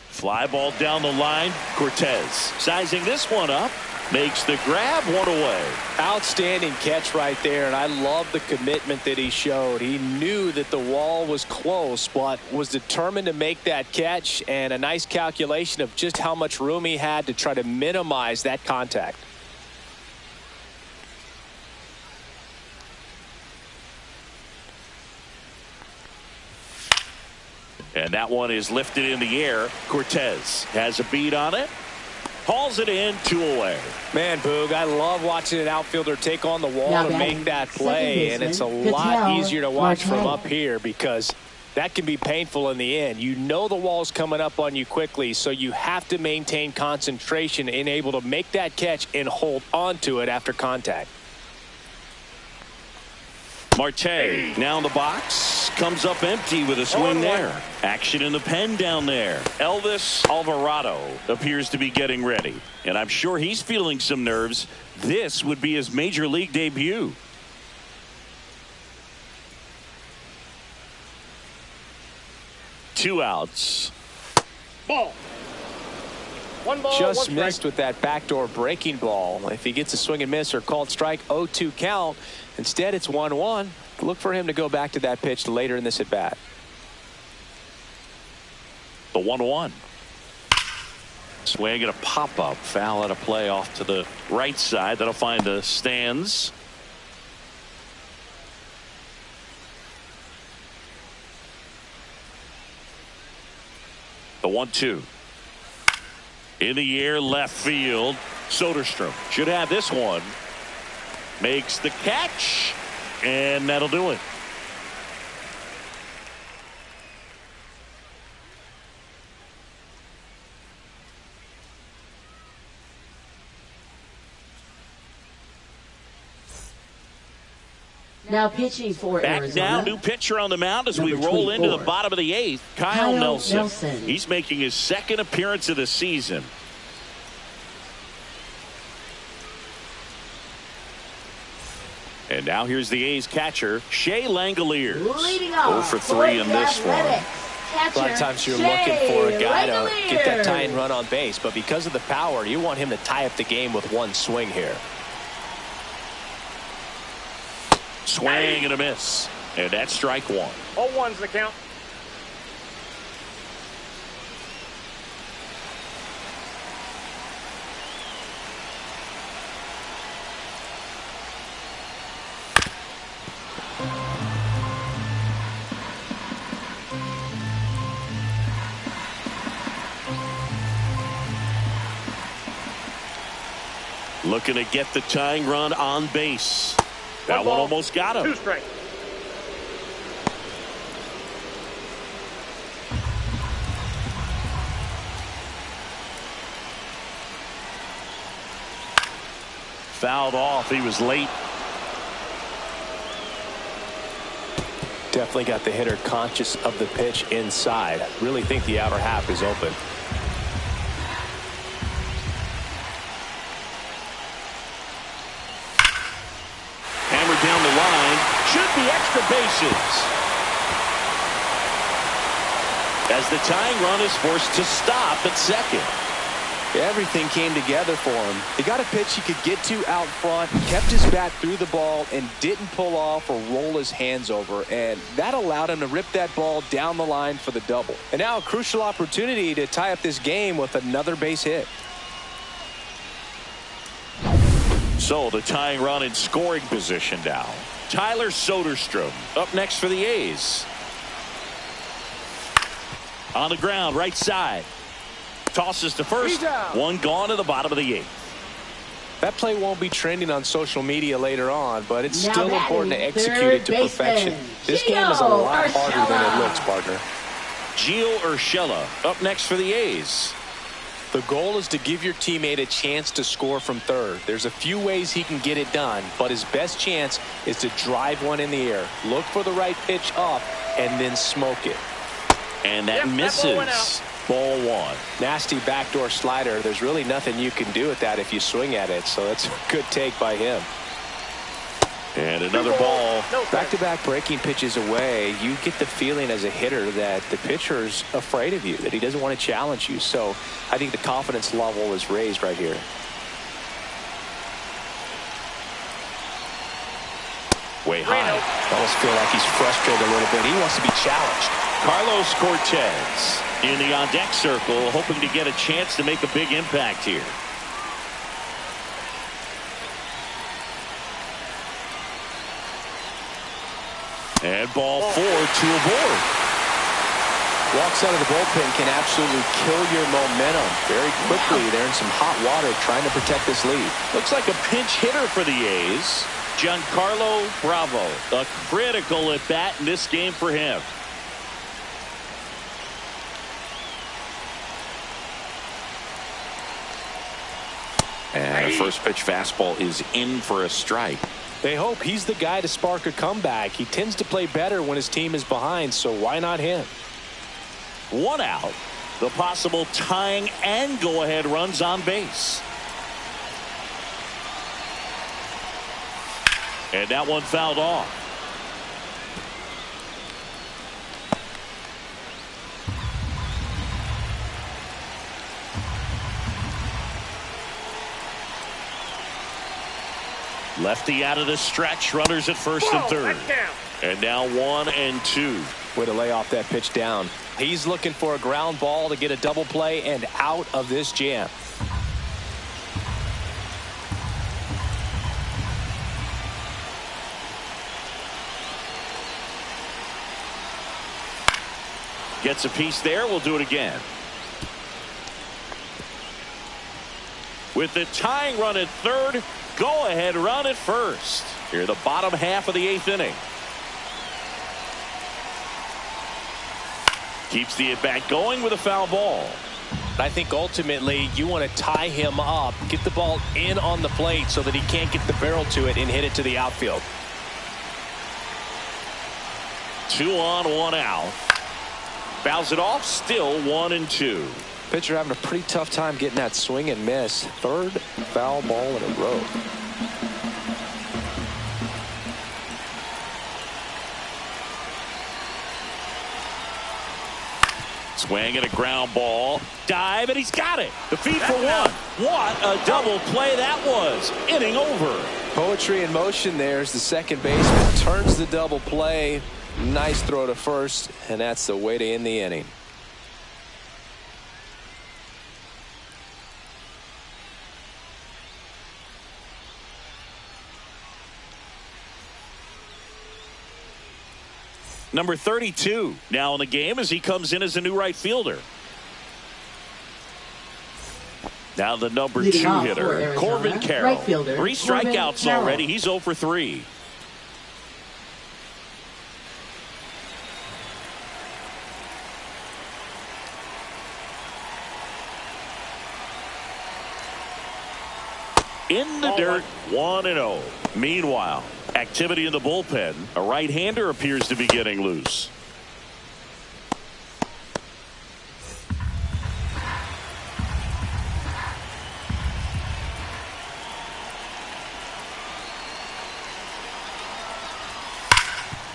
Fly ball down the line. Cortez sizing this one up. Makes the grab, 1 away. Outstanding catch right there, and I love the commitment that he showed. He knew that the wall was close, but was determined to make that catch, and a nice calculation of just how much room he had to try to minimize that contact. And that one is lifted in the air. Cortez has a beat on it. Hauls it in, 2 away. Man, Boog, I love watching an outfielder take on the wall Now to batting, make that second play, and it's a baseman, lot Patel, easier to watch from Martel. up here because that can be painful in the end. You know the wall's coming up on you quickly, so you have to maintain concentration and able to make that catch and hold on to it after contact. Marte now in the box. Comes up empty with a swing there. Action in the pen down there. Elvis Alvarado appears to be getting ready. And I'm sure he's feeling some nerves. This would be his major league debut. Two outs. Ball. One ball, Just one strike. missed with that backdoor breaking ball. If he gets a swing and miss or called strike, 0-2 count. Instead, it's 1-1. Look for him to go back to that pitch later in this at bat. The 1-1. Swing and a pop-up. Foul out of play off to the right side. That'll find the stands. The 1-2. In the air, left field. Soderstrom should have this one. Makes the catch, and that'll do it. Now pitching for Back Arizona. now, new pitcher on the mound as we Number roll into the 24. bottom of the eighth. Kyle Nelson. Nelson. He's making his second appearance of the season. And now here's the A's catcher, Shea Langoliers. Leading 0 off for 3 in this one. A lot of times you're looking for a guy to get that tying run on base, but because of the power, you want him to tie up the game with one swing here. Swing and a miss. And that's strike one. 0-1's the count. Looking to get the tying run on base. That one ball, almost got him. 2 strikes. Fouled off. He was late. Definitely got the hitter conscious of the pitch inside. Really think the outer half is open. Hammered down the line. Should be extra bases. As the tying run is forced to stop at second. Everything came together for him. He got a pitch he could get to out front, kept his bat through the ball, and didn't pull off or roll his hands over. And that allowed him to rip that ball down the line for the double. And now a crucial opportunity to tie up this game with another base hit. So the tying run in scoring position now. Tyler Soderstrom up next for the A's. On the ground, right side. Tosses to first. One gone to the bottom of the eighth. That play won't be trending on social media later on, but it's Now still batting, important to execute third it to perfection. baseman, This game is a lot Gio harder than it Urshela. looks, partner. Gio Urshela up next for the A's. The goal is to give your teammate a chance to score from third. There's a few ways he can get it done, but his best chance is to drive one in the air. Look for the right pitch up and then smoke it. And that Yep, that misses. ball went out. Ball one. Nasty backdoor slider. There's really nothing you can do with that if you swing at it, so that's a good take by him. And another ball. No Back-to-back breaking pitches away, you get the feeling as a hitter that the pitcher's afraid of you, that he doesn't want to challenge you. So I think the confidence level is raised right here. Way high. I almost feel like he's frustrated a little bit. He wants to be challenged. Carlos Cortez in the on-deck circle, hoping to get a chance to make a big impact here. And ball 4, 2 aboard. Walks out of the bullpen can absolutely kill your momentum very quickly. They're in some hot water trying to protect this lead. Looks like a pinch hitter for the A's. Giancarlo Bravo, a critical at bat in this game for him. And a first pitch fastball is in for a strike. They hope he's the guy to spark a comeback. He tends to play better when his team is behind, so why not him? One out. The possible tying and go-ahead runs on base. And that one fouled off. Lefty out of the stretch. Runners at first and third. And now 1-2. Way to lay off that pitch down. He's looking for a ground ball to get a double play and out of this jam. Gets a piece there. We'll do it again. With the tying run at third, go ahead run at first. Here the bottom half of the 8th inning. Keeps the at-bat going with a foul ball. I think ultimately you want to tie him up, get the ball in on the plate so that he can't get the barrel to it and hit it to the outfield. 2 on, 1 out. Fouls it off, still 1-2. Pitcher having a pretty tough time getting that swing and miss. Third foul ball in a row. Swing and a ground ball. Dive, and he's got it. The feed for one. What a double play that was. Inning over. Poetry in motion there as the second baseman turns the double play. Nice throw to first, and that's the way to end the inning. Number 32 now in the game as he comes in as a new right fielder. Now the number 2 hitter, Corbin Carroll. 3 strikeouts already. He's 0 for 3. In the dirt, 1-0. Meanwhile, activity in the bullpen. A right-hander appears to be getting loose.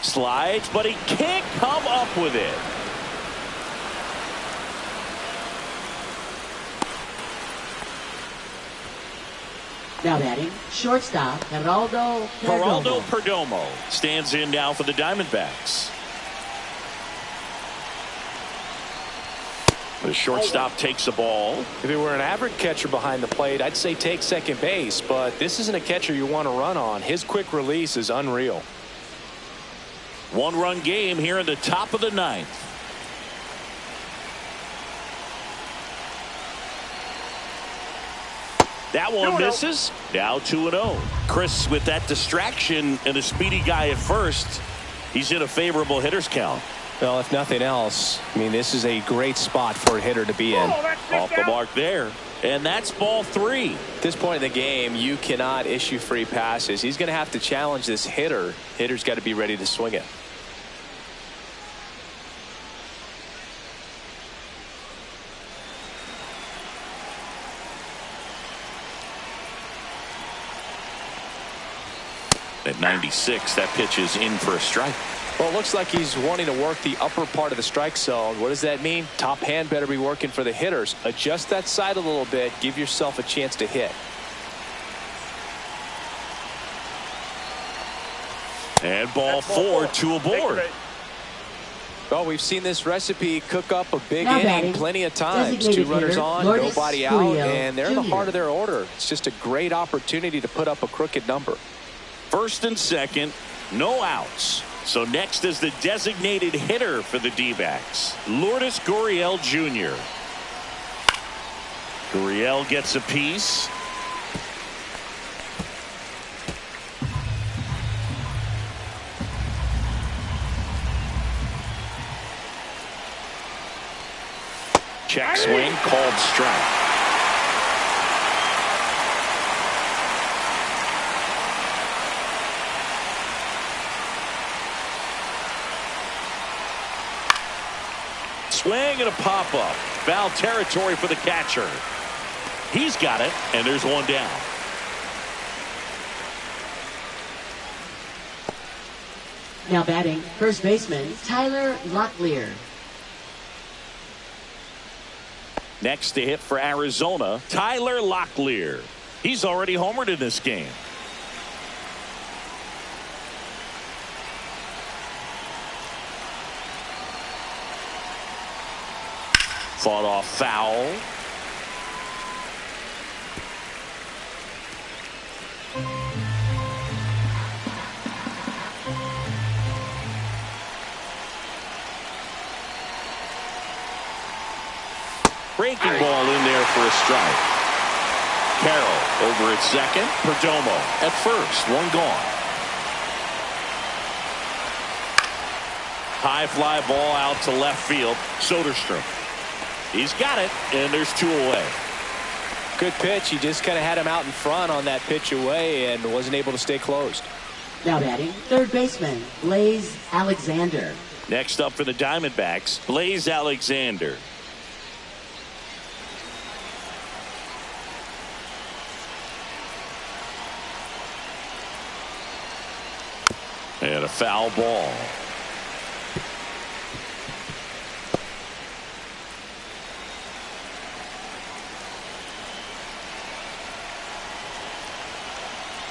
Slides, but he can't come up with it. Now batting, shortstop, Geraldo Perdomo stands in now for the Diamondbacks. The shortstop takes the ball. If it were an average catcher behind the plate, I'd say take second base, but this isn't a catcher you want to run on. His quick release is unreal. 1-run game here in the top of the 9th. That one misses. Now 2-0. Chris, with that distraction and a speedy guy at first, he's in a favorable hitter's count. Well, if nothing else, I mean, this is a great spot for a hitter to be in. Off the mark there. And that's ball 3. At this point in the game, you cannot issue free passes. He's going to have to challenge this hitter. Hitter's got to be ready to swing it. At 96, that pitch is in for a strike. Well, it looks like he's wanting to work the upper part of the strike zone. What does that mean? Top hand better be working for the hitters. Adjust that side a little bit. Give yourself a chance to hit. And ball 4, 2 aboard. Well, we've seen this recipe cook up a big inning plenty of times. 2 runners on, nobody out, and they're in the heart of their order. It's just a great opportunity to put up a crooked number. First and second, no outs. So next is the designated hitter for the D-backs, Lourdes Gurriel Jr. Gurriel gets a piece. Check swing, called strike. Swing and a pop-up. Foul territory for the catcher. He's got it, and there's one down. Now batting, first baseman, Tyler Locklear. Next to hit for Arizona, Tyler Locklear. He's already homered in this game. Fought off foul. Breaking ball in there for a strike. Carroll over at second. Perdomo at first. One gone. High fly ball out to left field. Soderstrom. He's got it, and there's two away. Good pitch. He just kind of had him out in front on that pitch away and wasn't able to stay closed. Now batting, third baseman, Blaze Alexander. Next up for the Diamondbacks, Blaze Alexander. And a foul ball.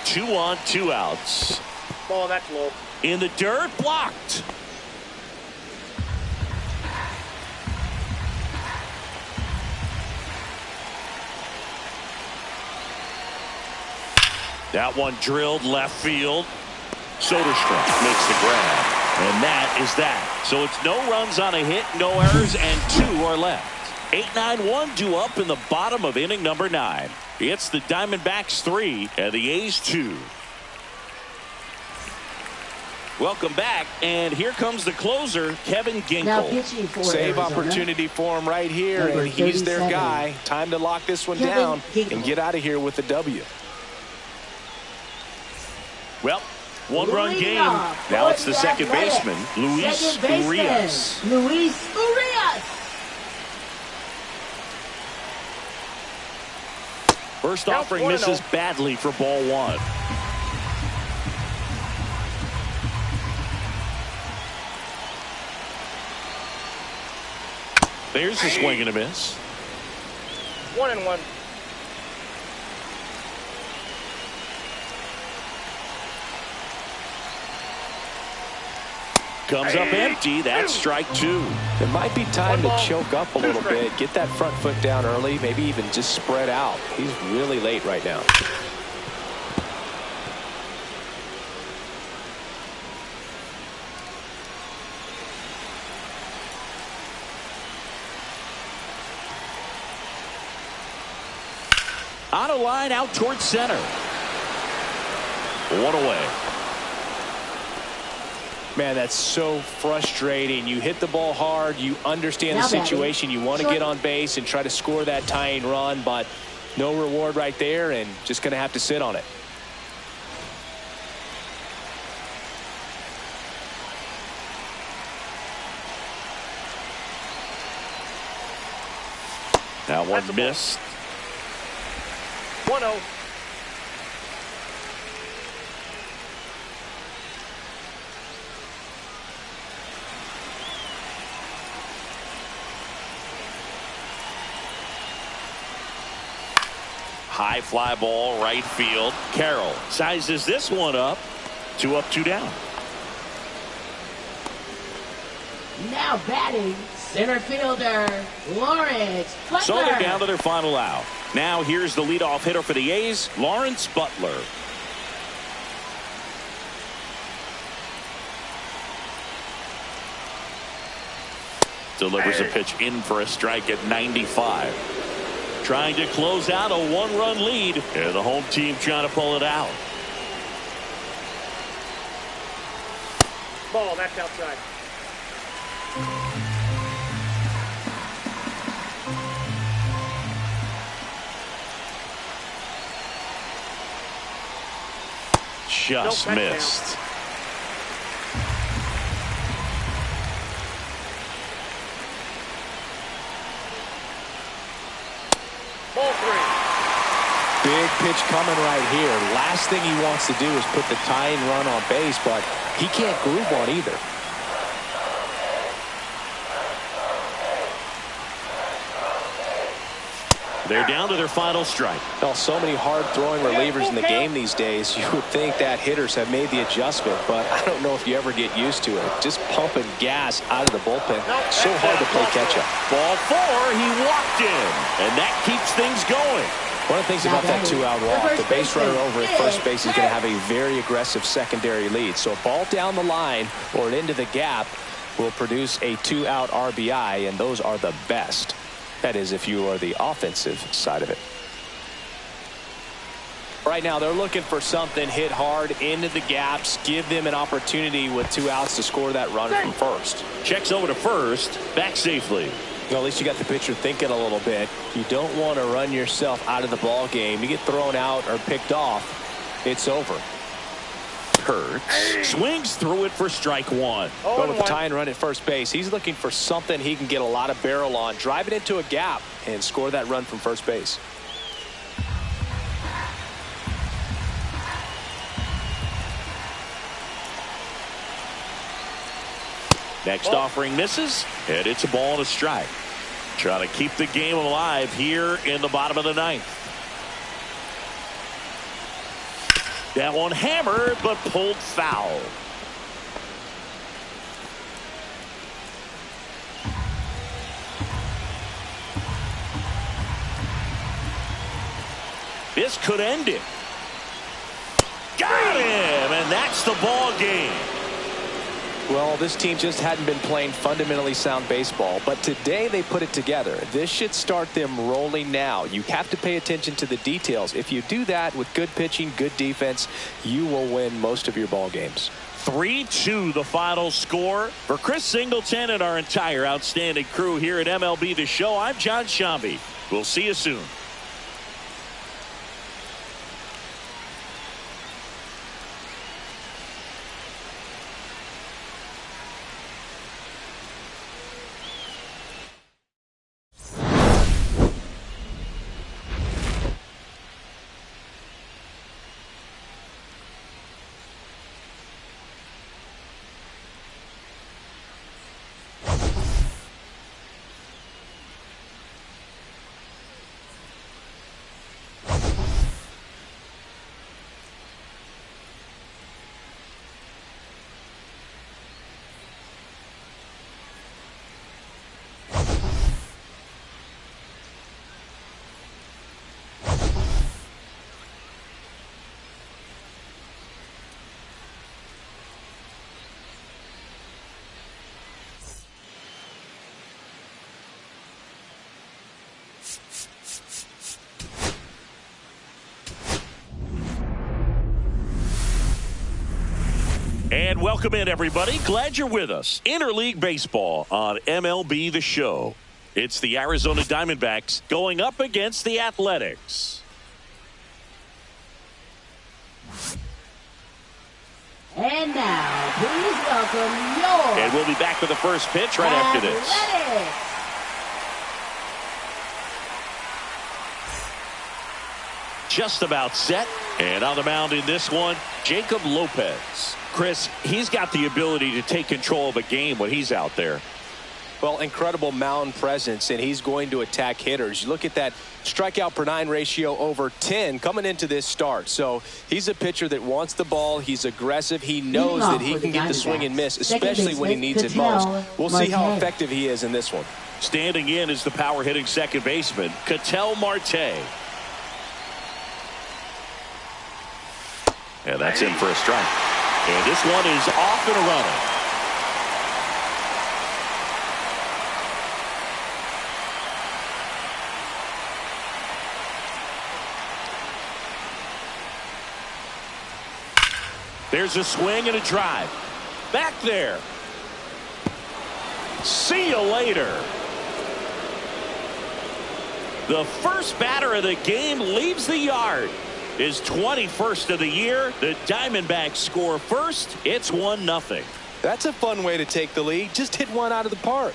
Two on, two outs. Ball, that's low. In the dirt, blocked. That one drilled left field. Soderstrom makes the grab. And that is that. So it's no runs on a hit, no errors, and two are left. 8-9-1 due up in the bottom of inning number 9. It's the Diamondbacks 3 and the A's 2. Welcome back, and here comes the closer, Kevin Now Ginkel. pitching for Save Arizona, opportunity for him right here, Number and he's their 37. guy. Time to lock this one Kevin down Ginkel. and get out of here with the W. Well, one-run Leading game. off Now for it's the the second Athletics. baseman, Luis Second baseman, Urias. Luis Urias. First Count offering 1-0. misses badly for ball one. There's a swing and a miss. 1-1. Comes up empty. That's strike two. It might be time One to ball, choke up a two little strikes. bit, get that front foot down early, maybe even just spread out. He's really late right now. On a line out towards center. One away. Man, that's so frustrating. You hit the ball hard. You understand Now the batting, situation. You want to short. get on base and try to score that tying run, but no reward right there, and just going to have to sit on it. That one That's a ball. missed. 1-0. High fly ball right field. Carroll sizes this one up. 2 up, 2 down. Now batting, center fielder, Lawrence Butler. So they're down to their final out. Now here's the leadoff hitter for the A's, Lawrence Butler. Delivers a pitch in for a strike at 95. Trying to close out a 1-run lead, and the home team trying to pull it out. Ball, that's outside. Just Nope, that's missed. Ball 3. Big pitch coming right here. Last thing he wants to do is put the tying run on base, but he can't groove one either. They're down to their final strike. Well, so many hard-throwing relievers in the game these days, you would think that hitters have made the adjustment, but I don't know if you ever get used to it. Just pumping gas out of the bullpen. So hard to play catch-up. Ball 4, he walked in, and that keeps things going. One of the things about that two-out walk, the base runner over at first base is going to have a very aggressive secondary lead. So a ball down the line or into the gap will produce a two-out RBI, and those are the best. That is, if you are the offensive side of it. Right now, they're looking for something hit hard into the gaps, give them an opportunity with 2 outs to score that run from first. Checks over to first, back safely. Well, at least you got the pitcher thinking a little bit. You don't want to run yourself out of the ball game. You get thrown out or picked off, it's over. Hurts swings through it for strike 1. But with the tying run at first base, he's looking for something he can get a lot of barrel on, drive it into a gap, and score that run from first base. Next offering misses, and it's a ball and a strike. Trying to keep the game alive here in the bottom of the 9th. That one hammered, but pulled foul. This could end it. Got him, and that's the ball game. Well, this team just hadn't been playing fundamentally sound baseball, but today they put it together. This should start them rolling now. You have to pay attention to the details. If you do that with good pitching, good defense, you will win most of your ball games. 3-2 the final score. For Chris Singleton and our entire outstanding crew here at MLB The Show, I'm John Shambi. We'll see you soon. And welcome in, everybody. Glad you're with us. Interleague Baseball on MLB The Show. It's the Arizona Diamondbacks going up against the Athletics. And now, please welcome your... And we'll be back with the first pitch right after this. Athletics. Just about set. And on the mound in this one, Jacob Lopez. Chris, he's got the ability to take control of a game when he's out there. Well, incredible mound presence, and he's going to attack hitters. You look at that strikeout per 9 ratio over 10 coming into this start. So he's a pitcher that wants the ball. He's aggressive. He knows that he can get the swing and miss, especially when he needs it most. We'll see how effective he is in this one. Standing in is the power hitting second baseman, Ketel Marte. And that's in for a strike. And this one is off and a runner. There's a swing and a drive. Back there. See you later. The first batter of the game leaves the yard. His 21st of the year. The Diamondbacks score first. It's 1-0. That's a fun way to take the lead. Just hit one out of the park.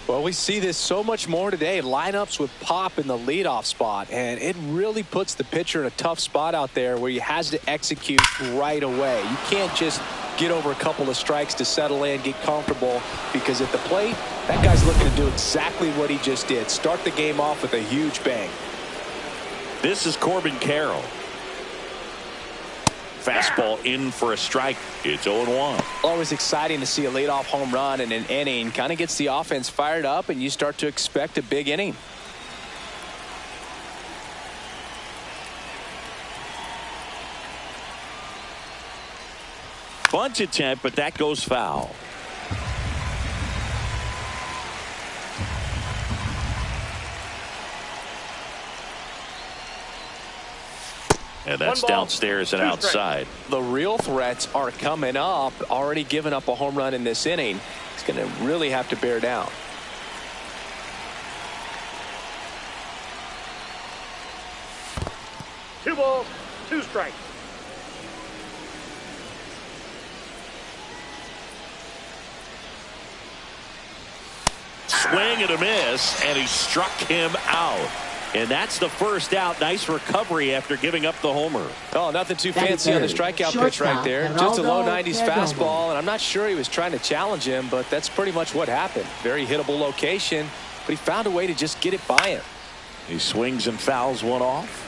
Well, we see this so much more today. Lineups with pop in the leadoff spot, and it really puts the pitcher in a tough spot out there where he has to execute right away. You can't just get over a couple of strikes to settle in, get comfortable, because at the plate, that guy's looking to do exactly what he just did. Start the game off with a huge bang. This is Corbin Carroll. Fastball in for a strike. It's 0-1. Always exciting to see a leadoff home run in an inning. Kind of gets the offense fired up, and you start to expect a big inning. Bunt attempt, but that goes foul. And that's downstairs and outside. The real threats are coming up. Already given up a home run in this inning. He's going to really have to bear down. Two balls, two strikes. Swing and a miss, and he struck him out. And that's the first out. Nice recovery after giving up the homer. Oh, nothing too fancy on the strikeout pitch right there. Just a low 90s fastball, and I'm not sure he was trying to challenge him, but that's pretty much what happened. Very hittable location, but he found a way to just get it by him. He swings and fouls one off.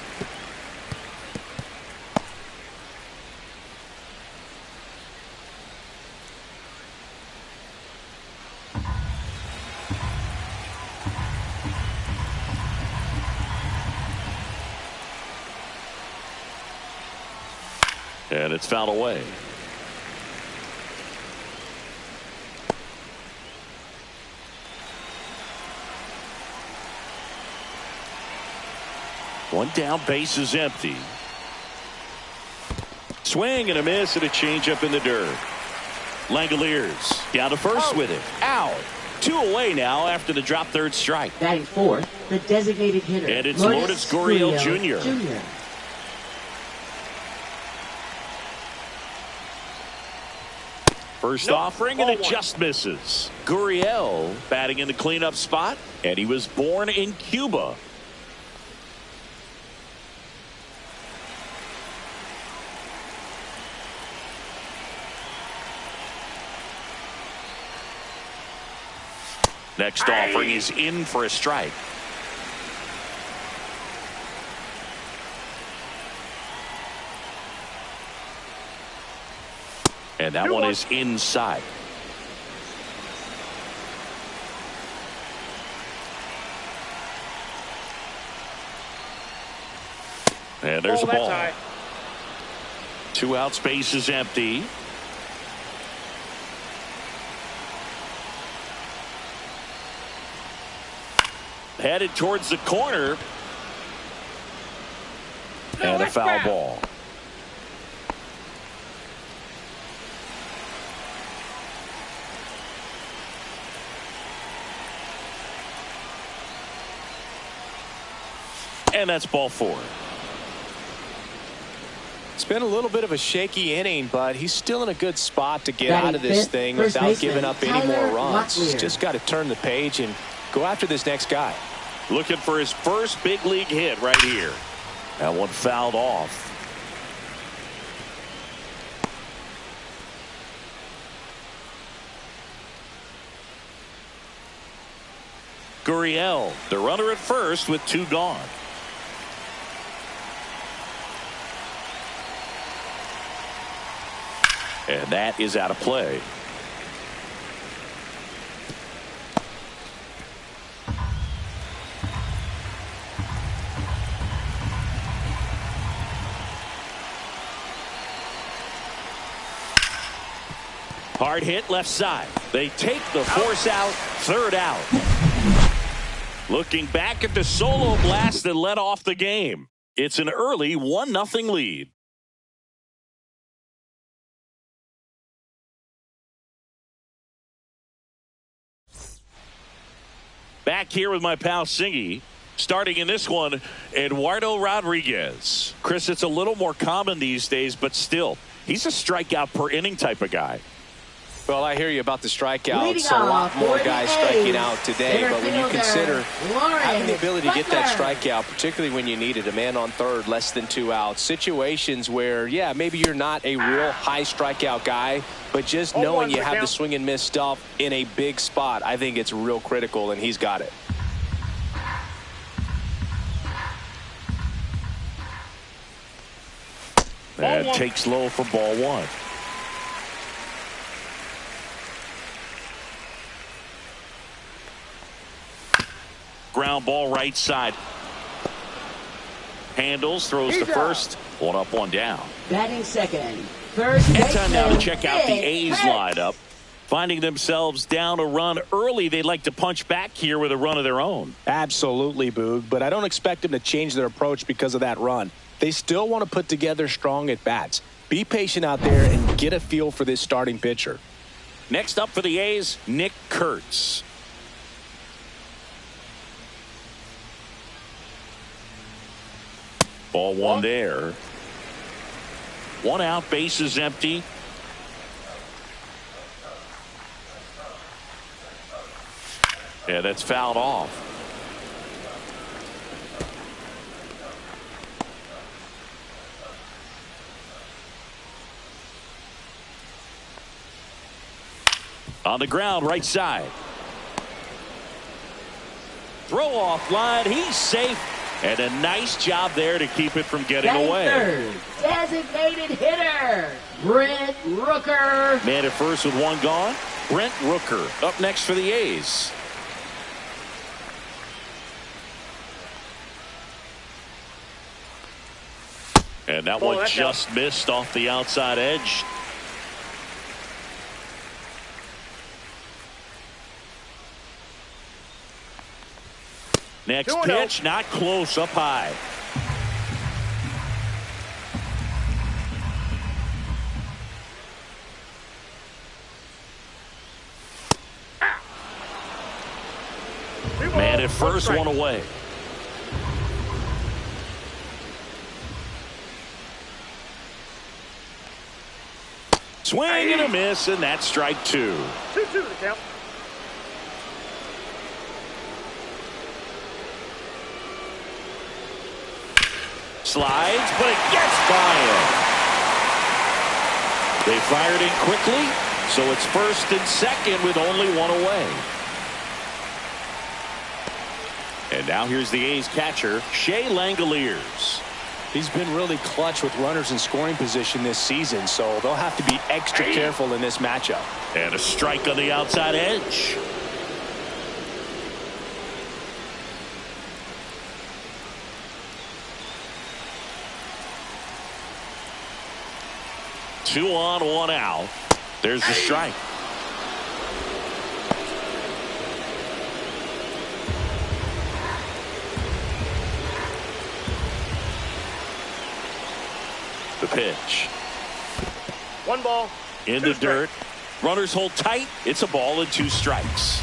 And it's fouled away. One down, base is empty. Swing and a miss and a changeup in the dirt. Langoliers down to first with it. Out. 2 away now after the drop third strike. Batting fourth, the designated hitter. And it's Lourdes Gurriel Jr. First offering, and it just misses. Gurriel batting in the cleanup spot, and he was born in Cuba. Next offering is in for a strike. And that one is inside. And there's a ball. High. 2 outs, base is empty. Headed towards the corner. And a foul ball. And that's ball 4. It's been a little bit of a shaky inning, but he's still in a good spot to get out of this thing without giving up any more runs. He's just got to turn the page and go after this next guy. Looking for his first big league hit right here. That one fouled off. Gurriel, the runner at first with 2 gone. And that is out of play. Hard hit left side. They take the force out. 3rd out. Looking back at the solo blast that led off the game. It's an early 1-0 lead. Back here with my pal Singy. Starting in this one, Eduardo Rodriguez. Chris, it's a little more common these days, but still, he's a strikeout per inning type of guy. Well, I hear you about the strikeouts. Leading A lot off more for guys the striking A's, out today. center But when you fielder, consider having the ability to get that Butler. strikeout, particularly when you need it, a man on third, less than 2 outs, situations where, yeah, maybe you're not a real high strikeout guy, but just knowing you have the swing and miss stuff in a big spot, I think it's real critical, and he's got it. That takes low for ball one. Ground ball right side. Handles, throws to first. One up, one down. Batting second. First And time now to baseman, check out the Vic A's Peck. lineup. Finding themselves down a run early, they'd like to punch back here with a run of their own. Absolutely, Boog, but I don't expect them to change their approach because of that run. They still want to put together strong at-bats. Be patient out there and get a feel for this starting pitcher. Next up for the A's, Nick Kurtz. Ball one there. One out, base is empty. Yeah, that's fouled off. On the ground, right side. Throw off line. He's safe. And a nice job there to keep it from getting Batting away. third, designated hitter, Brent Rooker. Man at first with one gone. Brent Rooker up next for the A's. And that one just missed off the outside edge. Next pitch, not close, up high. Man at first, one away. Swing and a miss, and that's strike two. 2-2 the count. Slides, but it gets by him. They fired in quickly, so it's first and second with only one away. And now here's the A's catcher, Shea Langoliers. He's been really clutch with runners in scoring position this season, so they'll have to be extra careful in this matchup. And a strike on the outside edge. Two on, one out. There's the strike. The pitch. One ball. In the dirt. Runners hold tight. It's a ball and two strikes.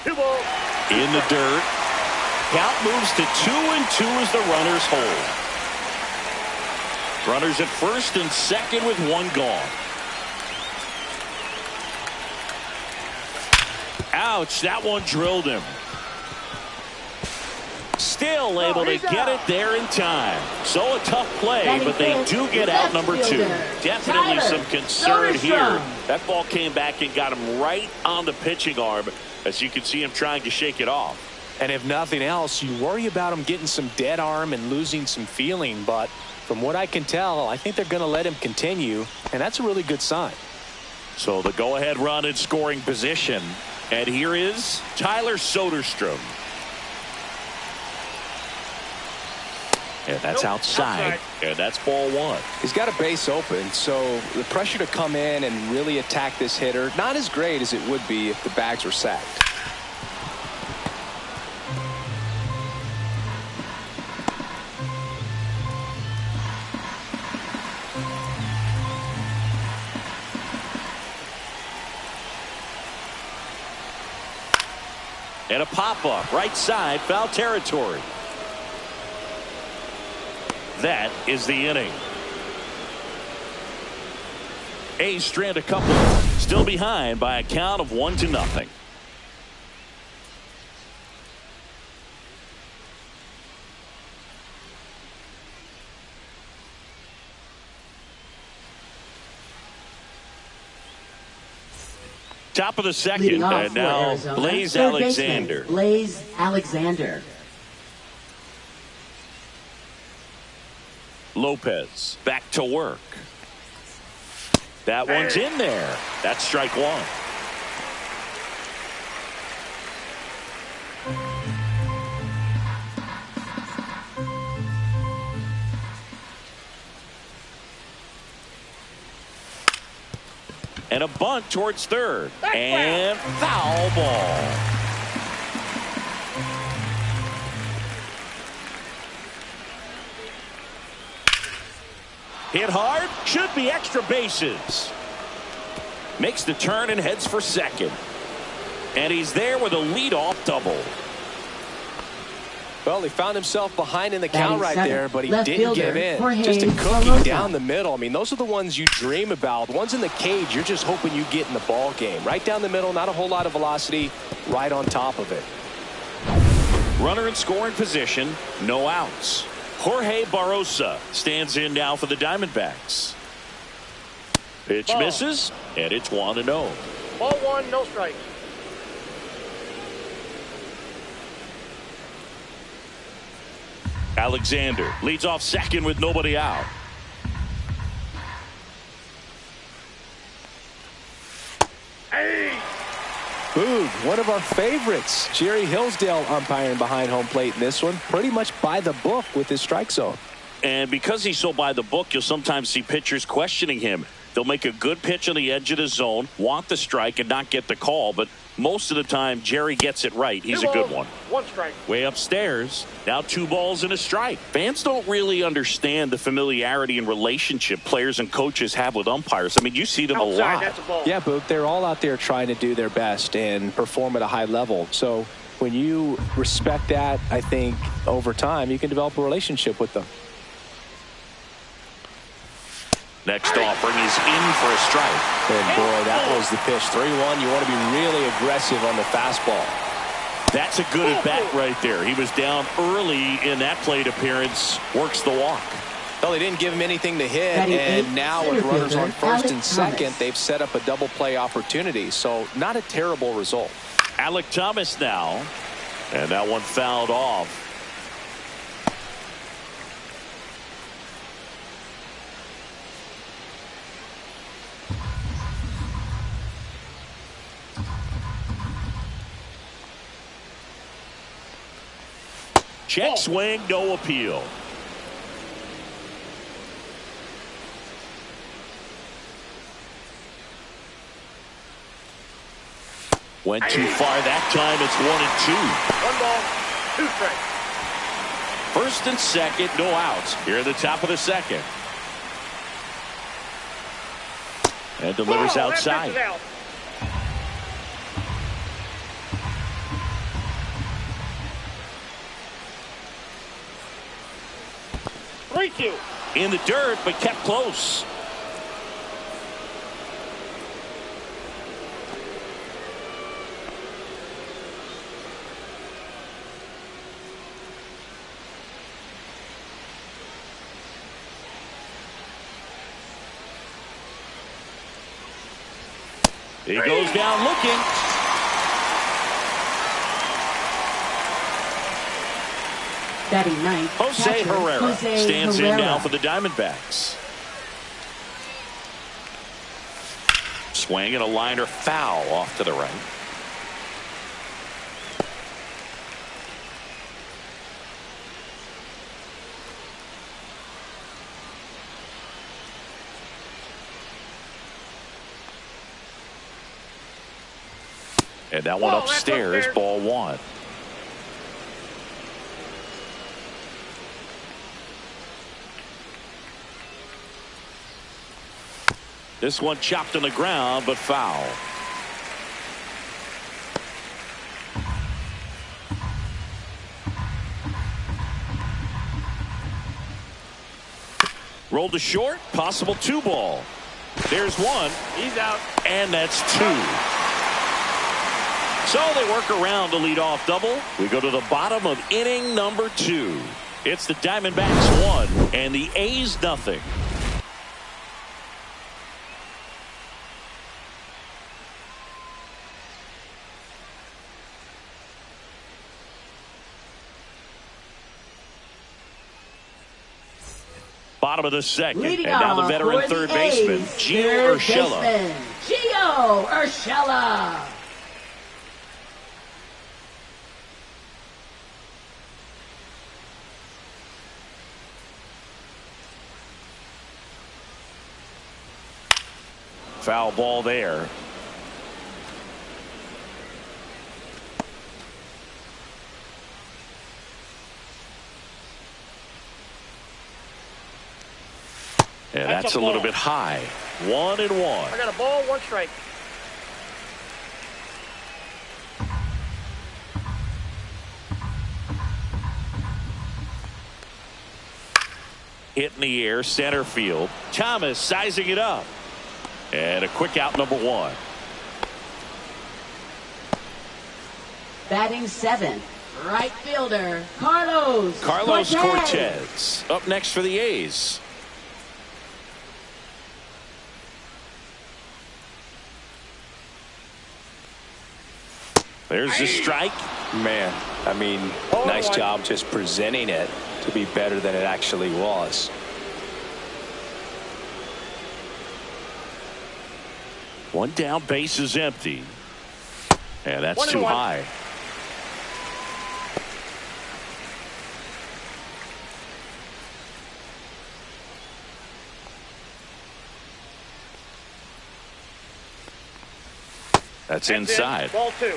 Two balls. In the dirt. Count moves to 2-2 as the runners hold. Runners at first and second with one gone. Ouch, that one drilled him. Still able to get it there in time. So a tough play, but they do get out number two. Definitely some concern here. That ball came back and got him right on the pitching arm, as you can see him trying to shake it off. And if nothing else, you worry about him getting some dead arm and losing some feeling. But from what I can tell, I think they're going to let him continue, and that's a really good sign. So the go-ahead run in scoring position. And here is Tyler Soderstrom. And that's outside. And that's ball one. He's got a base open, so the pressure to come in and really attack this hitter, not as great as it would be if the bags were sacked. And a pop-up, right side, foul territory. That is the inning. A's strand a couple. Still behind by a count of 1-0. Top of the second, and now Blaze Alexander. Blaze Alexander. Lopez back to work. That one's in there. That's strike one. And a bunt towards third. And foul ball. Hit hard. Should be extra bases. Makes the turn and heads for second. And he's there with a leadoff double. Well, he found himself behind in the count right there, but he didn't fielder, give in. Jorge Just a cookie Barrosa. down the middle. I mean, those are the ones you dream about. The ones in the cage, you're just hoping you get in the ball game. Right down the middle, not a whole lot of velocity, right on top of it. Runner in scoring position, no outs. Jorge Barrosa stands in now for the Diamondbacks. Pitch misses, and it's 1-0. Ball one, no strikes. Alexander leads off second with nobody out. Boog, one of our favorites. Jerry Hillsdale umpiring behind home plate in this one. Pretty much by the book with his strike zone. And because he's so by the book, you'll sometimes see pitchers questioning him. They'll make a good pitch on the edge of the zone, want the strike, and not get the call. But most of the time, Jerry gets it right. He's a good one. One strike. Way upstairs, now 2 balls and a strike. Fans don't really understand the familiarity and relationship players and coaches have with umpires. I mean, you see them a lot. That's a ball. Yeah, Boog, they're all out there trying to do their best and perform at a high level. So when you respect that, I think over time, you can develop a relationship with them. Next offering is in for a strike. And boy, that was the pitch. 3-1. You want to be really aggressive on the fastball. That's a good at bat right there. He was down early in that plate appearance. Works the walk. Well, they didn't give him anything to hit, and now with runners on first and second, they've set up a double play opportunity. So not a terrible result. Alec Thomas now, and that one fouled off. Check swing, no appeal. Went too far that time. It's 1-2. 1 ball, 2 strikes. First and second, no outs. Here at the top of the second. And delivers outside. Out. 3-2. In the dirt, but kept close. He goes down looking. Batting ninth, Jose Herrera Jose stands Herrera. in now for the Diamondbacks. Swing and a liner foul off to the right. And that one upstairs, ball one. This one chopped on the ground, but foul. Rolled to short. Possible 2-ball. There's one. He's out. And that's 2. So they work around the leadoff double. We go to the bottom of inning number 2. It's the Diamondbacks 1 and the A's 0. Bottom of the second. Leading and now the off veteran for third the baseman, A's, Gio Urshela. Gio Urshela. Foul ball there. And that's a little bit high. 1-1. I got a ball, 1 strike. Hit in the air, center field. Thomas sizing it up. And a quick out, number 1. Batting 7th, right fielder, Carlos Cortez. Up next for the A's. There's the strike. Man, I mean, nice job just presenting it to be better than it actually was. One down, base is empty. And that's 1-1. too high. That's inside. Ball 2.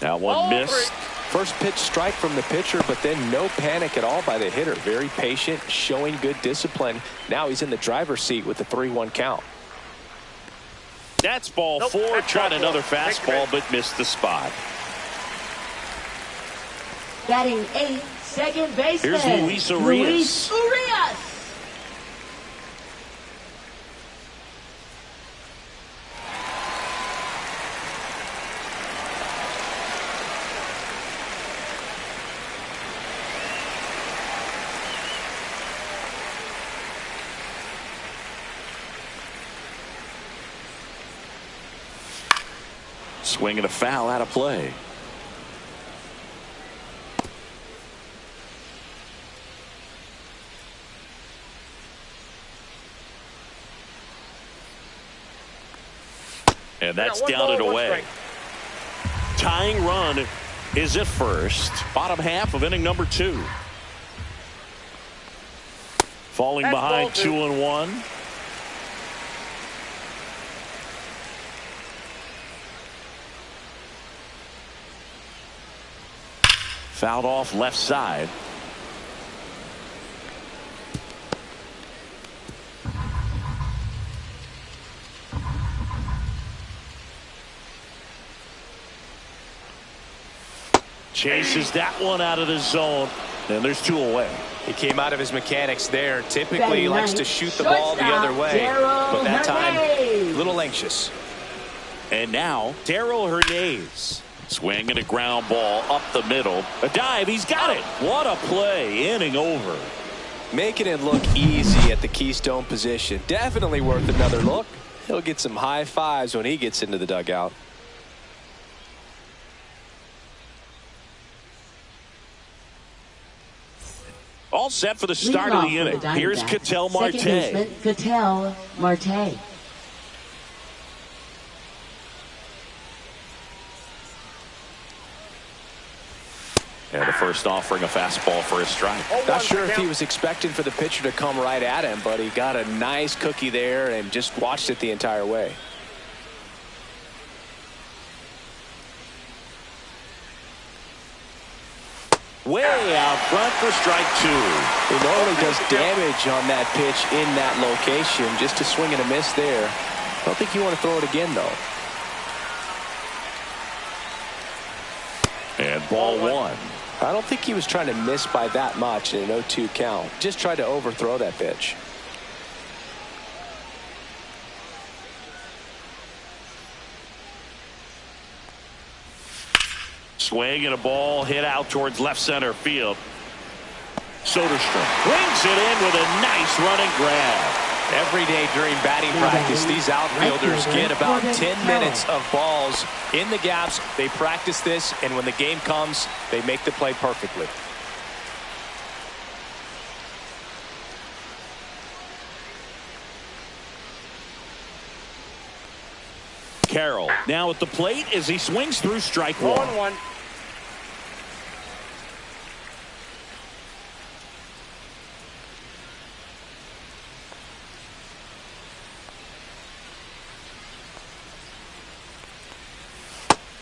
Now one missed. First pitch strike from the pitcher, but then no panic at all by the hitter. Very patient, showing good discipline. Now he's in the driver's seat with the 3-1 count. That's ball 4. Tried another fastball, but missed the spot. Batting 8th, second baseman. Here's Luis Urias. Swing and a foul out of play. And that's down and away. Tying run is at first. Bottom half of inning number 2. Falling behind 2-1. Fouled off left side. Chases that one out of the zone. And there's 2 away. He came out of his mechanics there. Typically he likes to shoot the ball the other way, but that time a little anxious. And now Darrell Hernandez. Swing and a ground ball up the middle. A dive. He's got it. What a play. Inning over. Making it look easy at the Keystone position. Definitely worth another look. He'll get some high fives when he gets into the dugout. All set for the start of the inning. Here's Ketel Marte. Second baseman, Ketel Marte. And the first offering a fastball for a strike. Not sure if he was expecting for the pitcher to come right at him, but he got a nice cookie there and just watched it the entire way. Way out front for strike 2. He normally does damage on that pitch in that location. Just a swing and a miss there. I don't think you want to throw it again, though. And Ball one. I don't think he was trying to miss by that much in an 0-2 count. Just tried to overthrow that pitch. Swing and a ball hit out towards left center field. Soderstrom brings it in with a nice running grab. Every day during batting practice, these outfielders get about 10 minutes of balls in the gaps. They practice this, and when the game comes, they make the play perfectly. Carroll now at the plate as he swings through strike one. 1-1.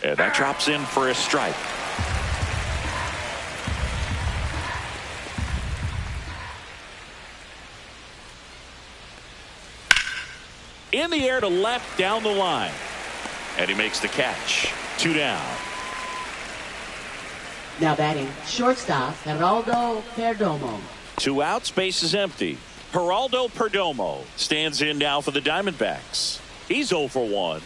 And that drops in for a strike. In the air to left down the line. And he makes the catch. 2 down. Now batting shortstop, Geraldo Perdomo. 2 outs, base is empty. Geraldo Perdomo stands in now for the Diamondbacks. He's 0 for 1.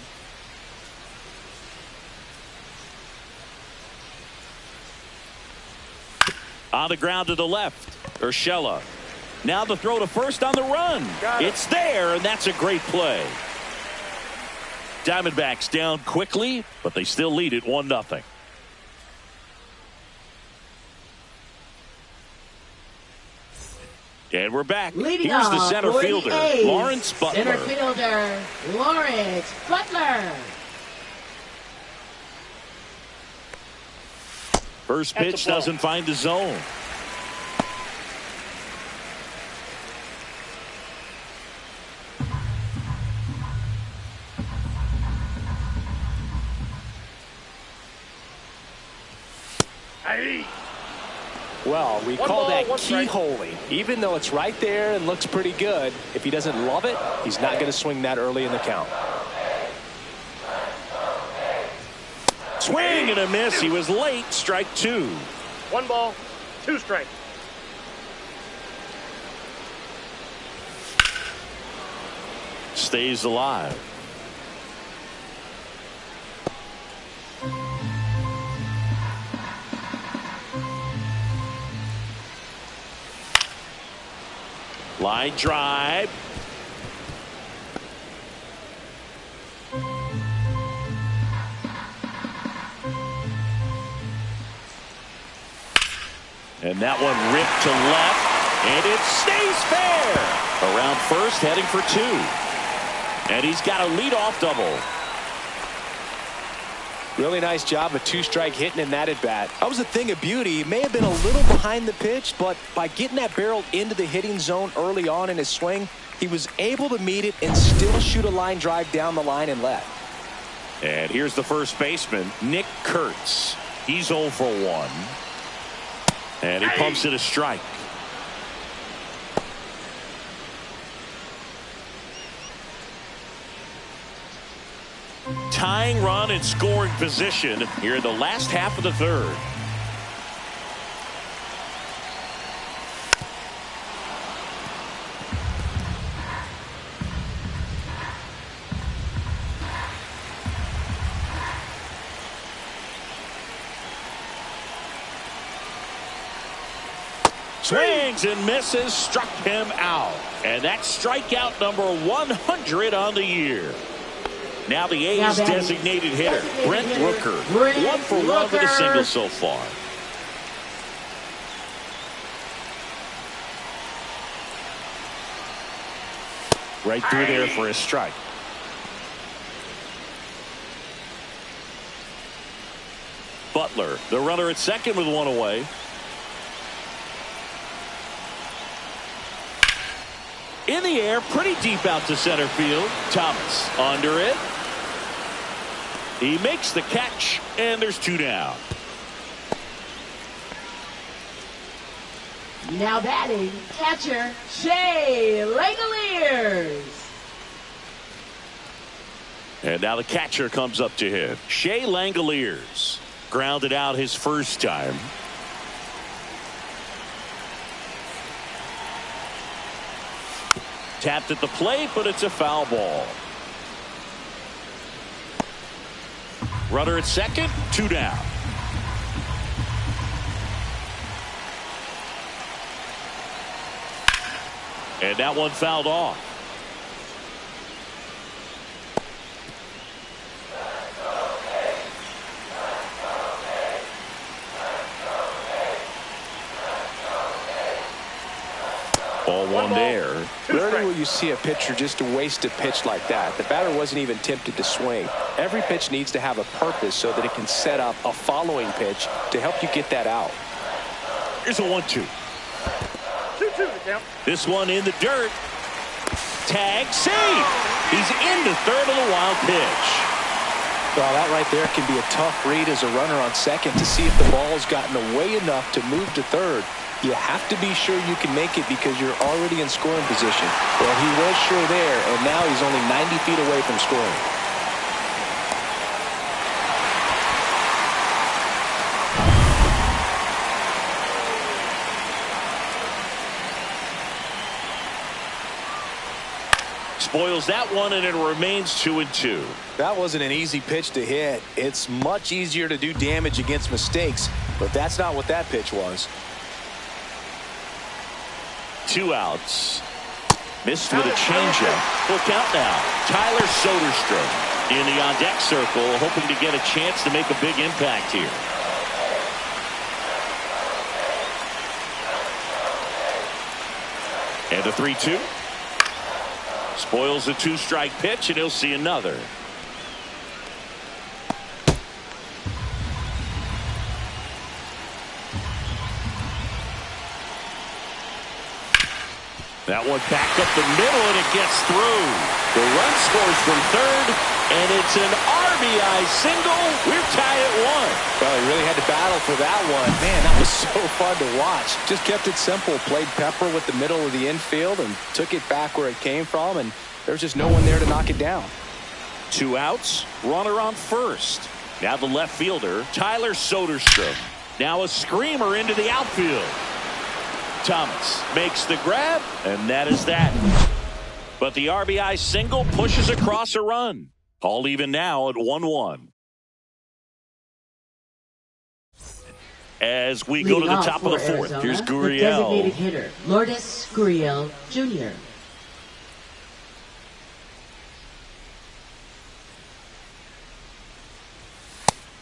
On the ground to the left, Urshela. Now the throw to first on the run. It's there, and that's a great play. Diamondbacks down quickly, but they still lead it 1-0. And we're back. Leading Here's the off center for the fielder, A's, Lawrence Butler. Center fielder, Lawrence Butler. First pitch doesn't find the zone. Well, we call that keyholing. Even though it's right there and looks pretty good, if he doesn't love it, he's not going to swing that early in the count. Swing and a miss. He was late. Strike 2. 1 ball, 2 strikes. Stays alive. Line drive. And that one ripped to left, and it stays fair. Around first, heading for 2. And he's got a leadoff double. Really nice job of 2-strike hitting in that at bat. That was a thing of beauty. He may have been a little behind the pitch, but by getting that barrel into the hitting zone early on in his swing, he was able to meet it and still shoot a line drive down the line and left. And here's the first baseman, Nick Kurtz. He's 0 for 1. And he pumps it a strike. Tying run in scoring position here in the last half of the third. Swings and misses, struck him out. And that's strikeout number 100 on the year. Now the A's designated hitter, Brent Rooker. 1 for 1 with a single so far. Right through there for a strike. Butler, the runner at second with 1 away. In the air, pretty deep out to center field. Thomas under it. He makes the catch, and there's 2 down. Now batting, catcher, Shea Langoliers. And now the catcher comes up to him. Shea Langoliers. grounded out his first time. Tapped at the plate, but it's a foul ball. Runner at second, 2 down. And that one fouled off. Ball one there. Rarely will you see a pitcher just waste a pitch like that. The batter wasn't even tempted to swing. Every pitch needs to have a purpose so that it can set up a following pitch to help you get that out. Here's a 1-2. 2-2 the count. This one in the dirt. Tag, save. He's into third on the wild pitch. Well, that right there can be a tough read as a runner on second to see if the ball's gotten away enough to move to third. You have to be sure you can make it because you're already in scoring position. Well, he was sure there, and now he's only 90 feet away from scoring. Spoils that one, and it remains 2-2. That wasn't an easy pitch to hit. It's much easier to do damage against mistakes, but that's not what that pitch was. 2 outs. Missed with a changeup. Full count now. Tyler Soderstrom in the on-deck circle, hoping to get a chance to make a big impact here. And the 3-2. Spoils the 2-strike pitch, and he'll see another. That one back up the middle, and it gets through. The run scores from third, and it's an RBI single. We're tied at 1. Well, he really had to battle for that one. Man, that was so fun to watch. Just kept it simple. Played pepper with the middle of the infield and took it back where it came from, and there's just no one there to knock it down. 2 outs, runner on first. Now the left fielder, Tyler Soderstrom. Now a screamer into the outfield. Thomas makes the grab, and that is that. But the RBI single pushes across a run. All even now at 1-1. As we go to the top of the fourth, Arizona, here's the Gurriel. designated hitter, Lourdes Gurriel Jr.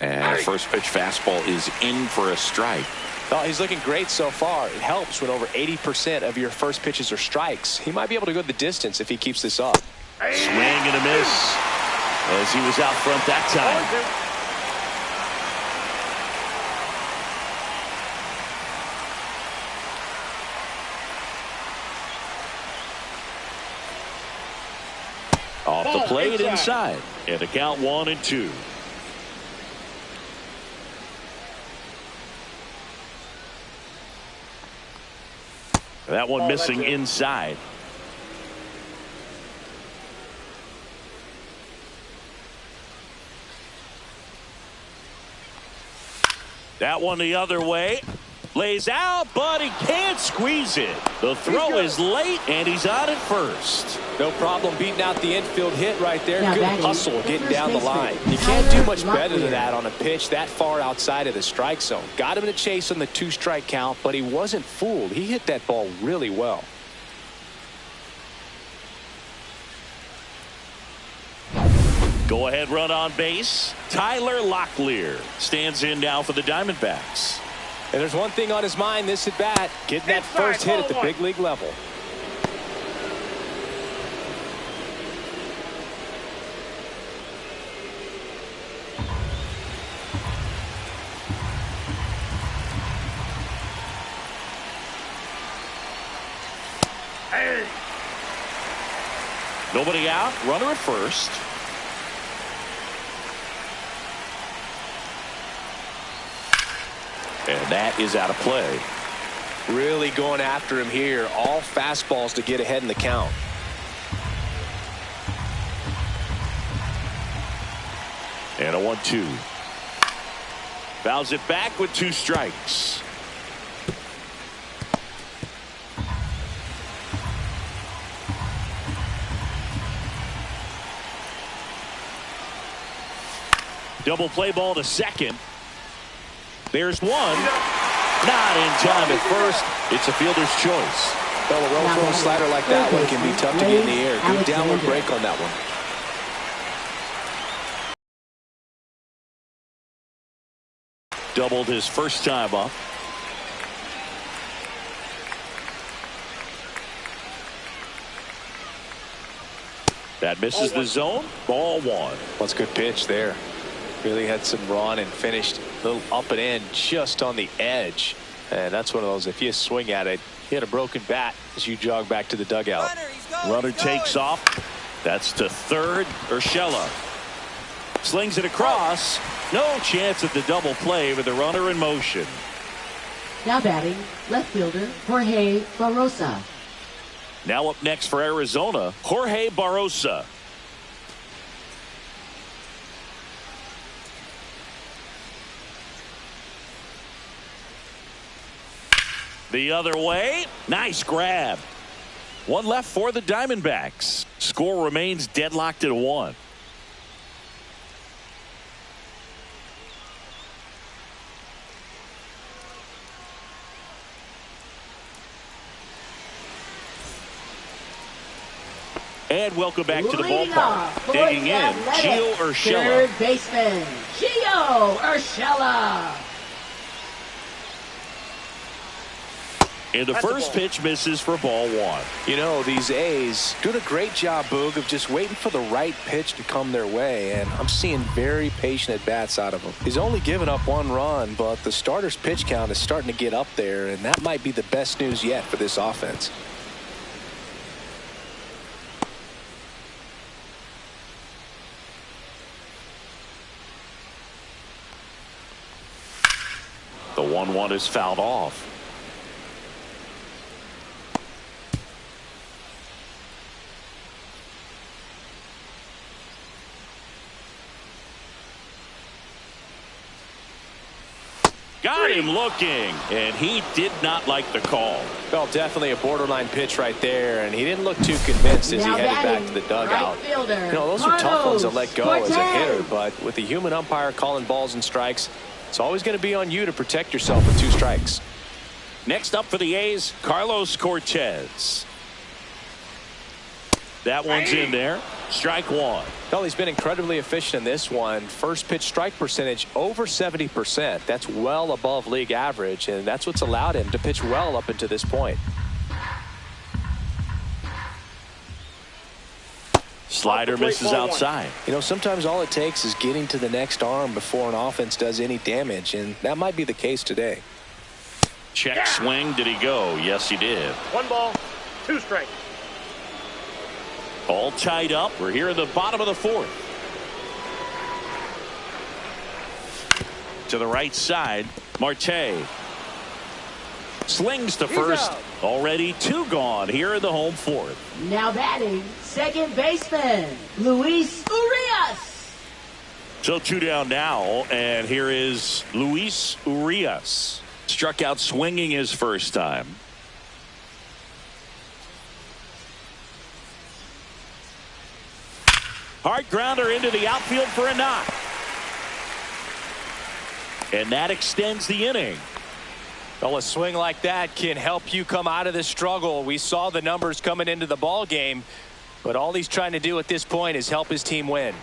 And first pitch fastball is in for a strike. Well, he's looking great so far. It helps when over 80% of your first pitches are strikes. He might be able to go the distance if he keeps this up. Swing and a miss as he was out front that time. Off the plate inside. And the count 1-2. That one missing inside. That one the other way. Lays out, but he can't squeeze it. The throw is late, and he's on at first. No problem beating out the infield hit right there. Now Good batting, hustle getting down the line. baseman, You can't do much Tyler better than Locklear. that on a pitch that far outside of the strike zone. Got him in a chase on the 2-strike count, but he wasn't fooled. He hit that ball really well. Go ahead run on base. Tyler Locklear stands in now for the Diamondbacks. And there's one thing on his mind this at bat, getting that Inside, first hit at the ball big league level. Hey. Nobody out. Runner at first. And that is out of play. Really going after him here. All fastballs to get ahead in the count. And a 1-2. Fouls it back with 2 strikes. Double play ball to second. There's one. Not in time at first. It's a fielder's choice. Well, a roll-thrown slider like that one can be tough to get in the air. Good downward break on that one. Doubled his first time up. That misses the zone. Ball 1. That's a good pitch there. Really had some run and finished a little up and in just on the edge. And that's one of those, if you swing at it, hit a broken bat as you jog back to the dugout. Runner takes off. That's to third. Urshela slings it across. No chance at the double play with the runner in motion. Now batting, left fielder Jorge Barrosa. Now up next for Arizona, Jorge Barrosa. The other way. Nice grab. One left for the Diamondbacks. Score remains deadlocked at 1. And welcome back to the ballpark. Digging in, Gio Urshela. Third baseman, Gio Urshela. And the first pitch misses for ball 1. You know, these A's doing a great job, Boog, of just waiting for the right pitch to come their way. And I'm seeing very patient at-bats out of him. He's only given up 1 run, but the starter's pitch count is starting to get up there. And that might be the best news yet for this offense. The 1-1 is fouled off. Got him looking, and he did not like the call. Well, definitely a borderline pitch right there, and he didn't look too convinced as he headed back to the dugout. You know, those are tough ones to let go as a hitter, but with the human umpire calling balls and strikes, it's always going to be on you to protect yourself with 2 strikes. Next up for the A's, Carlos Cortez. That one's in there. Strike 1. Well, he's been incredibly efficient in this one. First pitch strike percentage over 70%. That's well above league average, and that's what's allowed him to pitch well up until this point. Slider misses outside. You know, sometimes all it takes is getting to the next arm before an offense does any damage, and that might be the case today. Check swing. Did he go? Yes, he did. 1 ball, 2 strikes. All tied up. We're here in the bottom of the 4th. To the right side, Marte slings to first. Already 2 gone here in the home 4th. Now batting, second baseman, Luis Urias. So 2 down now, and here is Luis Urias. Struck out swinging his first time. Hard grounder into the outfield for a knock. And that extends the inning. Well, a swing like that can help you come out of this struggle. We saw the numbers coming into the ball game, but all he's trying to do at this point is help his team win.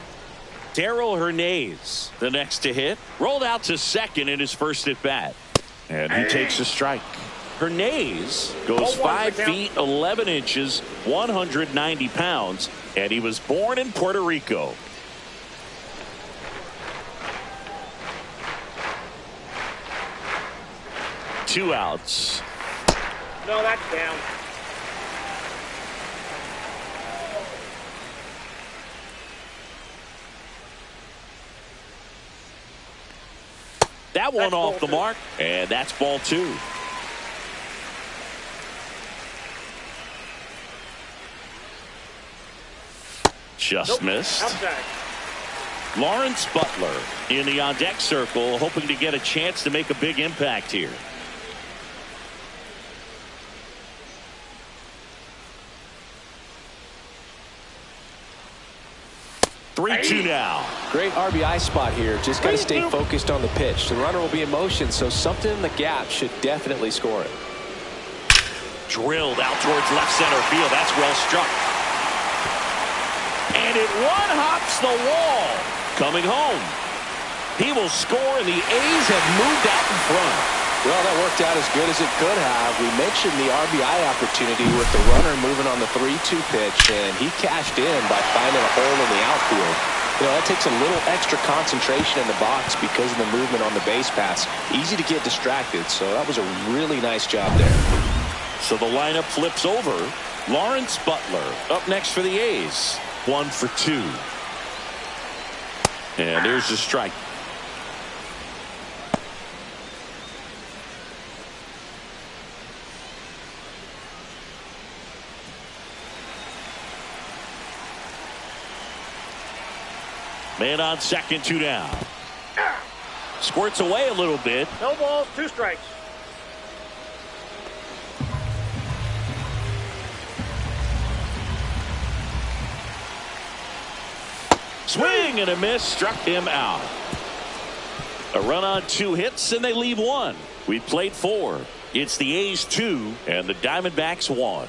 Darrell Hernandez, the next to hit, rolled out to second in his first at bat, and he takes a strike. Hernandez goes 5 feet 11 inches, 190 pounds, and he was born in Puerto Rico. Two outs. No, that's down. That one off the mark, and that's ball 2. Just missed. Outside. Lawrence Butler in the on-deck circle, hoping to get a chance to make a big impact here. 3-2 now. Great RBI spot here. Just got to stay focused on the pitch. The runner will be in motion, so something in the gap should definitely score it. Drilled out towards left center field. That's well struck. And it one-hops the wall. Coming home. He will score, and the A's have moved out in front. Well, that worked out as good as it could have. We mentioned the RBI opportunity with the runner moving on the 3-2 pitch, and he cashed in by finding a hole in the outfield. You know, that takes a little extra concentration in the box because of the movement on the base pass. Easy to get distracted, so that was a really nice job there. So the lineup flips over. Lawrence Butler up next for the A's. 1 for 2. And there's the strike. Man on second, 2 down. Squirts away a little bit. No balls, 2 strikes. Swing and a miss, struck him out. A run on 2 hits, and they leave 1. We played 4. It's the A's 2 and the Diamondbacks 1.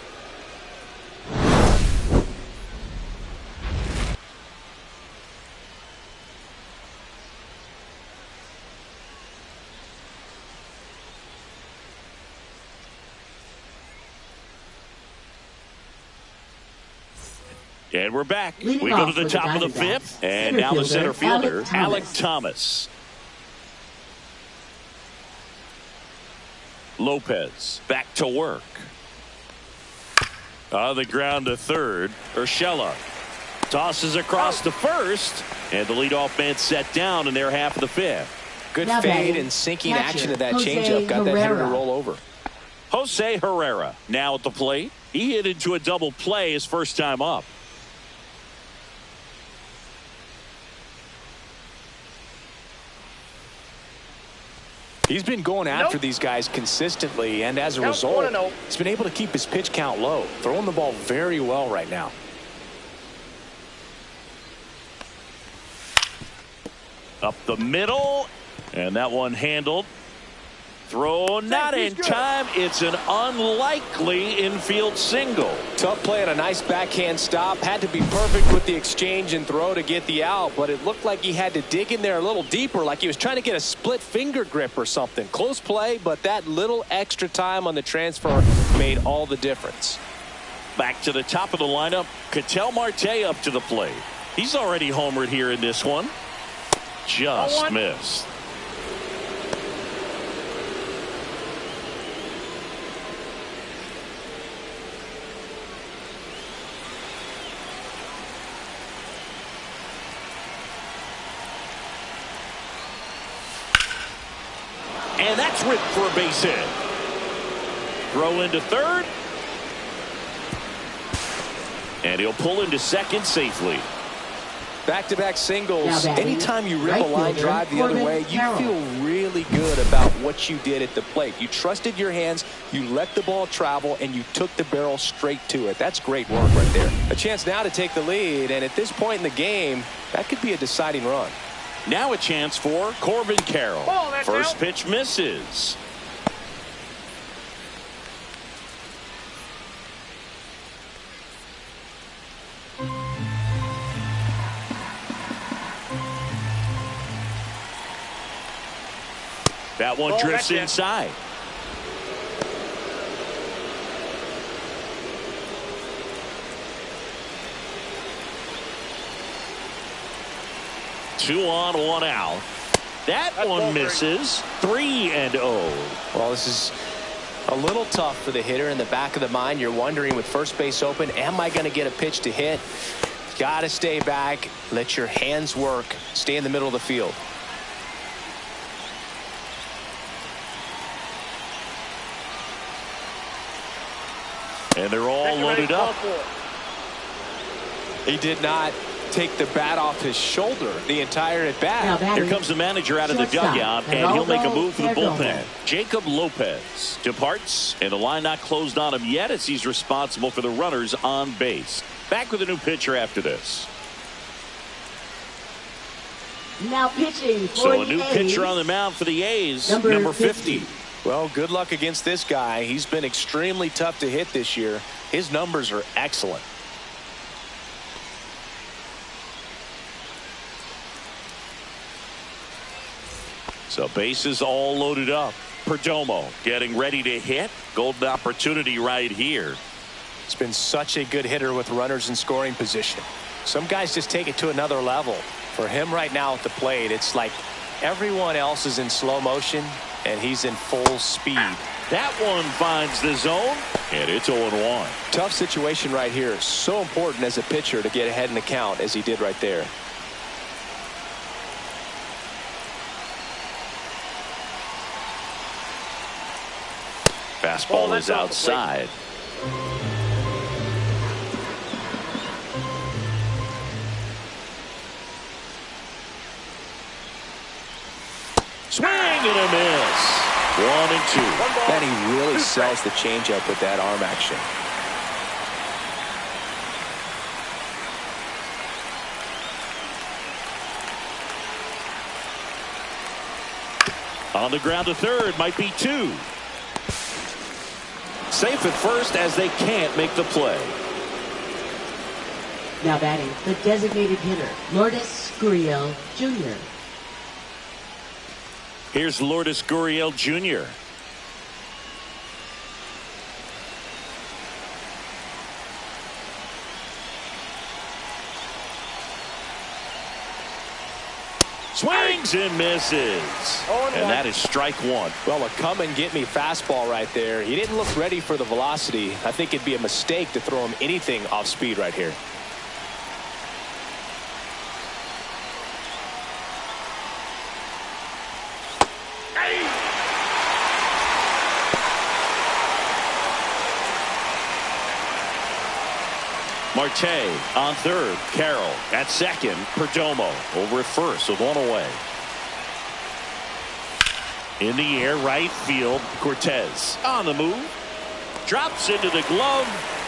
And we're back. Leading we go to off the for top of the Diamondbacks, 5th. And now the center fielder, Alec Thomas. Lopez back to work. On the ground to third. Urshela tosses across to first. And the leadoff man set down in their half of the 5th. Good Now fade batting, and sinking catcher, action of that Jose changeup. Got that hitter to Herrera. roll over. Jose Herrera now at the plate. He hit into a double play his first time up. He's been going after these guys consistently, and as a result, he's been able to keep his pitch count low, throwing the ball very well right now. Up the middle, and that one handled. Throw not in time. It's an unlikely infield single. Tough play and a nice backhand stop. Had to be perfect with the exchange and throw to get the out, but it looked like he had to dig in there a little deeper, like he was trying to get a split finger grip or something. Close play, but that little extra time on the transfer made all the difference. Back to the top of the lineup. Ketel Marte up to the plate. He's already homered here in this one. Just missed. And that's ripped for a base hit. Throw into third. And he'll pull into second safely. Back-to-back singles. Now batting, Anytime you rip right a line fielder, drive the other Corbin way, you Carroll. feel really good about what you did at the plate. You trusted your hands, you let the ball travel, and you took the barrel straight to it. That's great work right there. A chance now to take the lead, and at this point in the game, that could be a deciding run. Now a chance for Corbin Carroll. Ball, that's First out. pitch misses. That one Ball, drifts that's it. inside. Two on, 1 out. That That's one ball misses. 3-0. Well, this is a little tough for the hitter in the back of the mind. You're wondering, with first base open, am I going to get a pitch to hit? Got to stay back. Let your hands work. Stay in the middle of the field. And they're all Second loaded ready, up. ball 4. He did not take the bat off his shoulder the entire at bat. Here comes the manager out of the dugout, and he'll make a move for the bullpen. Jacob Lopez departs, and the line not closed on him yet as he's responsible for the runners on base. Back with a new pitcher after this. Now pitching for So a new pitcher on the mound for the A's, number 50. Well, good luck against this guy. He's been extremely tough to hit this year. His numbers are excellent. So bases all loaded up. Perdomo getting ready to hit. Golden opportunity right here. It's been such a good hitter with runners in scoring position. Some guys just take it to another level. For him right now at the plate, it's like everyone else is in slow motion and he's in full speed. That one finds the zone, and it's 0-1. Tough situation right here. So important as a pitcher to get ahead in the count as he did right there. Fastball is outside. Swing and a miss. 1-2. Man, he really sells the changeup with that arm action. On the ground to third, might be 2. Safe at first as they can't make the play. Now batting, the designated hitter, Lourdes Gurriel Jr. Here's Lourdes Gurriel Jr. Swings and misses. And that is strike 1. Well, a come and get me fastball right there. He didn't look ready for the velocity. I think it'd be a mistake to throw him anything off speed right here. Marte on third. Carroll at second. Perdomo over at first with 1 away. In the air, right field. Cortez on the move. Drops into the glove.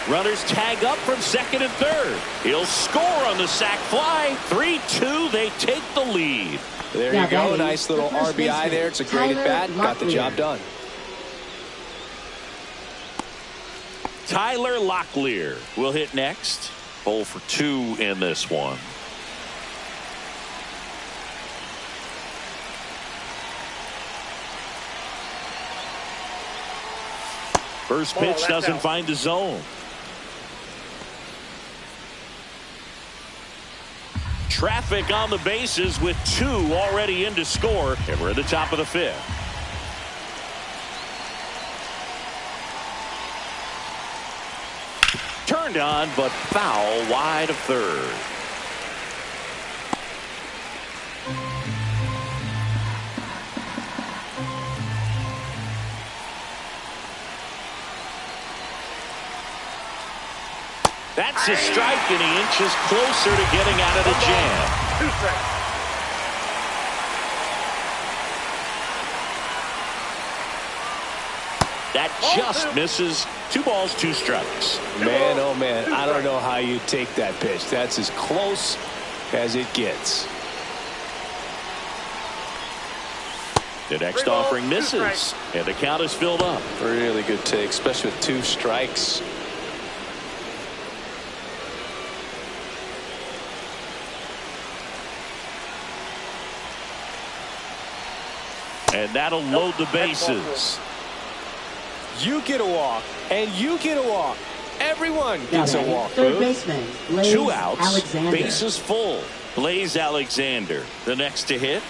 Runners tag up from second and third. He'll score on the sac fly. 3-2. They take the lead. There you go. Nice little RBI there. It's a great at bat. Got the job done. Tyler Locklear will hit next. 0 for 2 in this one. First pitch doesn't find the zone. Traffic on the bases with 2 already in to score. And we're at the top of the 5th. Turned on, but foul wide of third. That's a strike, and he inches closer to getting out of the jam. 2 strikes. That just misses. 2 balls, 2 strikes. Man, oh man, I don't know how you take that pitch. That's as close as it gets. The next offering misses, and the count is filled up. Really good take, especially with 2 strikes. And that'll load the bases. You get a walk, and you get a walk. Everyone gets a walk. Third baseman, Blaze 2 outs, Alexander. bases full. Blaze Alexander, the next to hit.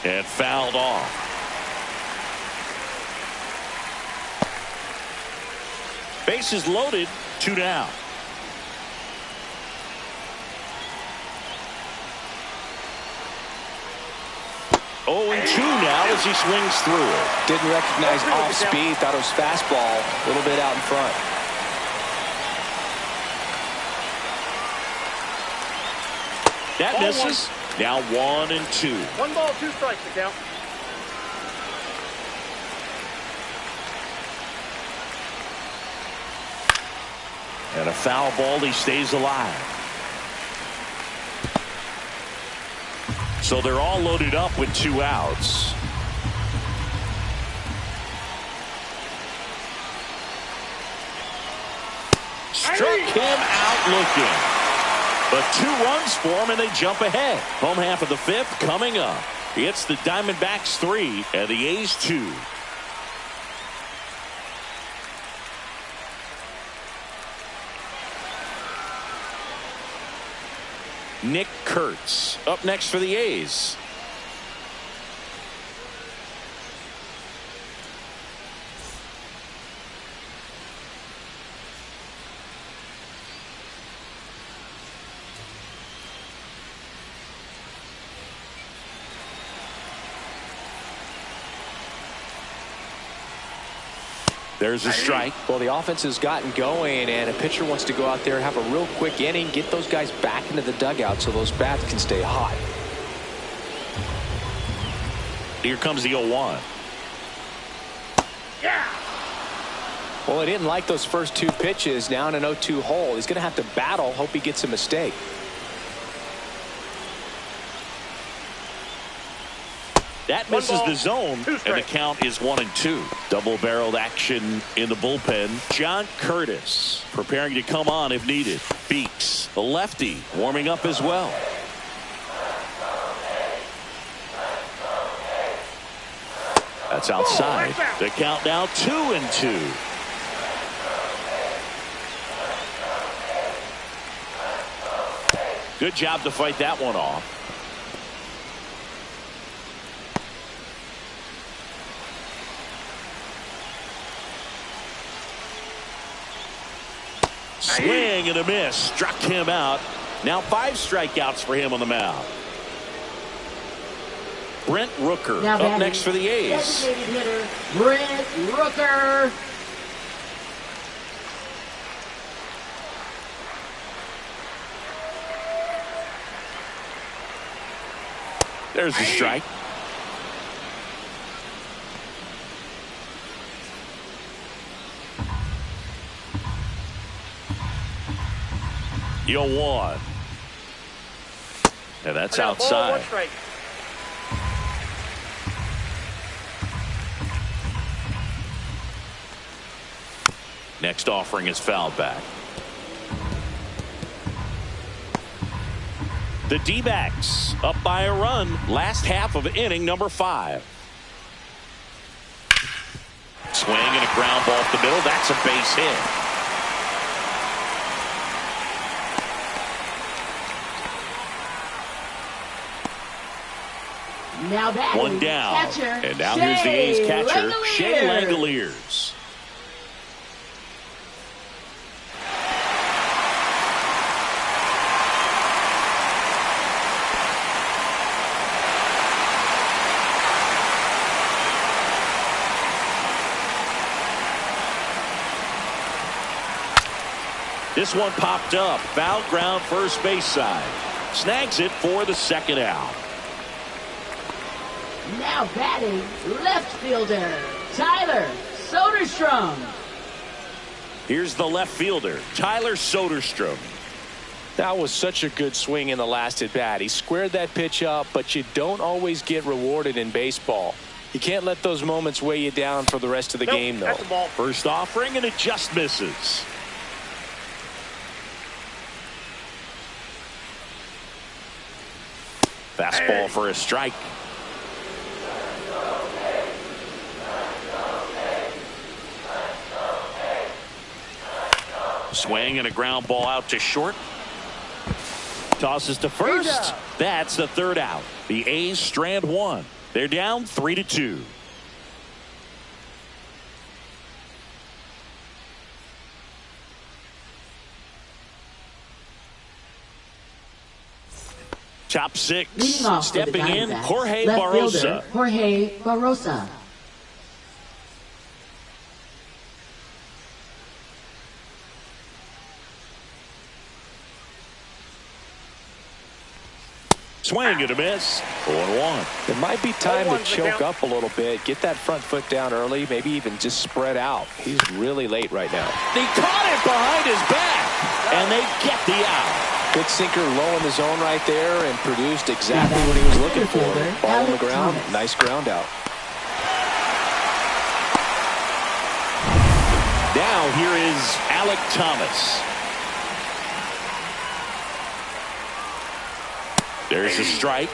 And fouled off. Bases loaded, 2 down. 0-2 now as he swings through it. Didn't recognize off speed. Thought it was fastball. A little bit out in front. That misses. Now 1-2. 1 ball, 2 strikes to count. And a foul ball. He stays alive. So they're all loaded up with 2 outs. Struck him out looking. But 2 runs for him, and they jump ahead. Home half of the 5th coming up. It's the Diamondbacks 3 and the A's 2. Nick Kurtz up next for the A's. There's a strike. Well, the offense has gotten going, and a pitcher wants to go out there, have a real quick inning, get those guys back into the dugout so those bats can stay hot. Here comes the 0-1. Yeah. Well, he didn't like those first 2 pitches. Now in an 0-2 hole. He's going to have to battle. Hope he gets a mistake. That misses the zone, and the count is 1-2. Double-barreled action in the bullpen. John Curtis preparing to come on if needed. Beeks, the lefty, warming up as well. That's outside. The count now 2-2. Good job to fight that one off. Swing and a miss. Struck him out. Now 5 strikeouts for him on the mound. Brent Rooker up next for the A's. Designated hitter, Brent Rooker. There's a strike. The 0-1. And that's outside. Next offering is fouled back. The D-backs up by a run. Last half of inning number 5. Swing and a ground ball off the middle. That's a base hit. Now batting, 1 down. Catcher, and now here's the A's catcher, Shea Langoliers. Langoliers. This one popped up. Foul ground first base side. Snags it for the 2nd out. Now batting, left fielder, Tyler Soderstrom. Here's the left fielder, Tyler Soderstrom. That was such a good swing in the last at bat. He squared that pitch up, but you don't always get rewarded in baseball. You can't let those moments weigh you down for the rest of the game, though. That's the ball. First offering, and it just misses. Fastball for a strike. Swing and a ground ball out to short. Tosses to first. That's the 3rd out. The A's strand 1. They're down 3-2. top six. Leading off for the Stepping in, Diamondbacks, Jorge left Barrosa. fielder, Jorge Barrosa. Swing and a miss. 0-1. It might be time to 0-1's the choke count. up a little bit, get that front foot down early, maybe even just spread out. He's really late right now. They caught it behind his back, and they get the out. Good sinker low in the zone right there and produced exactly what he was looking for. Ball on the ground, nice ground out. Now here is Alec Thomas. There's a strike.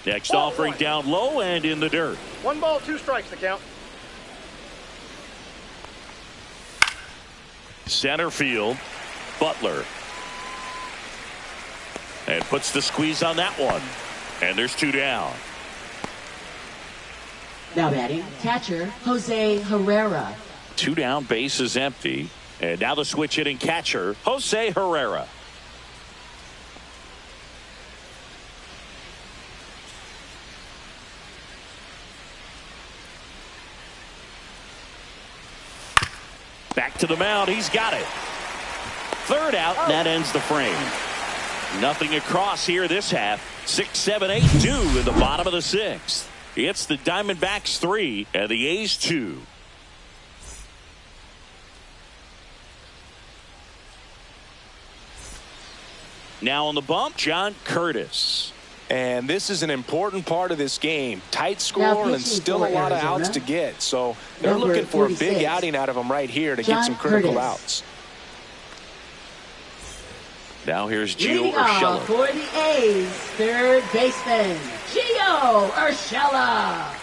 Next offering down low and in the dirt. 1 ball, 2 strikes to count. Center field, Butler. And puts the squeeze on that one. And there's 2 down. Now batting, catcher, Jose Herrera. 2 down, base is empty. And now the switch hitting catcher, Jose Herrera. Back to the mound. He's got it. 3rd out, and that ends the frame. Nothing across here this half. 6, 7, 8, 2 in the bottom of the 6th. It's the Diamondbacks 3 and the A's 2. Now on the bump, John Curtis. And this is an important part of this game. Tight Now score and pitching still for a lot of Arizona, outs to get. So they're number looking for a 46, big outing out of him right here to John get some critical Curtis. outs. Now here's Gio Leading off Urshela. for the A's, 3rd baseman, Gio Urshela.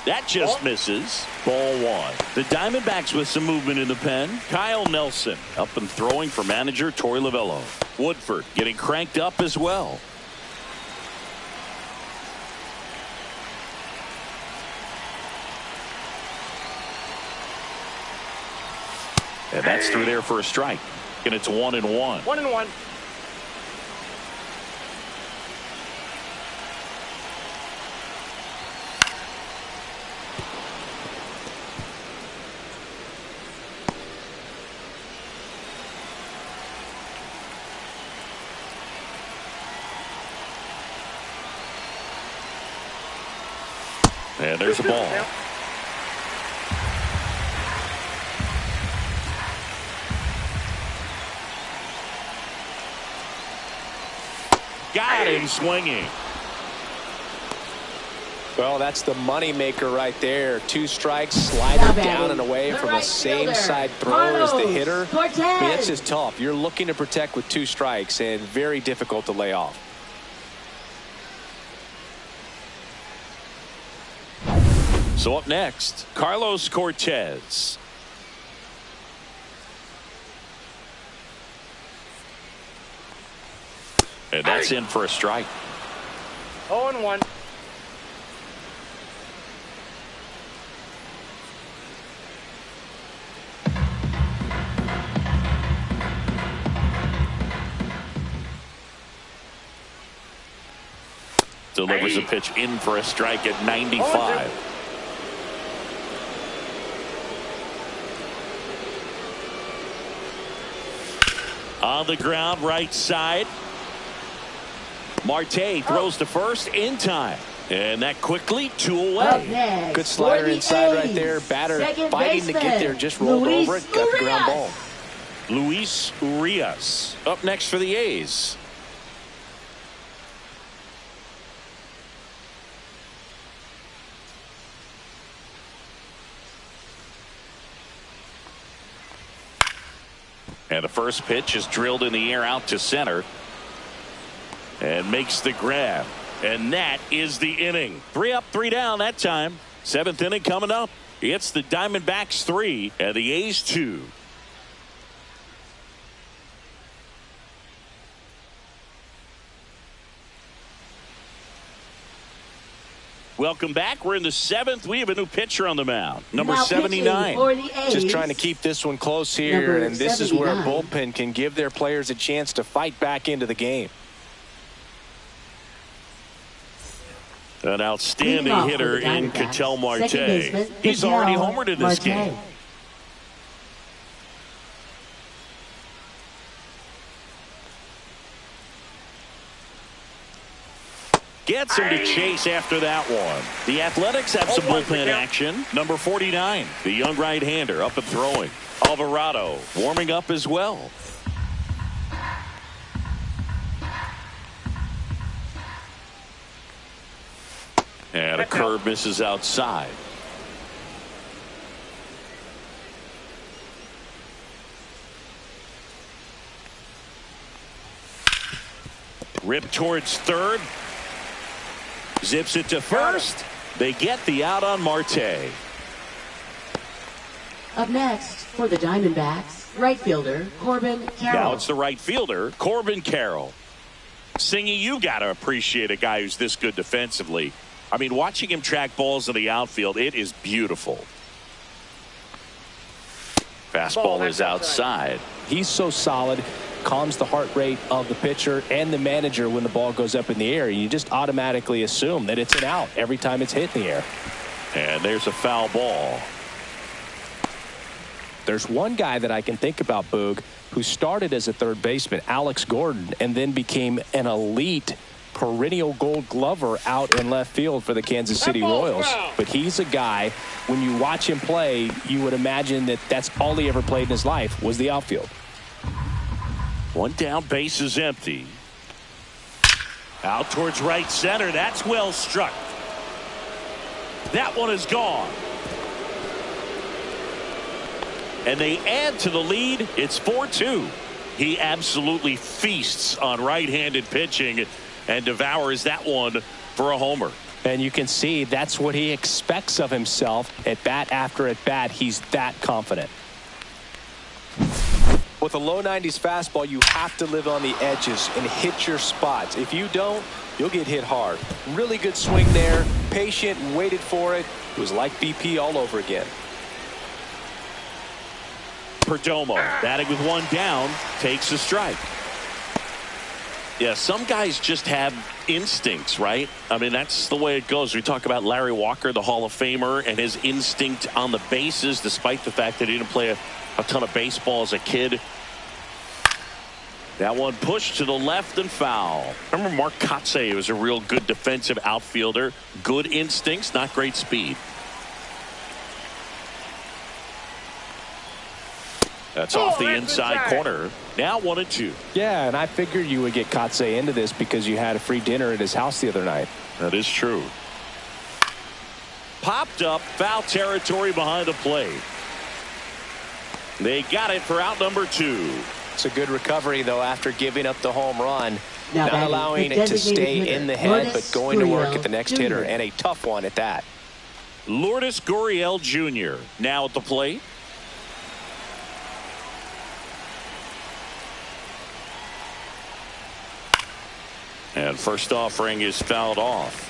That just misses. Ball 1. The Diamondbacks with some movement in the pen. Kyle Nelson up and throwing for manager Torey Lovullo. Woodford getting cranked up as well. And that's through there for a strike. And it's 1-1. 1-1. And there's a ball. Got him swinging. Well, that's the money maker right there. 2 strikes, slider down and away from the same side throw as the hitter. I mean, it's just tough. You're looking to protect with 2 strikes and very difficult to lay off. So up next, Carlos Cortez. And that's in for a strike. 0-1. Delivers a pitch in for a strike at 95. On the ground, right side. Marte throws to first in time. And that quickly 2 away. Good slider inside right there. Batter fighting to get there. Just rolled over it. Got the ground ball. Luis Urias up next for the A's. And the first pitch is drilled in the air out to center. And makes the grab. And that is the inning. 3 up, 3 down that time. 7th inning coming up. It's the Diamondbacks 3 and the A's 2. Welcome back. We're in the 7th. We have a new pitcher on the mound. Number 79. Just trying to keep this one close here. And this is where a bullpen can give their players a chance to fight back into the game. An outstanding hitter in Ketel Marte. He's already homered in this game. Gets him to chase after that one. The Athletics have some bullpen action. Number 49, the young right-hander up and throwing. Alvarado warming up as well. And a curve misses outside. Rip towards third. Zips it to first. They get the out on Marte. Up next for the Diamondbacks, right fielder Corbin Carroll. Now it's the right fielder, Corbin Carroll. Singy, you got to appreciate a guy who's this good defensively. I mean, watching him track balls in the outfield, it is beautiful. Fastball is outside. He's so solid, calms the heart rate of the pitcher and the manager when the ball goes up in the air. You just automatically assume that it's an out every time it's hit in the air. And there's a foul ball. There's one guy that I can think about, Boog, who started as a third baseman, Alex Gordon, and then became an elite perennial Gold Glover out in left field for the Kansas City Royals. But he's a guy, when you watch him play, you would imagine that that's all he ever played in his life was the outfield. One down, base is empty. Out towards right center. That's well struck. That one is gone. And they add to the lead. It's 4-2. He absolutely feasts on right-handed pitching and devours that one for a homer. And you can see that's what he expects of himself at bat after at bat. He's that confident. With a low 90s fastball, you have to live on the edges and hit your spots. If you don't, you'll get hit hard. Really good swing there. Patient, waited for it. It was like BP all over again. Perdomo batting with one down, takes a strike. Yeah, some guys just have instincts, right? I mean, that's the way it goes. We talk about Larry Walker, the Hall of Famer, and his instinct on the bases, despite the fact that he didn't play a ton of baseball as a kid. That one pushed to the left and foul. Remember Mark Kotsay was a real good defensive outfielder. Good instincts, not great speed. That's off the inside corner. Now 1-2. Yeah, and I figured you would get Kotsay into this because you had a free dinner at his house the other night. That is true. Popped up, foul territory behind the plate. They got it for out number 2. It's a good recovery, though, after giving up the home run. Not allowing it to stay in the head, but going to work at the next hitter, and a tough one at that. Lourdes Gurriel Jr. now at the plate. And first offering is fouled off.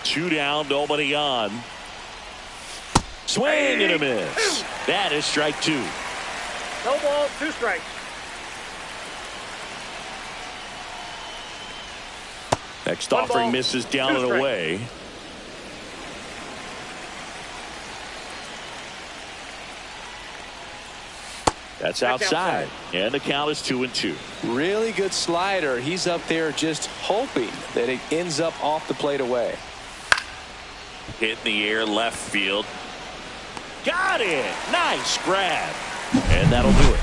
Two down, nobody on. Swing and a miss. That is strike 2. No ball, 2 strikes. Next offering misses down and away. That's outside. And the count is 2-2. Really good slider. He's up there just hoping that it ends up off the plate away. Hit in the air, left field. Got it. Nice grab. And that'll do it.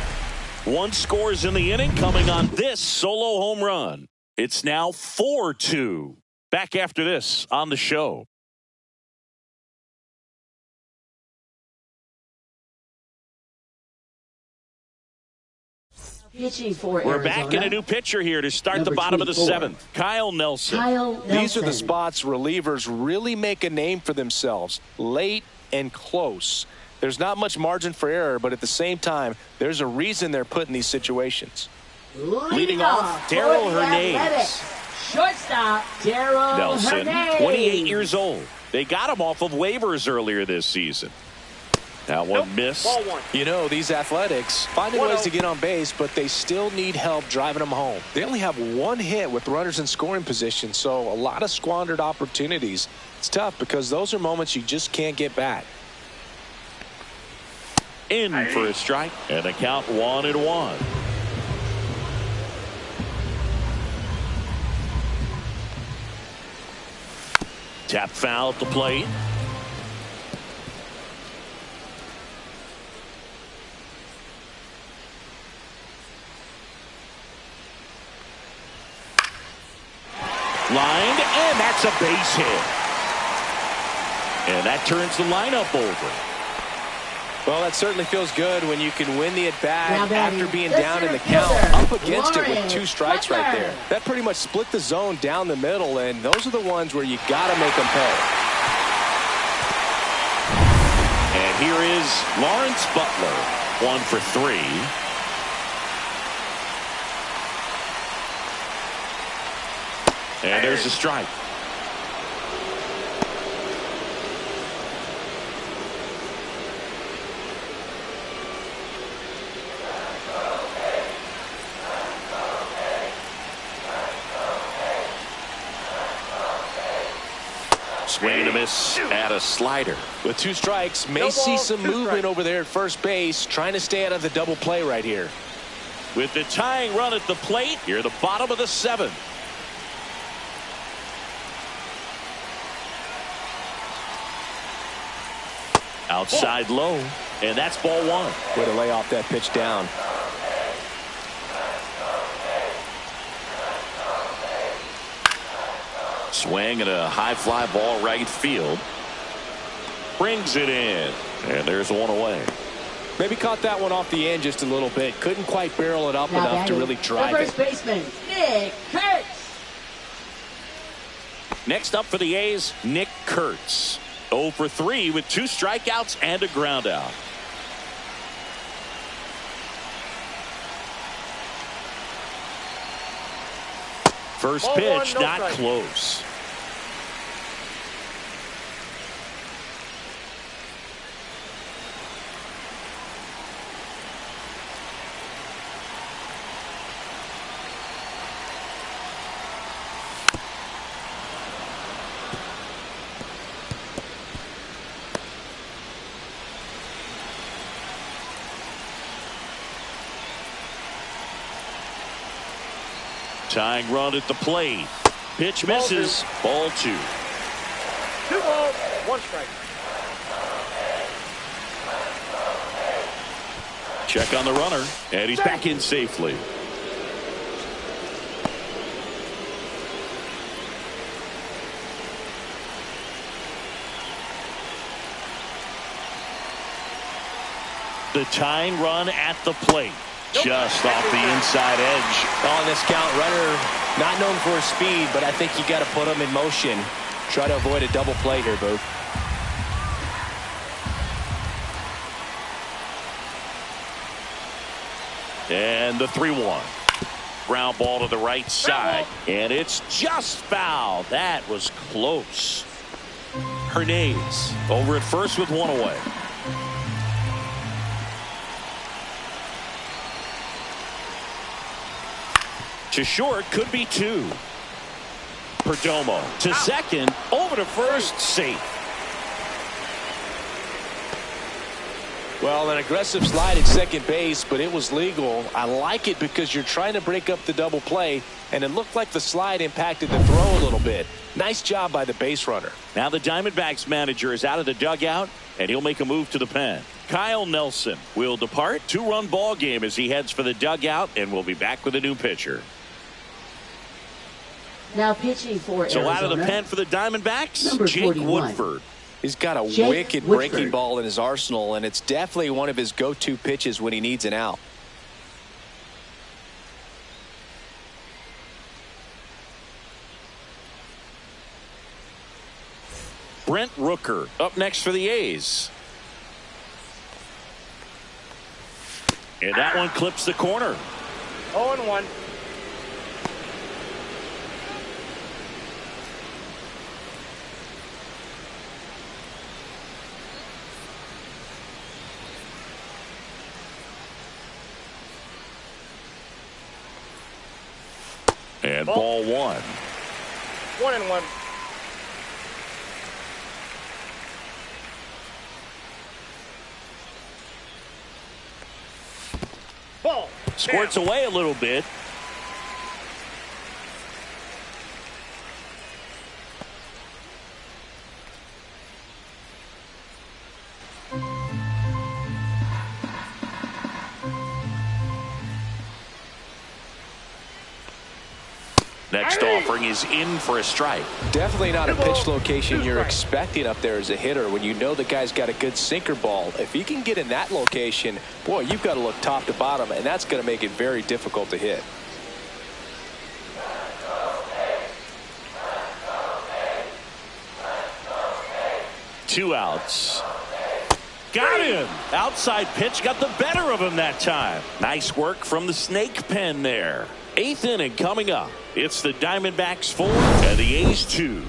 1 scores in the inning coming on this solo home run. It's now 4-2. Back after this on the show. Pitching for We're Arizona, back in a new pitcher here to start the number bottom of the 24, seventh. Kyle Nelson. These are the spots relievers really make a name for themselves. Late and close. There's not much margin for error, but at the same time, there's a reason they're put in these situations. Leading off, Darryl Hernandez. Shortstop, Darryl Nelson, Hernandez. 28 years old. They got him off of waivers earlier this season. That one missed. Ball one. You know, these athletics finding ways to get on base, but they still need help driving them home. They only have one hit with runners in scoring position, so a lot of squandered opportunities. It's tough because those are moments you just can't get back. In for a strike, and the count 1-1. Tap foul at the plate. Lined, and that's a base hit. And that turns the lineup over. Well, that certainly feels good when you can win the at-bat after being the down in the count, up against it with 2 strikes right there. That pretty much split the zone down the middle, and those are the ones where you got to make them pay. And here is Lawrence Butler, 1 for 3. And there's a strike. Swing and a miss at a slider. With 2 strikes, may No see ball, some 2 movement strikes. over there at first base, trying to stay out of the double play right here. With the tying run at the plate, here the bottom of the 7th. Outside low, and that's ball 1. Way to lay off that pitch down. Swing and a high fly ball right field. Brings it in, and there's one away. Maybe caught that one off the end just a little bit. Couldn't quite barrel it up enough to really drive the it. first baseman, Nick Kurtz. Next up for the A's, Nick Kurtz. 0 for 3 with 2 strikeouts and a ground out. First Ball pitch, 1, no not strike. close. Tying run at the plate. Pitch misses. Ball 2. 2 balls, 1 strike. Check on the runner, and he's back in safely. The tying run at the plate. Just off the inside edge. On this count, runner not known for his speed, but I think you got to put him in motion. Try to avoid a double play here, Booth. And the 3-1. Ground ball to the right side. And it's just foul. That was close. Hernandez over at first with 1 away. To short, could be 2. Perdomo to second, over to first, safe. Well, an aggressive slide at second base, but it was legal. I like it because you're trying to break up the double play, and it looked like the slide impacted the throw a little bit. Nice job by the base runner. Now the Diamondbacks manager is out of the dugout, and he'll make a move to the pen. Kyle Nelson will depart. 2-run ball game as he heads for the dugout, and we'll be back with a new pitcher. Now pitching for So Arizona, out of the pen for the Diamondbacks, number Jake 41. Woodford. He's got a Jake wicked Woodford. breaking ball in his arsenal, and it's definitely one of his go-to pitches when he needs an out. Brent Rooker up next for the A's. And that one clips the corner. 0-1. And ball 1. 1-1. Ball. Squirts away a little bit. Next offering is in for a strike. Definitely not a pitch location you're expecting up there as a hitter when you know the guy's got a good sinker ball. If he can get in that location, boy, you've got to look top to bottom, and that's going to make it very difficult to hit. Two outs. Got him. Outside pitch got the better of him that time. Nice work from the snake pen there. 8th inning coming up. It's the Diamondbacks 4 and the A's 2.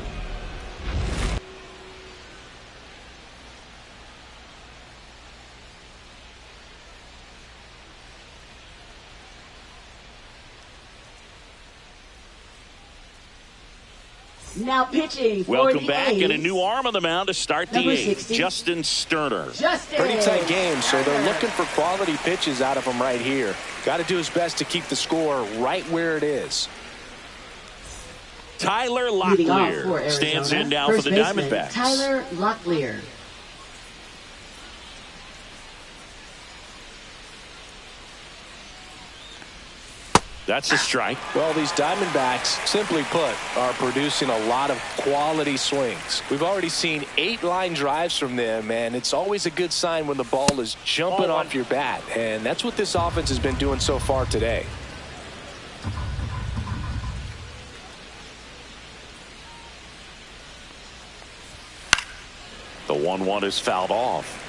Now pitching for Welcome the back, A's. and a new arm on the mound to start the Number A's. 60. Justin Sterner. Pretty tight game, so they're looking for quality pitches out of him right here. Got to do his best to keep the score right where it is. Tyler Leading off Locklear for Arizona, stands in now first for the baseman, Diamondbacks. Tyler Locklear. That's a strike. Well, these Diamondbacks, simply put, are producing a lot of quality swings. We've already seen 8 line drives from them, and it's always a good sign when the ball is jumping off your bat, and that's what this offense has been doing so far today. The 1-1 is fouled off.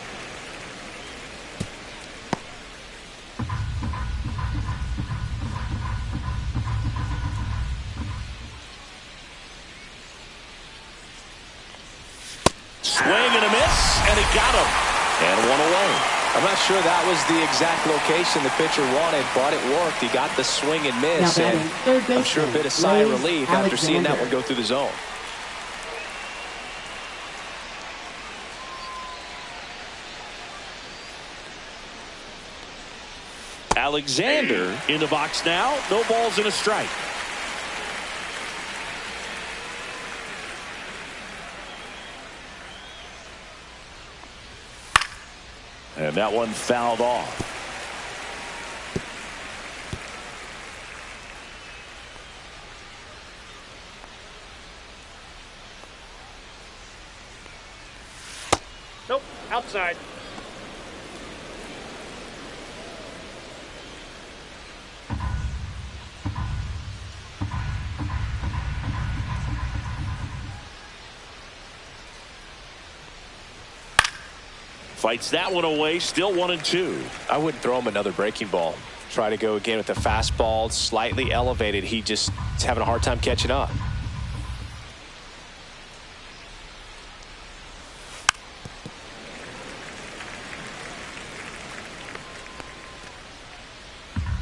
Swing and a miss, and he got him. And one away. I'm not sure that was the exact location the pitcher wanted, but it worked. He got the swing and miss, Now and third baseman, I'm sure a bit of sigh of Blaze relief after seeing that Alexander. one go through the zone. Alexander in the box now. No balls and a strike. And that one fouled off. Nope. Outside. Fights that one away. Still 1-2. I wouldn't throw him another breaking ball. Try to go again with the fastball, slightly elevated. He just is having a hard time catching up.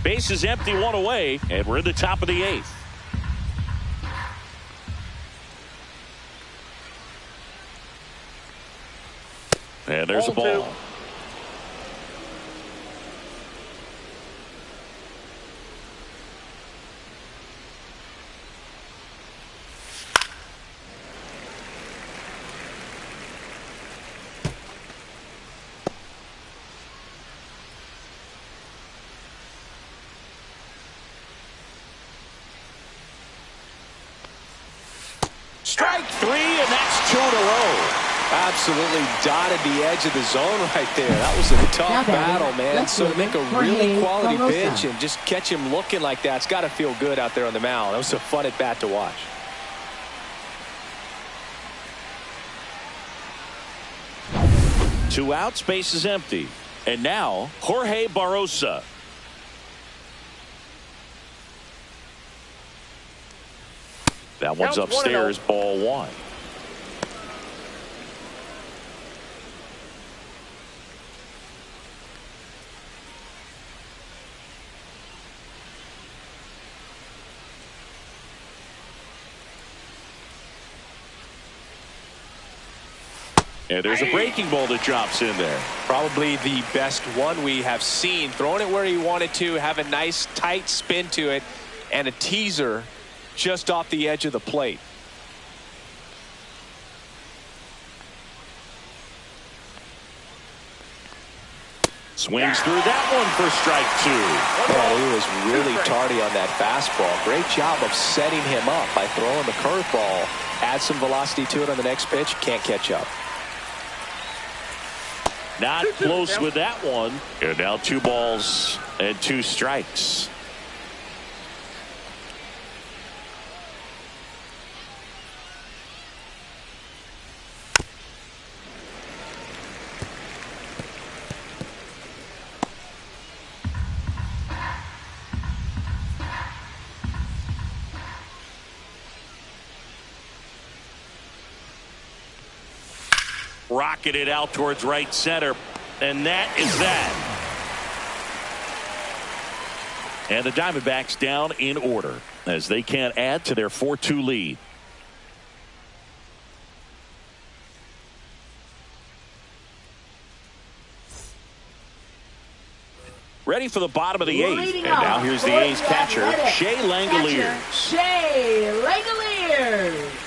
Base is empty, one away, and we're in the top of the 8th. And there's a Ball ball. Strike 3, and that's 2 in a row. Absolutely dotted the edge of the zone right there. That was a tough battle, man. So to make a really quality pitch and just catch him looking like that, it's got to feel good out there on the mound. That was a fun at bat to watch. 2 outs, base is empty. And now Jorge Barrosa. That one's upstairs, ball 1. And there's a breaking ball that drops in there. Probably the best one we have seen. Throwing it where he wanted to, have a nice tight spin to it, and a teaser just off the edge of the plate. Swings through that one for strike 2. Man, he was really tardy on that fastball. Great job of setting him up by throwing the curveball. Add some velocity to it on the next pitch. Can't catch up. Not close with that one. And now 2 balls and 2 strikes. Rocketed out towards right center, and that is that. And the Diamondbacks down in order as they can't add to their 4-2 lead. Ready for the bottom of the 8th, and now here's the A's catcher, Shea Langoliers. Shea Langoliers.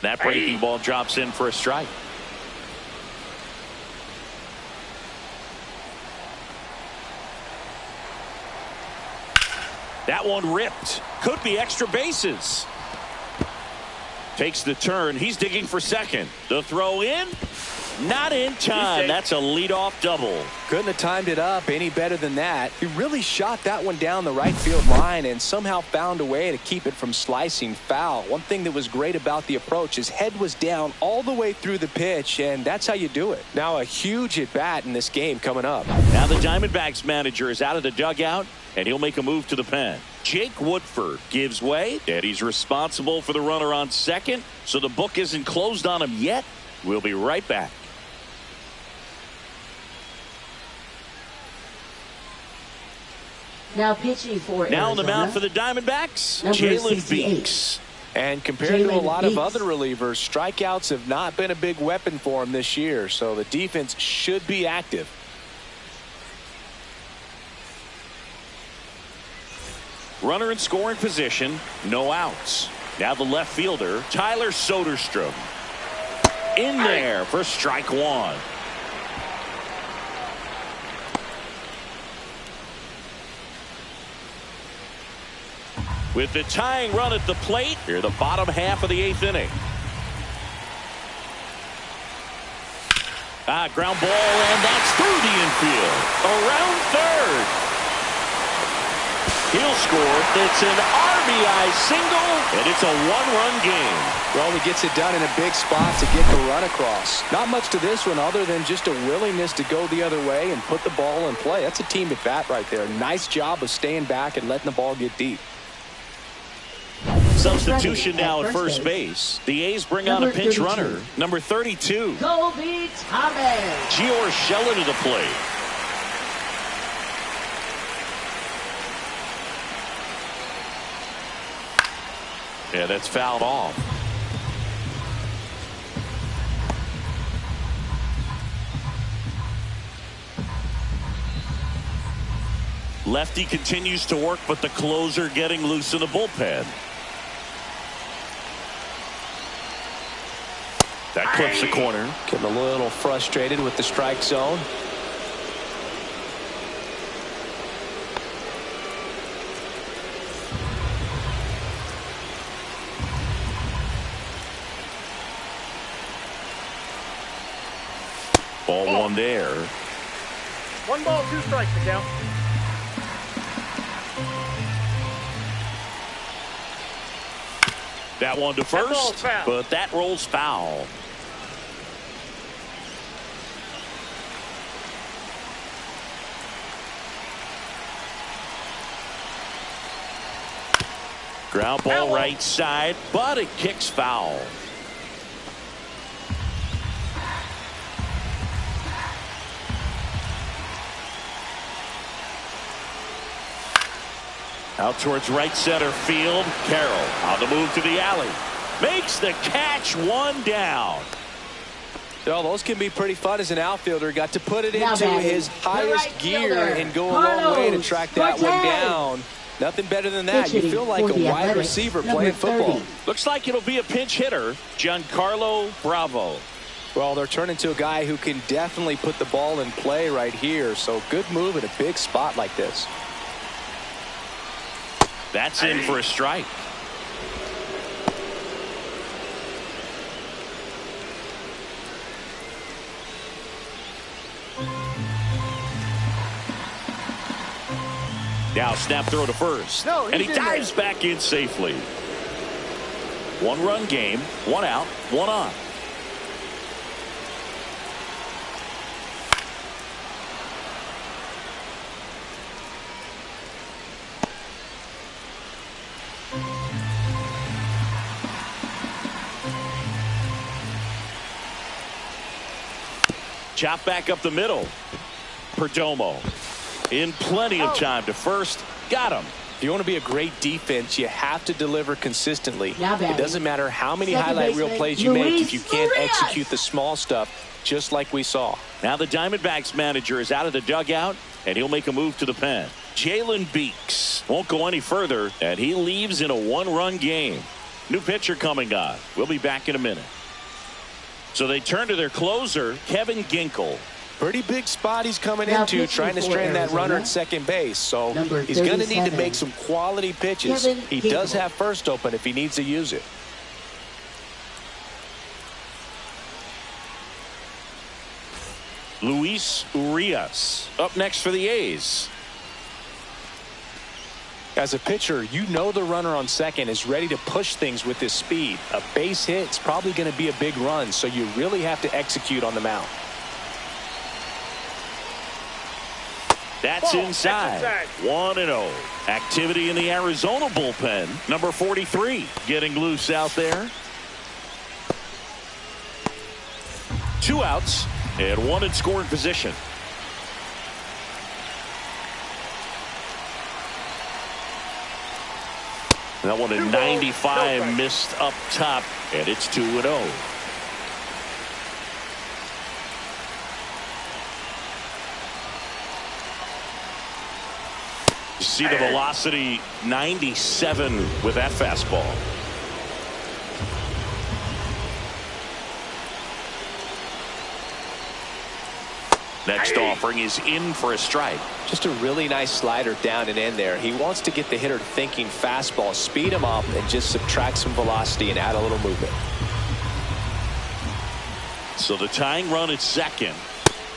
That breaking ball drops in for a strike. That one ripped. Could be extra bases. Takes the turn. He's digging for second. The throw in. Not in time. That's a leadoff double. Couldn't have timed it up any better than that. He really shot that one down the right field line and somehow found a way to keep it from slicing foul. One thing that was great about the approach, his head was down all the way through the pitch, and that's how you do it. Now a huge at bat in this game coming up. Now the Diamondbacks manager is out of the dugout, and he'll make a move to the pen. Jake Woodford gives way, and he's responsible for the runner on second, so the book isn't closed on him yet. We'll be right back. Now pitching for Now on the Arizona, mound for the Diamondbacks, number Jalen 68. Beeks. And compared to a lot of Beeks. other relievers, strikeouts have not been a big weapon for him this year, so the defense should be active. Runner in scoring position, no outs. Now the left fielder, Tyler Soderstrom. In there for strike 1. With the tying run at the plate, here the bottom half of the 8th inning. Ground ball, and that's through the infield. Around third. He'll score. It's an RBI single, and it's a 1-run game. Well, he gets it done in a big spot to get the run across. Not much to this one other than just a willingness to go the other way and put the ball in play. That's a team at bat right there. Nice job of staying back and letting the ball get deep. Substitution now at first base. The A's bring on a pinch runner, number 32. Colby Thomas. Gio Urshela to the plate. Yeah, that's fouled off. Lefty continues to work, but the closer getting loose in the bullpen. That clips the corner. Getting a little frustrated with the strike zone. Ball 1 there. 1 ball, 2 strikes to count. That one to first, but that rolls foul. Ground ball right side, but it kicks foul. Out towards right center field. Carroll on the move to the alley. Makes the catch, one down. Well, those can be pretty fun as an outfielder. Got to put it into his highest gear and go a long way to track that one down. Nothing better than that. You feel like a wide receiver playing football. Looks like it'll be a pinch hitter, Giancarlo Bravo. Well, they're turning to a guy who can definitely put the ball in play right here. So good move in a big spot like this. That's in for a strike. Now snap throw to first. And he dives back in safely. One-run game, one out, one on. Chop back up the middle. Perdomo in plenty of time to first. Got him. If you want to be a great defense, you have to deliver consistently. It doesn't matter how many highlight reel plays you make if you can't execute the small stuff, just like we saw. Now the Diamondbacks manager is out of the dugout, and he'll make a move to the pen. Jalen Beeks won't go any further, and he leaves in a one-run game. New pitcher coming on. We'll be back in a minute. So they turn to their closer, Kevin Ginkel. Pretty big spot he's coming into, trying to strand that runner at second base. So he's going to need to make some quality pitches. He does have first open if he needs to use it. Luis Urias up next for the A's. As a pitcher, you know the runner on second is ready to push things with his speed. A base hit's probably going to be a big run, so you really have to execute on the mound. That's inside. 1-0. Activity in the Arizona bullpen. Number 43 getting loose out there. 2 outs and 1 in scoring position. That one in 95 missed up top, and it's 2-0. You see the velocity 97 with that fastball. Next offering is in for a strike. Just a really nice slider down and in there. He wants to get the hitter thinking fastball, speed him up, and just subtract some velocity and add a little movement. So the tying run at second.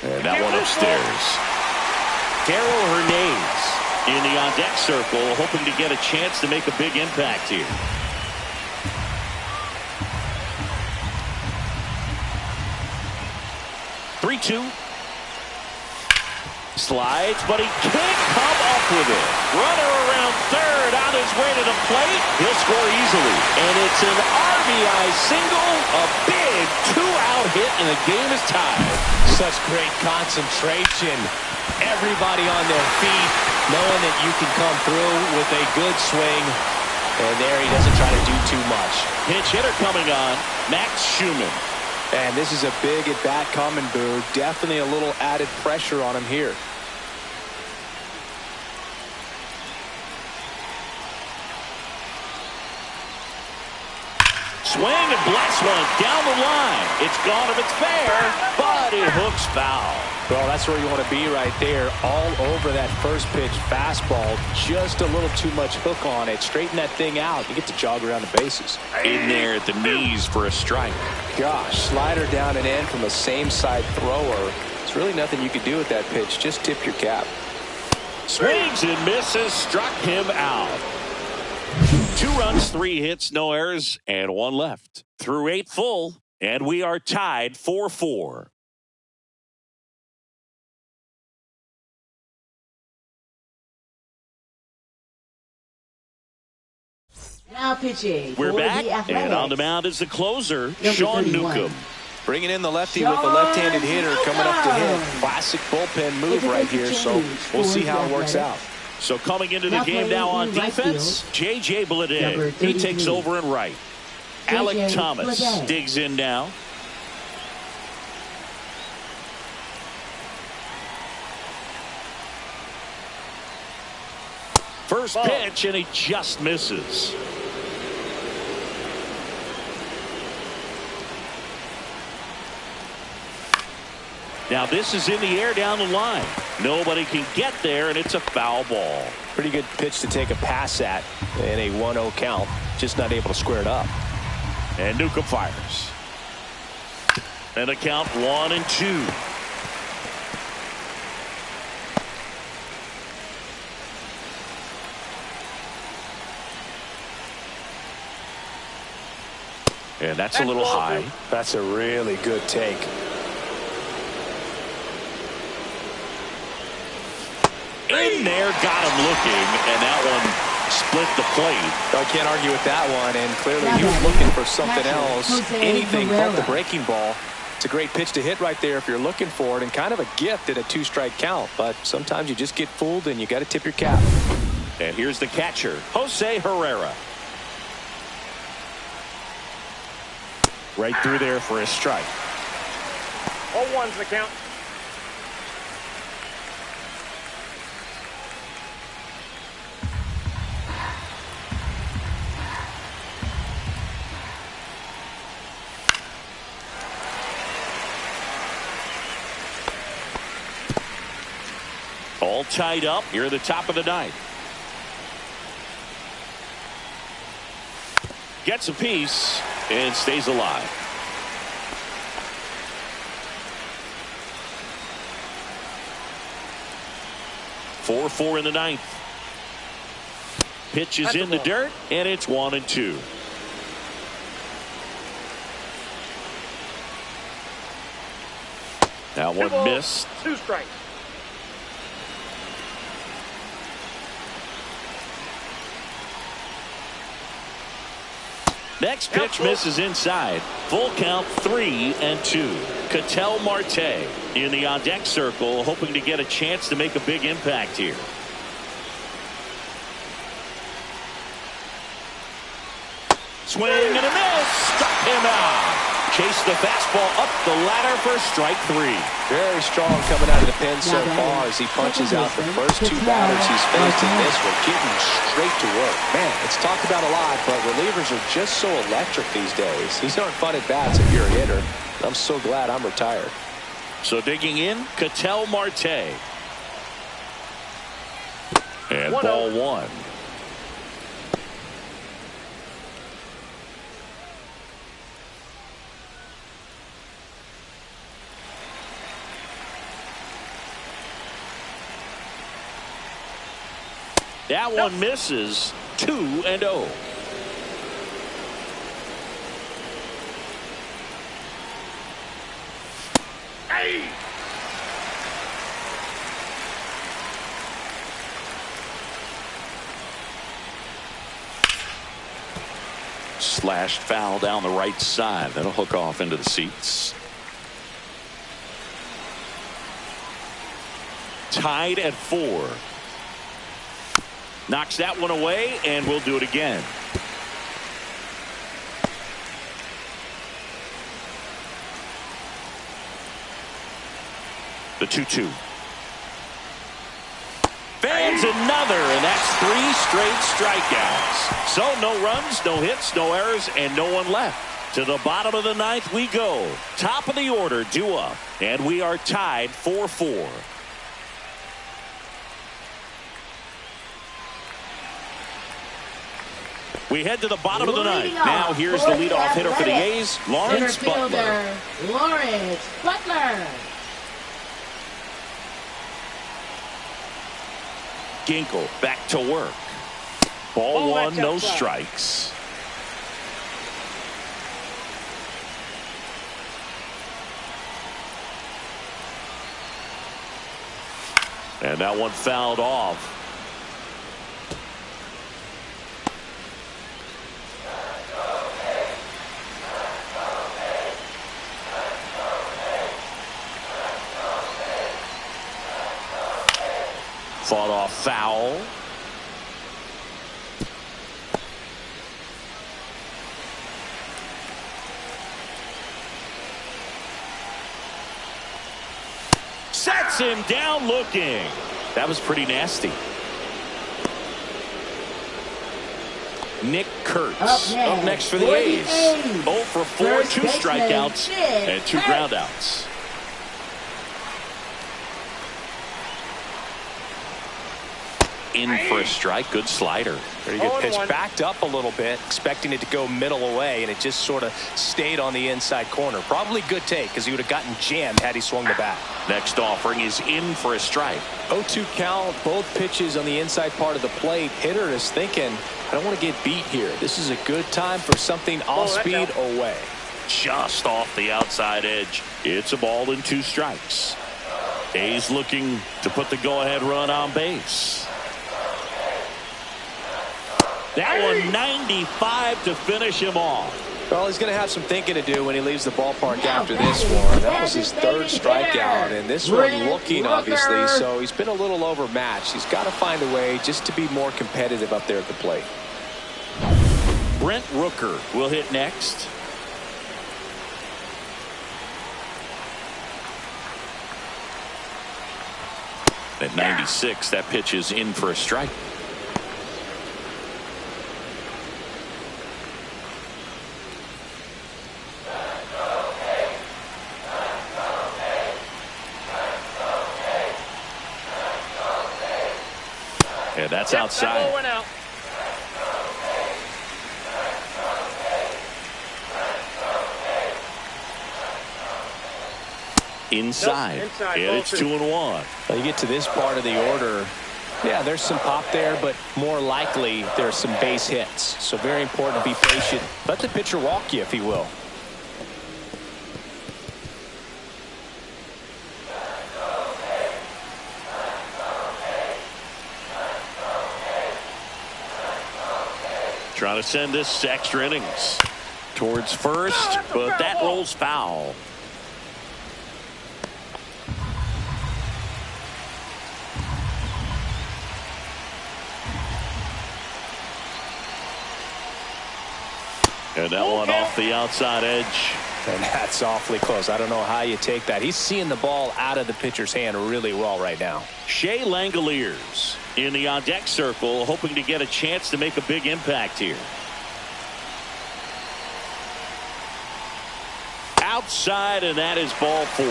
And that one upstairs. Carol Hernandez in the on-deck circle, hoping to get a chance to make a big impact here. Three-two. Slides, but he can't come up with it. Runner around third, on his way to the plate. He'll score easily. And it's an RBI single, a big 2-out hit, and the game is tied. Such great concentration. Everybody on their feet, knowing that you can come through with a good swing. And there he doesn't try to do too much. Pinch hitter coming on, Max Schumann. And this is a big at-bat coming, Boo. Definitely a little added pressure on him here. Swing and blast one down the line. It's gone if it's fair, but it hooks foul. Well, that's where you want to be right there. All over that first pitch fastball. Just a little too much hook on it. Straighten that thing out. You get to jog around the bases. In there at the knees for a strike. Gosh, slider down and in from a same-side thrower. There's really nothing you can do with that pitch. Just tip your cap. Swings and misses. Struck him out. 2 runs, 3 hits, no errors, and 1 left. Through 8 full, and we are tied 4-4. Now pitching. We're for back, the and on the Athletics. mound is the closer, Number Sean 31. Newcomb. Bringing in the lefty with the left-handed hitter coming up to hit. Classic bullpen move right here, so we'll see how it works out. So coming into the game now on defense, J.J. Bleday. He takes over in right. Alec Thomas digs in now. First pitch, and he just misses. Now this is in the air down the line. Nobody can get there, and it's a foul ball. Pretty good pitch to take a pass at in a 1-0 count. Just not able to square it up. And Newcomb fires. And a count 1-2. And that's a little high. That's a really good take. In there, got him looking, and that one split the plate. I can't argue with that one, and clearly he was looking for something else, anything but the breaking ball. It's a great pitch to hit right there if you're looking for it, and kind of a gift at a 2-strike count, but sometimes you just get fooled and you got to tip your cap. And here's the catcher, Jose Herrera. Right through there for a strike. 0-1's the count. All tied up here at the top of the 9th. Gets a piece and stays alive. Four in the 9th. Pitch is in the dirt, and it's 1-2. Now one missed. 2 strikes. Next pitch misses inside. Full count 3-2. Ketel Marte in the on-deck circle, hoping to get a chance to make a big impact here. Swing and a miss. Struck him out. Chase the fastball up the ladder for strike 3. Very strong coming out of the pen so far as he punches out the first 2 batters he's faced in this one, getting straight to work. Man, it's talked about a lot, but relievers are just so electric these days. These aren't fun at bats if you're a hitter. I'm so glad I'm retired. So digging in, Ketel Marte. And ball 1. That one misses. 2-0. Hey! Slashed foul down the right side. That'll hook off into the seats. Tied at 4. Knocks that one away, and we'll do it again. The 2-2. Fans another, and that's 3 straight strikeouts. So no runs, no hits, no errors, and no one left. To the bottom of the 9th we go. Top of the order due up, and we are tied 4-4. We head to the bottom of the 9th. Now here's the leadoff hitter for the A's, Lawrence Butler. Lawrence Butler. Ginkel back to work. Ball one, no strikes. And that one fouled off. Fought off foul. Sets him down looking. That was pretty nasty. Nick Kurtz up next for the A's. 0 for 4, 2 strikeouts and 2 groundouts. In for a strike. Good slider. Pretty good pitch. Backed up a little bit, expecting it to go middle away, and it just sort of stayed on the inside corner. Probably good take, because he would have gotten jammed had he swung the bat. Next offering is in for a strike. 0-2 count. Both pitches on the inside part of the plate. Hitter is thinking, I don't want to get beat here. This is a good time for something off speed away. Just off the outside edge. It's a ball and 2 strikes. A's looking to put the go-ahead run on base. That one 95 to finish him off. Well, he's going to have some thinking to do when he leaves the ballpark after this one. That was his 3rd strikeout, and this one looking, obviously, so he's been a little overmatched. He's got to find a way just to be more competitive up there at the plate. Brent Rooker will hit next. At 96, that pitch is in for a strike. And that's outside. Inside. And it's 2-1. Well, you get to this part of the order. Yeah, there's some pop there, but more likely there's some base hits. So very important to be patient. Let the pitcher walk you, if he will. Trying to send this to extra innings. Towards first, but that rolls foul. And that one off the outside edge. And that's awfully close. I don't know how you take that. He's seeing the ball out of the pitcher's hand really well right now. Shea Langoliers in the on-deck circle, hoping to get a chance to make a big impact here. Outside, and that is ball 4.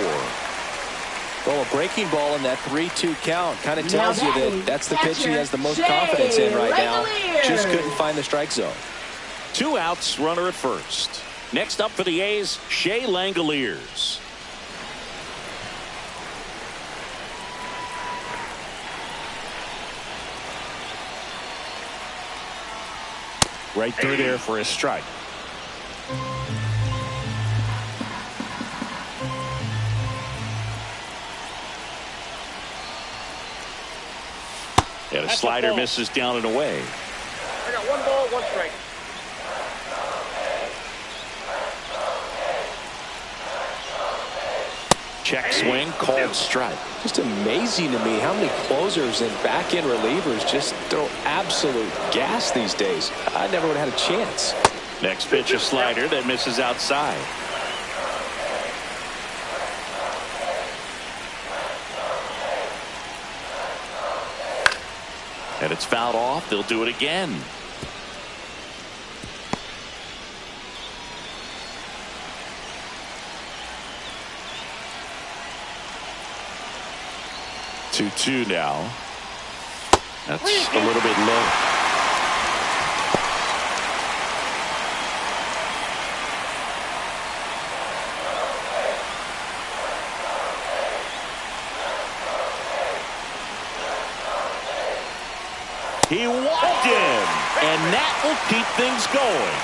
Well, a breaking ball in that 3-2 count kind of tells you that that's the pitch he has the most confidence in right now. Just couldn't find the strike zone. 2 outs, runner at first. Next up for the A's, Shea Langoliers. Right through there for a strike. And a slider misses down and away. I got 1 ball, 1 strike. Check swing, called strike. Just amazing to me how many closers and back-end relievers just throw absolute gas these days. I never would have had a chance. Next pitch, a slider that misses outside. And it's fouled off. They'll do it again. Two now. That's a little bit low. He walked him, will keep things going.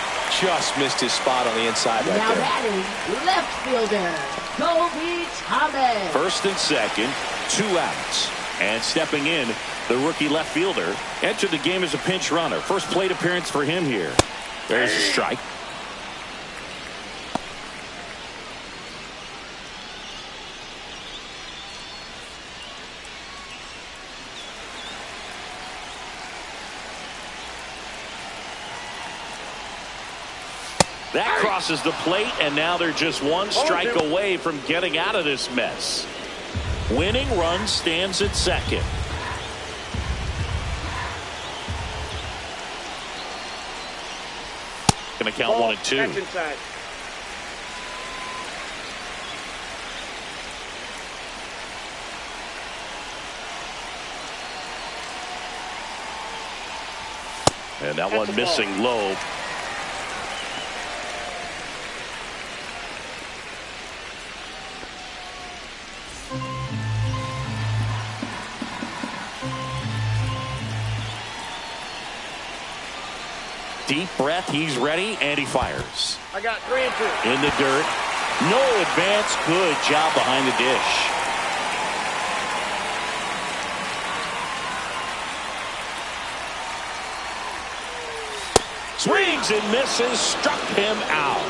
Just missed his spot on the inside right Now there. batting, left fielder, Kobe Thomas. First and second, 2 outs. And stepping in, the rookie left fielder entered the game as a pinch runner. First plate appearance for him here. There's a strike. That crosses the plate, and now they're just 1 strike away from getting out of this mess. Winning run stands at second. Going to count 1 and 2. Catch inside. And that one missing low. Deep breath, he's ready, and he fires. I got 3 and 2. In the dirt. No advance. Good job behind the dish. Swings and misses. Struck him out.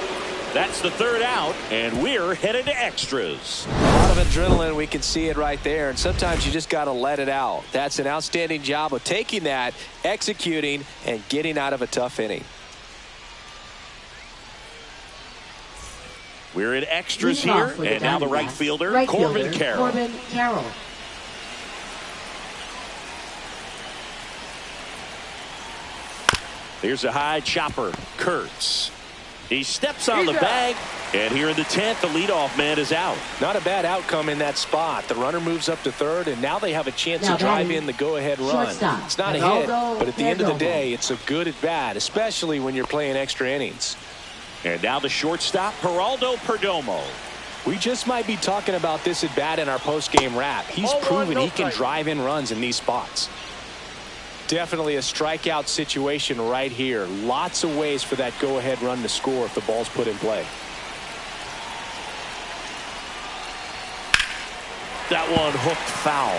That's the 3rd out, and we're headed to extras. A lot of adrenaline, we can see it right there, and sometimes you just got to let it out. That's an outstanding job of taking that, executing, and getting out of a tough inning. We're in extras here, and now the right fielder, Corbin Carroll. Corbin Carroll. Here's a high chopper, Kurtz. He steps on the bag, and here in the 10th, the leadoff man is out. Not a bad outcome in that spot. The runner moves up to 3rd, and now they have a chance to drive in the go-ahead run. It's not a hit, but at the end of the day, it's a good at-bat, especially when you're playing extra innings. And now the shortstop, Geraldo Perdomo. We just might be talking about this at-bat in our post-game wrap. He's proven he can drive in runs in these spots. Definitely a strikeout situation right here. Lots of ways for that go-ahead run to score if the ball's put in play. That one hooked foul.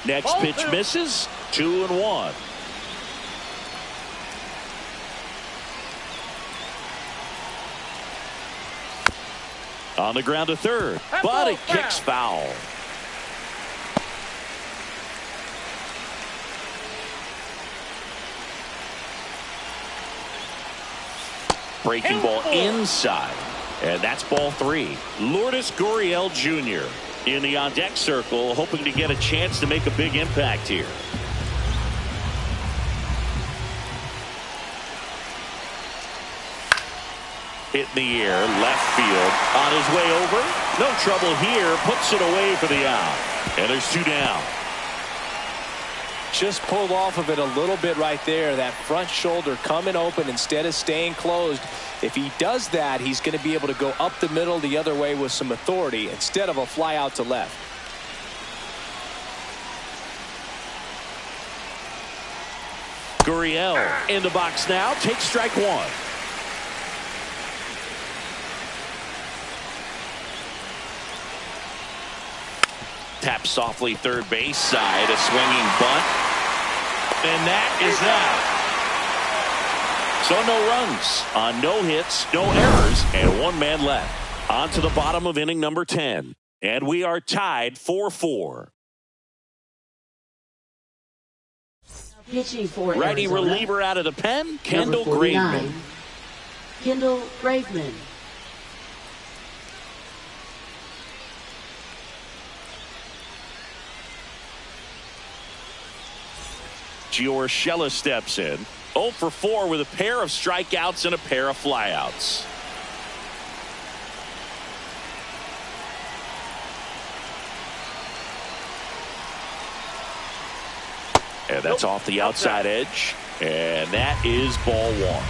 Next pitch misses. 2-1. On the ground to 3rd, but it kicks foul. Breaking ball inside, and that's ball 3. Lourdes Gurriel Jr. in the on-deck circle, hoping to get a chance to make a big impact here. Hit in the air, left field, on his way over. No trouble here, puts it away for the out. And there's 2 down. Just pulled off of it a little bit right there. That front shoulder coming open instead of staying closed. If he does that, he's going to be able to go up the middle the other way with some authority instead of a fly out to left. Gurriel in the box now, takes strike 1. Tap softly 3rd base side, a swinging bunt. And that is that. So no runs on no hits, no errors, and 1 man left. On to the bottom of inning number 10. And we are tied 4-4. Pitching for Righty Arizona, reliever out of the pen, Kendall number 49, Graveman. Kendall Graveman. Giorgella steps in. 0 for 4 with a pair of strikeouts and a pair of flyouts. And that's off the outside edge. And that is ball 1.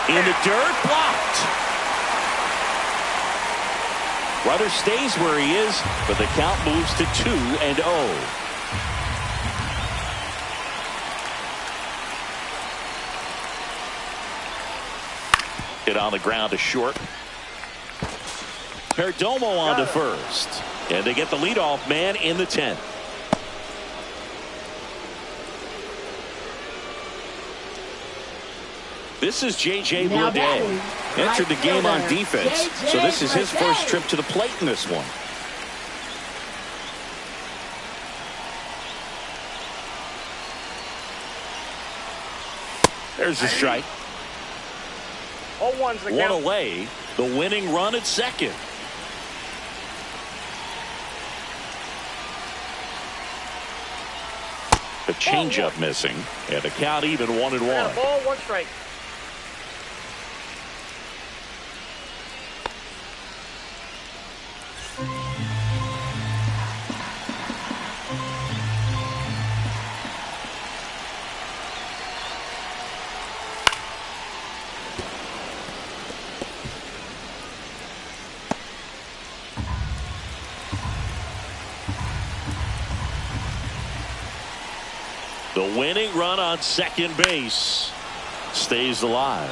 In the dirt, blocked. Runner stays where he is, but the count moves to 2-0. Hit on the ground to short. Perdomo on to first. And they get the leadoff man in the 10th. This is J.J. Bleday. Entered the game on defense, so this is his first trip to the plate in this one. There's the strike. 0-1's the One count. away. The winning run at second. The changeup missing, and the count even 1-1. Ball, 1 strike. The winning run on second base stays alive.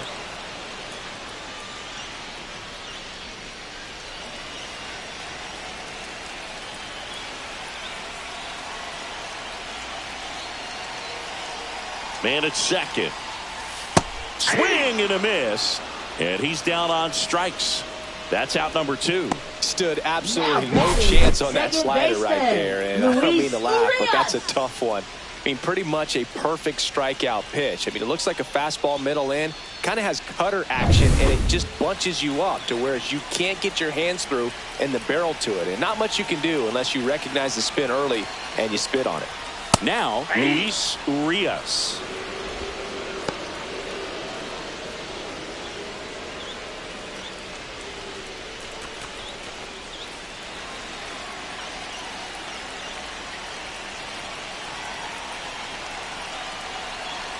Man at second. Swing and a miss. And he's down on strikes. That's out number 2. Stood absolutely no chance on that slider right there. And I don't mean to laugh, but that's a tough one. I mean, pretty much a perfect strikeout pitch. I mean, it looks like a fastball middle in, kind of has cutter action, and it just bunches you up to where you can't get your hands through and the barrel to it. And not much you can do unless you recognize the spin early and you spit on it. Now, Luis Urias.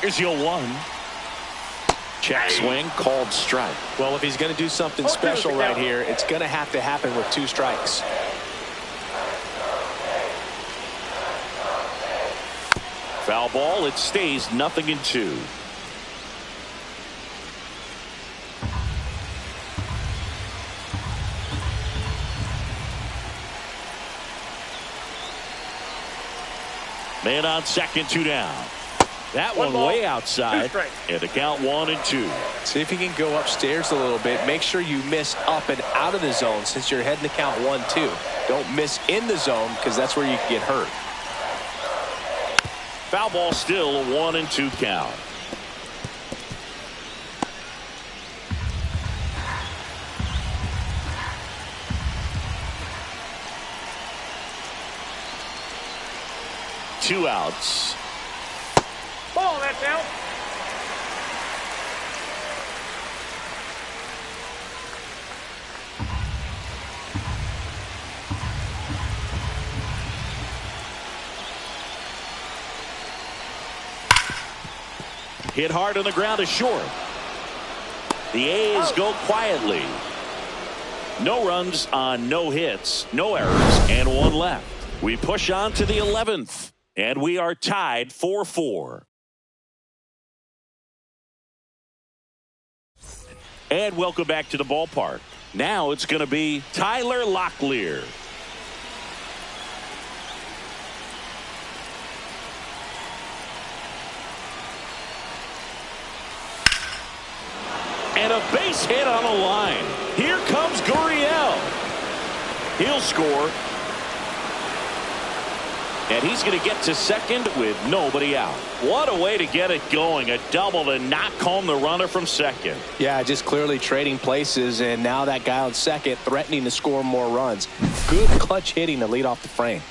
Here's the 0-1. Check swing, called strike. Well, if he's going to do something special right here, it's going to have to happen with 2 strikes. Foul ball, it stays 0-2. Man on second, 2 down. That one ball, way outside, and the count 1-2. See if you can go upstairs a little bit. Make sure you miss up and out of the zone since you're heading to count 1-2. Don't miss in the zone because that's where you can get hurt. Foul ball, still a 1-2 count. Two outs. Ball, that's out. Hit hard on the ground to short. The A's go quietly. No runs on no hits, no errors, and 1 left. We push on to the 11th, and we are tied 4-4. And welcome back to the ballpark. Now it's going to be Tyler Locklear. And a base hit on the line. Here comes Gurriel. He'll score. And he's going to get to second with nobody out. What a way to get it going. A double to knock home the runner from second. Yeah, just clearly trading places, and now that guy on second threatening to score more runs. Good clutch hitting to lead off the frame.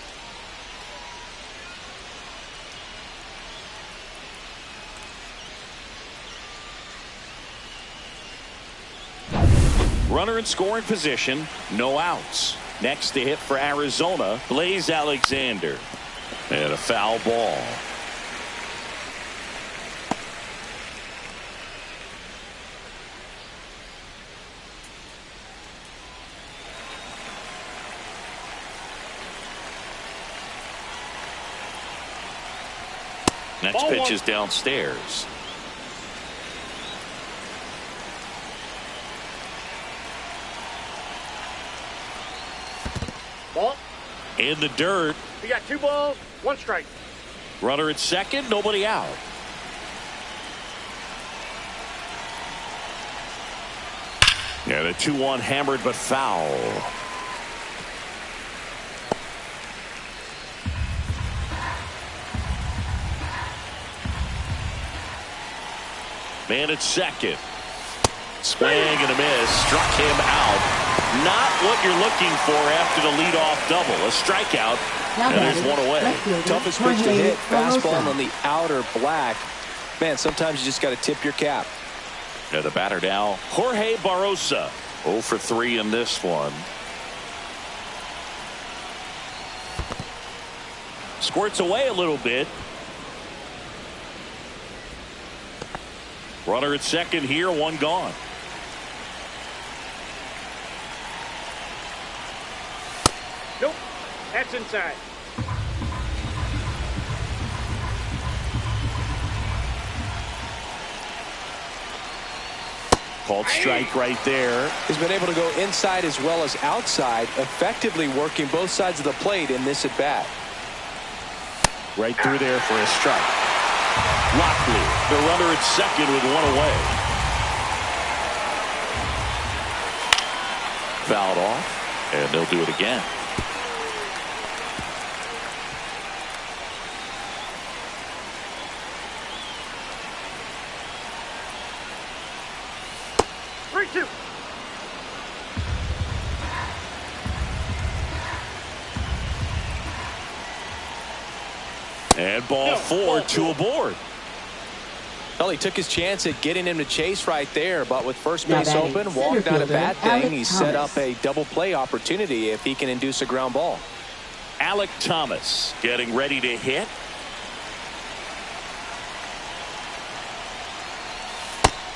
Runner in scoring position, no outs. Next to hit for Arizona, Blaze Alexander. And a foul ball. Next Ball pitch one. is downstairs. Ball. In the dirt. We got 2 balls, 1 strike. Runner at second, nobody out. And a 2-1 hammered but foul. Man at second. Swing and a miss. Struck him out. Not what you're looking for after the leadoff double. A strikeout. And there's one away. Toughest pitch to hit. Fastball on the outer black. Man, sometimes you just got to tip your cap. Yeah, the batter now, Jorge Barrosa. 0 for 3 in this one. Squirts away a little bit. Runner at second here, 1 gone. Nope. That's inside. Called strike right there. He's been able to go inside as well as outside, effectively working both sides of the plate in this at bat. Right through there for a strike. Lockley, the runner at second with 1 away. Fouled off, and they'll do it again. And ball 4, 2 aboard. Well, he took his chance at getting him to chase right there, but with first base open, walked out a bad thing. He set up a double play opportunity if he can induce a ground ball. Alec Thomas getting ready to hit.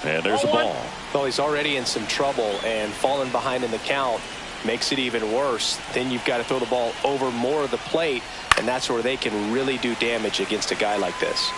And there's a ball. Well, he's already in some trouble, and falling behind in the count makes it even worse. Then you've got to throw the ball over more of the plate, and that's where they can really do damage against a guy like this.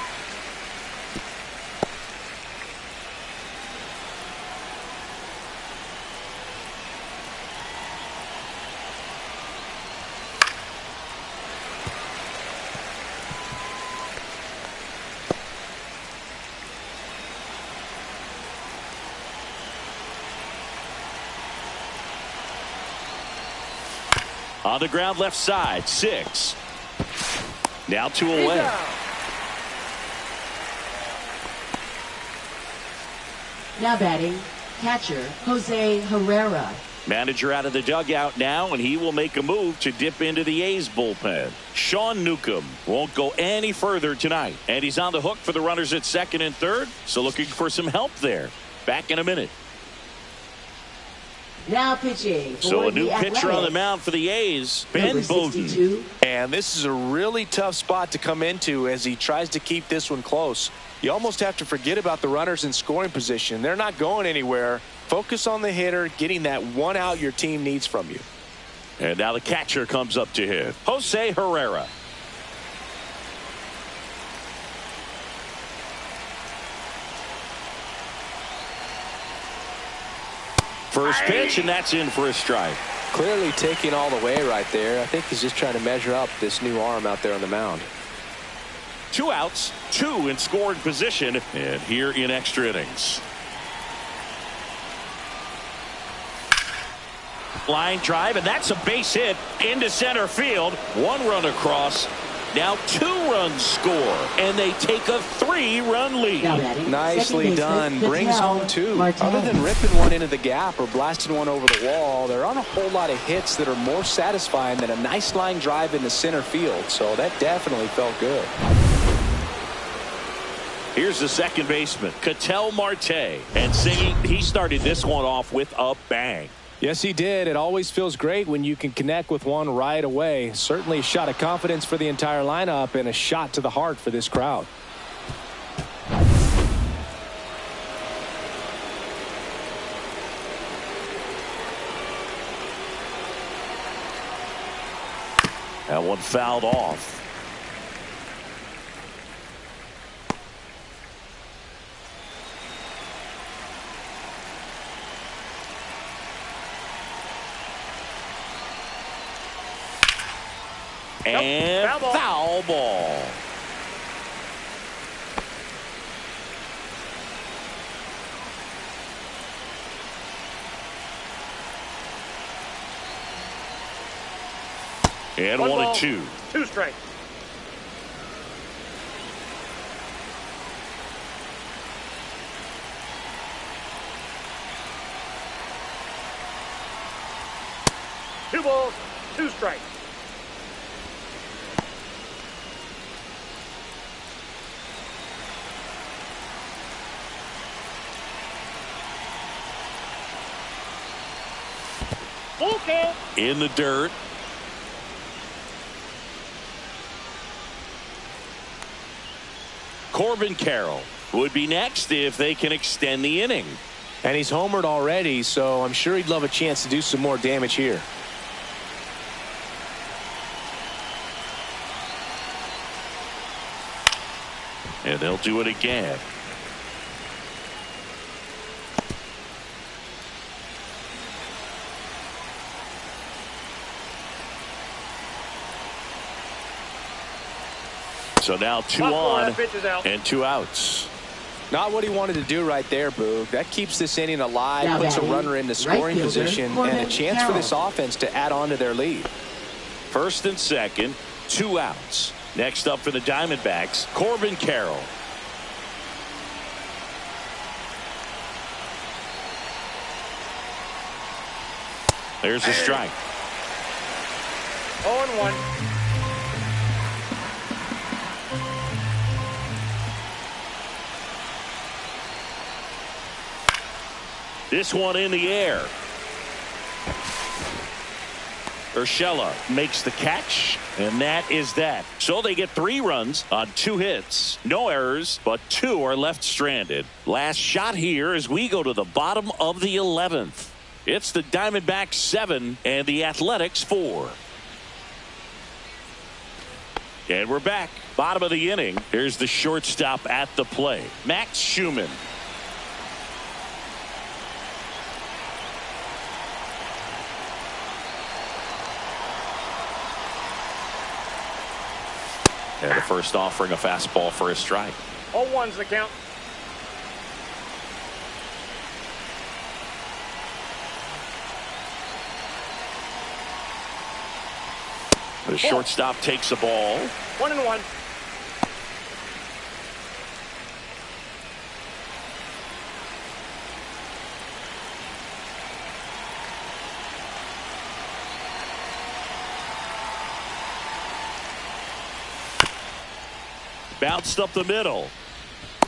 On the ground left side, 6. Now 2 away. Now batting, catcher Jose Herrera. Manager out of the dugout now, and he will make a move to dip into the A's bullpen. Sean Newcomb won't go any further tonight, and he's on the hook for the runners at second and third, so looking for some help there. Back in a minute. Now pitching for So a new the pitcher on the Athletics. mound for the A's, Ben Number Bowden. 62. And this is a really tough spot to come into as he tries to keep this one close. You almost have to forget about the runners in scoring position. They're not going anywhere. Focus on the hitter, getting that 1 out your team needs from you. And now the catcher comes up to hit. Jose Herrera. First pitch, and that's in for a strike. Clearly taking all the way right there. I think he's just trying to measure up this new arm out there on the mound. 2 outs, 2 in scoring position, and here in extra innings. Line drive, and that's a base hit into center field. 1 run across. Now 2 runs score, and they take a 3-run lead. Now batting, Nicely second done. baseman, Brings Patel home 2. Martinez. Other than ripping one into the gap or blasting one over the wall, there aren't a whole lot of hits that are more satisfying than a nice line drive into center field. So that definitely felt good. Here's the second baseman, Ketel Marte. And singing, he started this one off with a bang. Yes, he did. It always feels great when you can connect with one right away. Certainly a shot of confidence for the entire lineup and a shot to the heart for this crowd. That one fouled off. And foul ball. And 1-2. 2 strikes. Two balls, 2 strikes. Full count. In the dirt. Corbin Carroll would be next if they can extend the inning. And he's homered already, so I'm sure he'd love a chance to do some more damage here. And they'll do it again. So now 2 on and 2 outs. Not what he wanted to do right there, Boog. That keeps this inning alive, Now puts a batting, runner in the scoring right fielder, position, and a chance for this offense to add on to their lead. First and second, 2 outs. Next up for the Diamondbacks, Corbin Carroll. There's a strike. 0-1. This one in the air. Urshela makes the catch, and that is that. So they get 3 runs on 2 hits. No errors, but 2 are left stranded. Last shot here as we go to the bottom of the 11th. It's the Diamondbacks 7 and the Athletics 4. And we're back. Bottom of the inning. Here's the shortstop at the plate, Max Schumann. And the first offering a fastball for a strike. 0-1's the count. The shortstop takes the ball. 1-1. Bounced up the middle.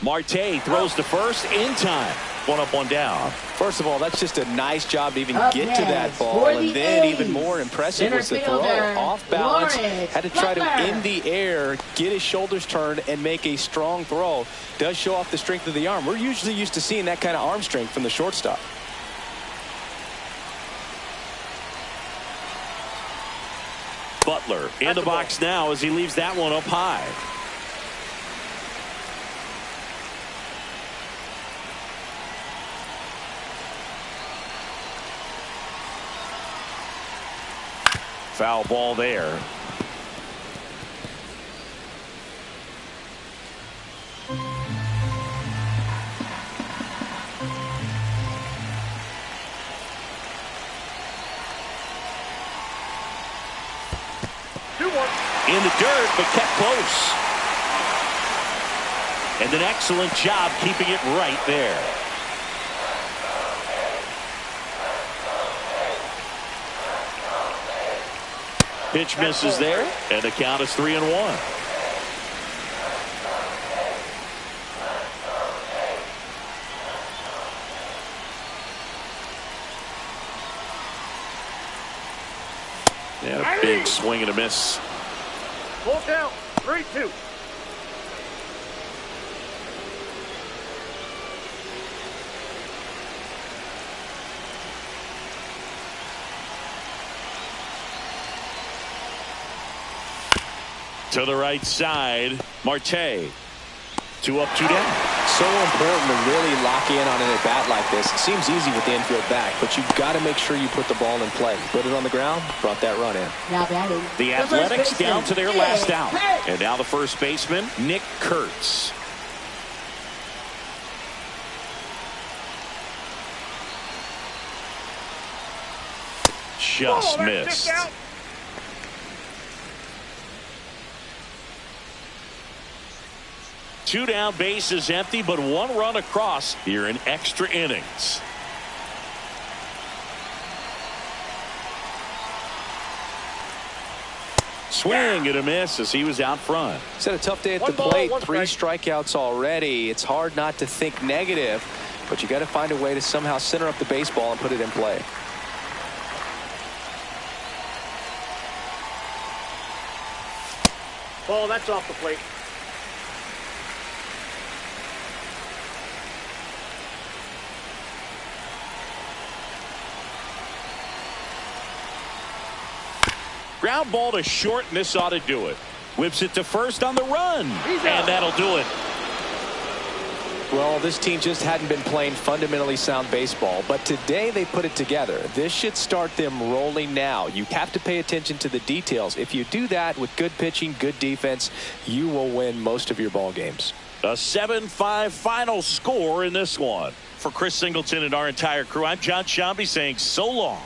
Marte throws to first in time. 1 up, 1 down. First of all, that's just a nice job to even Up get to that next ball. for And the then A's, even more impressive center was the throw. fielder, Off balance, Lawrence had to try to, Butler. in the air, get his shoulders turned and make a strong throw. Does show off the strength of the arm. We're usually used to seeing that kind of arm strength from the shortstop. Butler in the box now as he leaves that one up high. Foul ball there. In the dirt, but kept close. And an excellent job keeping it right there. Pitch misses there, and the count is 3-1. And a big swing and a miss. Full count. 3-2. To the right side, Marte. 2 up, 2 down. So important to really lock in on an at-bat like this. It seems easy with the infield back, but you've got to make sure you put the ball in play. Put it on the ground, brought that run in. Now batting. The Athletics down to their last out. And now the first baseman, Nick Kurtz. Just missed. 2 down, bases empty, but 1 run across here in extra innings. Swing and a miss as he was out front. He's had a tough day at the plate. 3 strikeouts already. It's hard not to think negative, but you got to find a way to somehow center up the baseball and put it in play. Ball, that's off the plate. Ground ball to short, and this ought to do it. Whips it to first on the run, and that'll do it. Well, this team just hadn't been playing fundamentally sound baseball, but today they put it together. This should start them rolling now. You have to pay attention to the details. If you do that with good pitching, good defense, you will win most of your ball games. A 7-5 final score in this one. For Chris Singleton and our entire crew, I'm John Shambi saying so long.